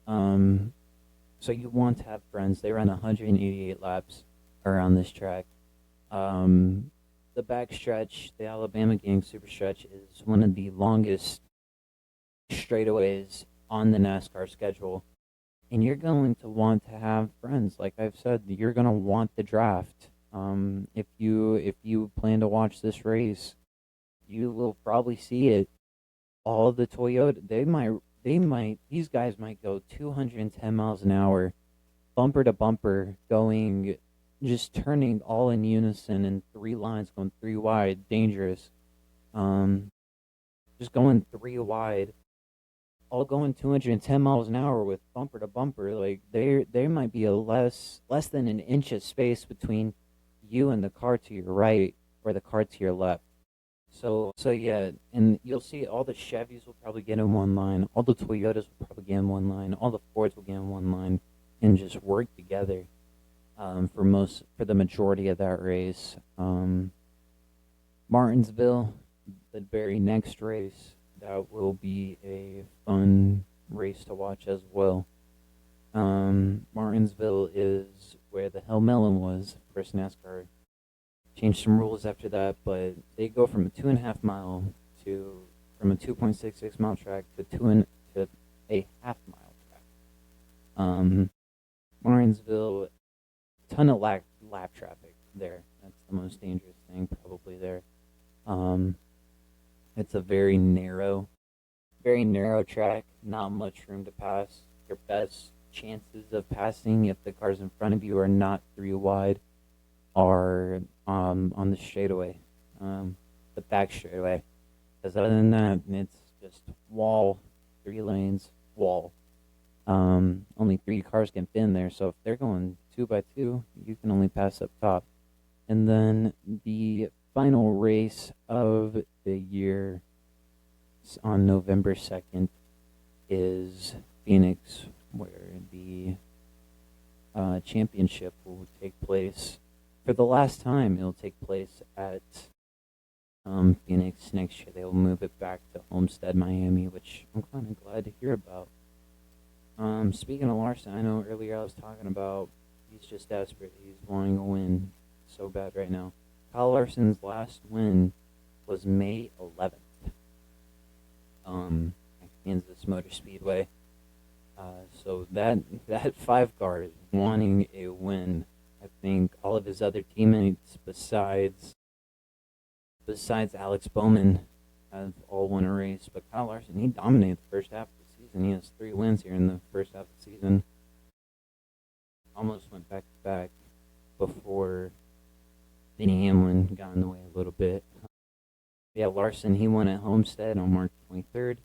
So you want to have friends. They run 188 laps around this track. The backstretch, the Alabama Gang Super Stretch, is one of the longest straightaways on the NASCAR schedule. And you're going to want to have friends. Like I've said, you're going to want the draft. If you plan to watch this race, you will probably see it. All of the Toyota, these guys might go 210 miles an hour, bumper to bumper, just turning all in unison in 3 lines, going 3 wide, dangerous. Just going 3 wide, all going 210 miles an hour with bumper to bumper. Like there might be a less than an inch of space between you and the car to your right or the car to your left. So yeah, and you'll see all the Chevys will probably get in one line, all the Toyotas will probably get in one line, all the Fords will get in one line, and just work together for the majority of that race. Martinsville, the very next race, that will be a fun race to watch as well. Martinsville is where the Hell Melon was. First NASCAR changed some rules after that, but they go from a 2.5 mile from a 2.66 mile track to a half mile track. Martinsville, ton of lap traffic there. That's the most dangerous thing probably there. It's a very narrow track, not much room to pass. Your best chances of passing, if the cars in front of you are not 3 wide, are on the straightaway, the back straightaway. Because other than that, it's just wall, 3 lanes, wall. Only 3 cars can fit in there, so if they're going 2 by 2, you can only pass up top. And then the final race of the year on November 2nd is Phoenix, where the championship will take place. For the last time, it'll take place at Phoenix. Next year, they will move it back to Homestead, Miami, which I'm kind of glad to hear about. Speaking of Larson, I know earlier I was talking about he's just desperate. He's wanting a win so bad right now. Kyle Larson's last win was May 11th at Kansas Motor Speedway. So that 5 car is wanting a win. I think all of his other teammates besides Alex Bowman have all won a race, but Kyle Larson, he dominated the first half of the season. He has 3 wins here in the first half of the season. Almost went back to back before Denny Hamlin got in the way a little bit. Yeah, Larson, he won at Homestead on March 23rd,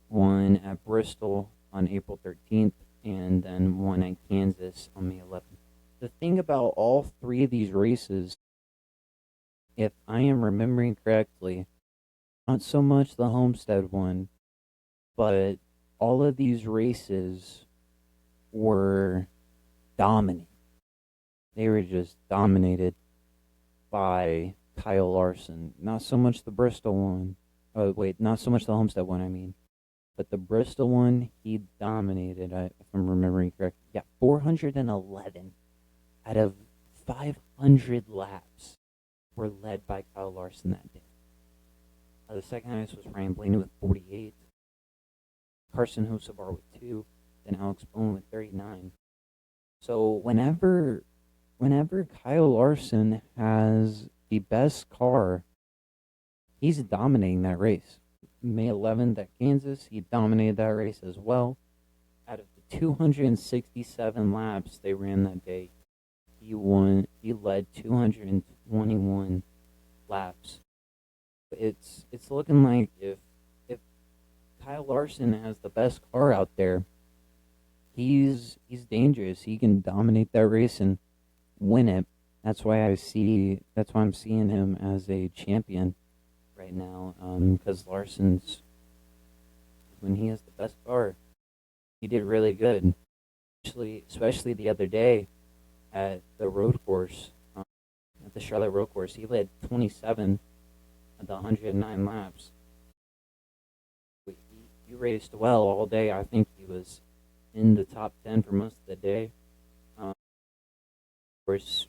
won at Bristol on April 13th, and then won at Kansas on May 11th. The thing about all 3 of these races, if I am remembering correctly, not so much the Homestead one, but all of these races were dominating. they were just dominated by Kyle Larson. Not so much the Bristol one. Oh wait, not so much the Homestead one. I mean, but the Bristol one, he dominated. If I'm remembering correctly, yeah, 411 out of 500 laps were led by Kyle Larson that day. The second highest was Ryan Blaney with 48, Carson Hocevar with 2, then Alex Bowman with 39. So whenever Kyle Larson has the best car, he's dominating that race. May 11th at Kansas, he dominated that race as well. Out of the 267 laps they ran that day, he led 221 laps. It's looking like if Kyle Larson has the best car out there, he's dangerous. He can dominate that race and win it. That's why I'm seeing him as a champion right now. Because Larson's, when he has the best car, he did really good. Especially the other day at the road course, at the Charlotte road course, he led 27 of the 109 laps. He raced well all day. I think he was in the top 10 for most of the day. Of course,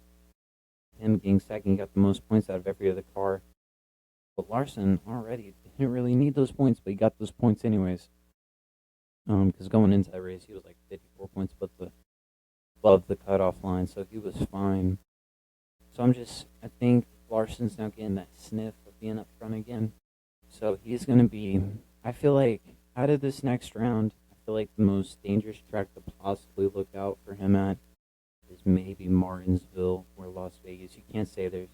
him getting second got the most points out of every other car. But Larson already didn't really need those points, but he got those points anyways. Because going into that race, he was like 54 points above the cutoff line, so he was fine. So I think Larson's now getting that sniff of being up front again. So he's going to be, I feel like, out of this next round, I feel like the most dangerous track to possibly look out for him at is maybe Martinsville or Las Vegas. You can't say there's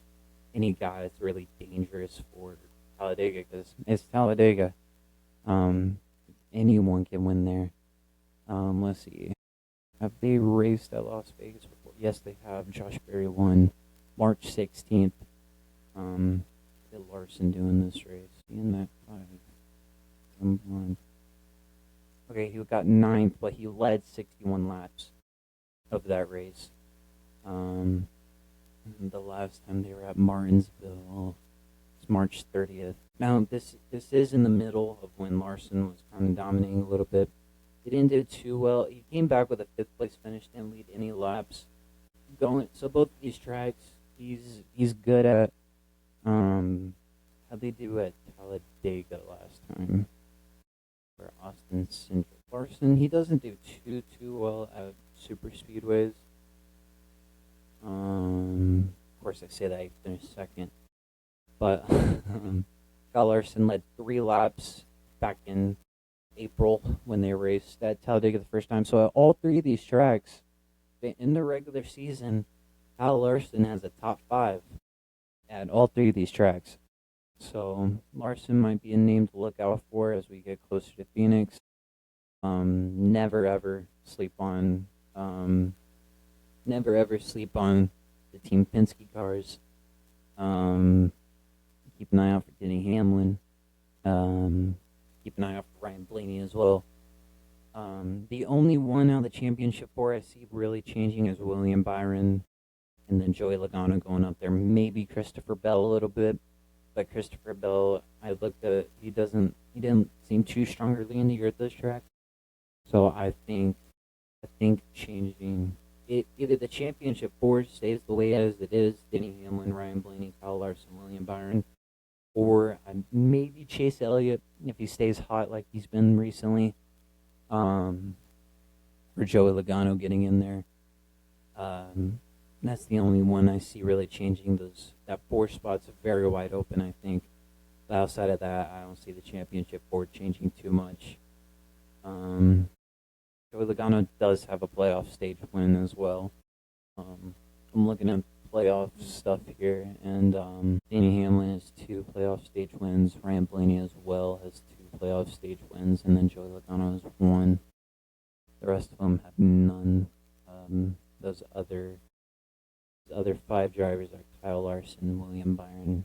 any guy that's really dangerous for Talladega because it's Talladega. Anyone can win there. Let's see. Have they raced at Las Vegas before? Yes, they have. Josh Berry won March 16th. Did Larson doing this race? In that 5. Okay, he got 9th, but he led 61 laps of that race. The last time they were at Martinsville, it's March 30th. Now, this is in the middle of when Larson was kind of dominating a little bit. He didn't do too well. He came back with a 5th place finish, didn't lead any laps. So both of these tracks, he's good at. How'd they do at Talladega last time? For Austin Cindric. Larson, he doesn't do too well at super speedways. Of course, I say that he finished second, but Kyle Larson led 3 laps back in April when they raced at Talladega the first time. So at all 3 of these tracks, in the regular season, Kyle Larson has a top 5 at all 3 of these tracks. So Larson might be a name to look out for as we get closer to Phoenix. Never ever sleep on the Team Penske cars. Keep an eye out for Denny Hamlin. Keep an eye out for Ryan Blaney as well. The only one out of the championship 4 I see really changing is William Byron, and then Joey Logano going up there. Maybe Christopher Bell a little bit. But Christopher Bell, I looked at, he didn't seem too strong early in the year at this track. So I think changing it, either the championship 4 stays the way as it is, Denny Hamlin, Ryan Blaney, Kyle Larson, William Byron, or maybe Chase Elliott if he stays hot like he's been recently, or Joey Logano getting in there. That's the only one I see really changing. That 4 spots are very wide open, I think. But outside of that, I don't see the championship 4 changing too much. Joey Logano does have a playoff stage win as well. I'm looking at playoff stuff here, and Danny Hamlin has 2 playoff stage wins. Ryan Blaney as well has 2 playoff stage wins, and then Joey Logano has 1. The rest of them have none. Those other 5 drivers are Kyle Larson, William Byron,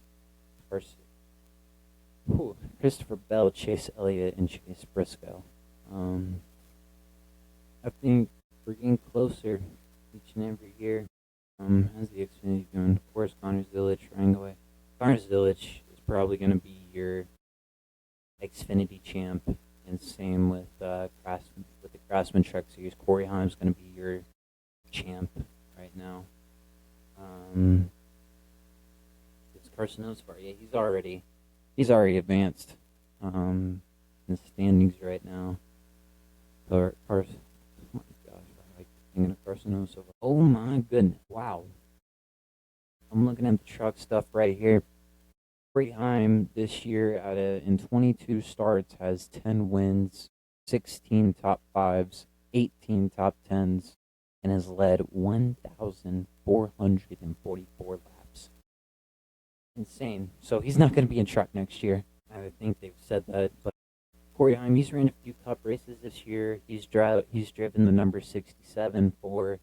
Christopher Bell, Chase Elliott, and Chase Briscoe. I think we're getting closer each and every year. How's the Xfinity doing? Of course, Connor Zilic running away. Connor Zilic is probably going to be your Xfinity champ, and same with with the Craftsman Truck Series. Corey Heim's going to be your champ right now. Is Carson Osbar? Yeah, he's already advanced. In the standings right now. Carson. Oh my gosh, I like thinking of Carson Osbar. Oh my goodness! Wow. I'm looking at the truck stuff right here. Corey Heim this year in 22 starts has 10 wins, 16 top fives, 18 top tens, and has led 1,444 laps. Insane. So he's not going to be in truck next year. I think they've said that. But Corey Heim, he's ran a few cup races this year. He's driven the number 67 for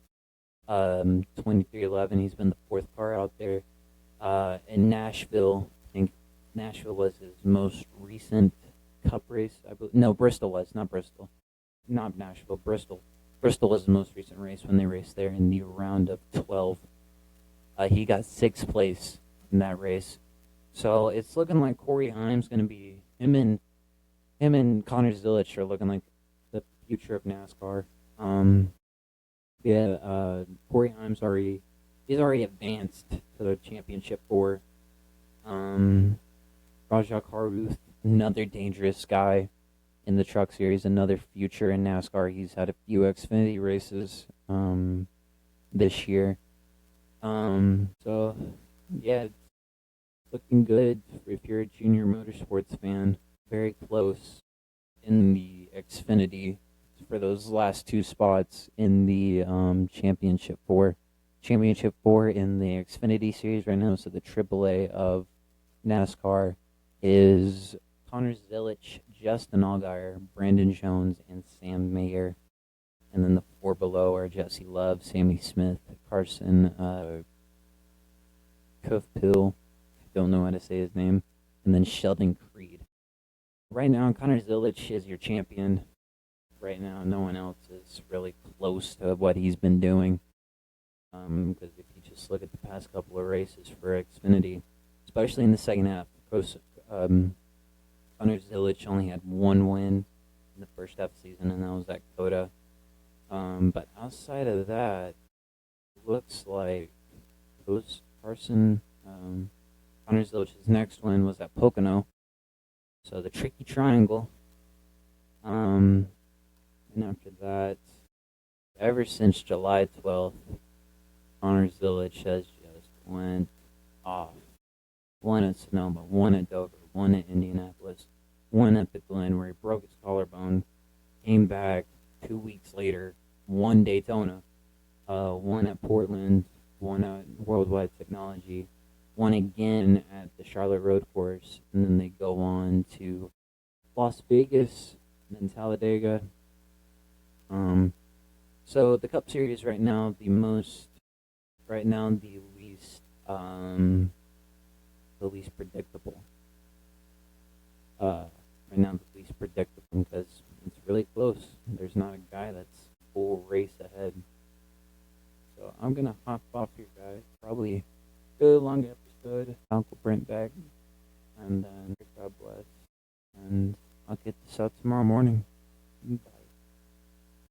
2311. He's been the fourth car out there. In Nashville, I think Nashville was his most recent cup race. I believe. No, Bristol was, not Bristol. Not Nashville, Bristol. Bristol was the most recent race when they raced there in the round of 12. He got sixth place in that race. So it's looking like Corey Heim's going to be, him and Connor Zilic are looking like the future of NASCAR. Corey Heim's already advanced to the championship for Rajah Carruth, another dangerous guy in the truck series, another future in NASCAR. He's had a few Xfinity races this year. So yeah, it's looking good if you're a junior motorsports fan. Very close in the Xfinity for those last two spots in the Championship 4. Championship 4 in the Xfinity series right now, so the AAA of NASCAR is Connor Zilic, Justin Allgaier, Brandon Jones, and Sam Mayer. And then the four below are Jesse Love, Sammy Smith, Carson Kufpil, I don't know how to say his name, and then Sheldon Creed. Right now, Connor Zilic is your champion. Right now, no one else is really close to what he's been doing. Because if you just look at the past couple of races for Xfinity, especially in the second half, Connor Zilic only had one win in the first half of the season, and that was at COTA. But outside of that, looks like Connor Zilic's next win was at Pocono. So the tricky triangle. And after that, ever since July 12th, Connor Zilic has just went off. One at Sonoma, one at Dover, one at Indianapolis, one at the Glen where he broke his collarbone, came back 2 weeks later, won Daytona, one at Portland, one at Worldwide Technology, one again at the Charlotte Road Course, and then they go on to Las Vegas, then Talladega. So the Cup Series right now, the least predictable. Right now, the least predictable because it's really close. There's not a guy that's full race ahead. So I'm gonna hop off here, guys. Probably good long episode. Uncle Brent back, and then God bless. And I'll get this out tomorrow morning. Bye.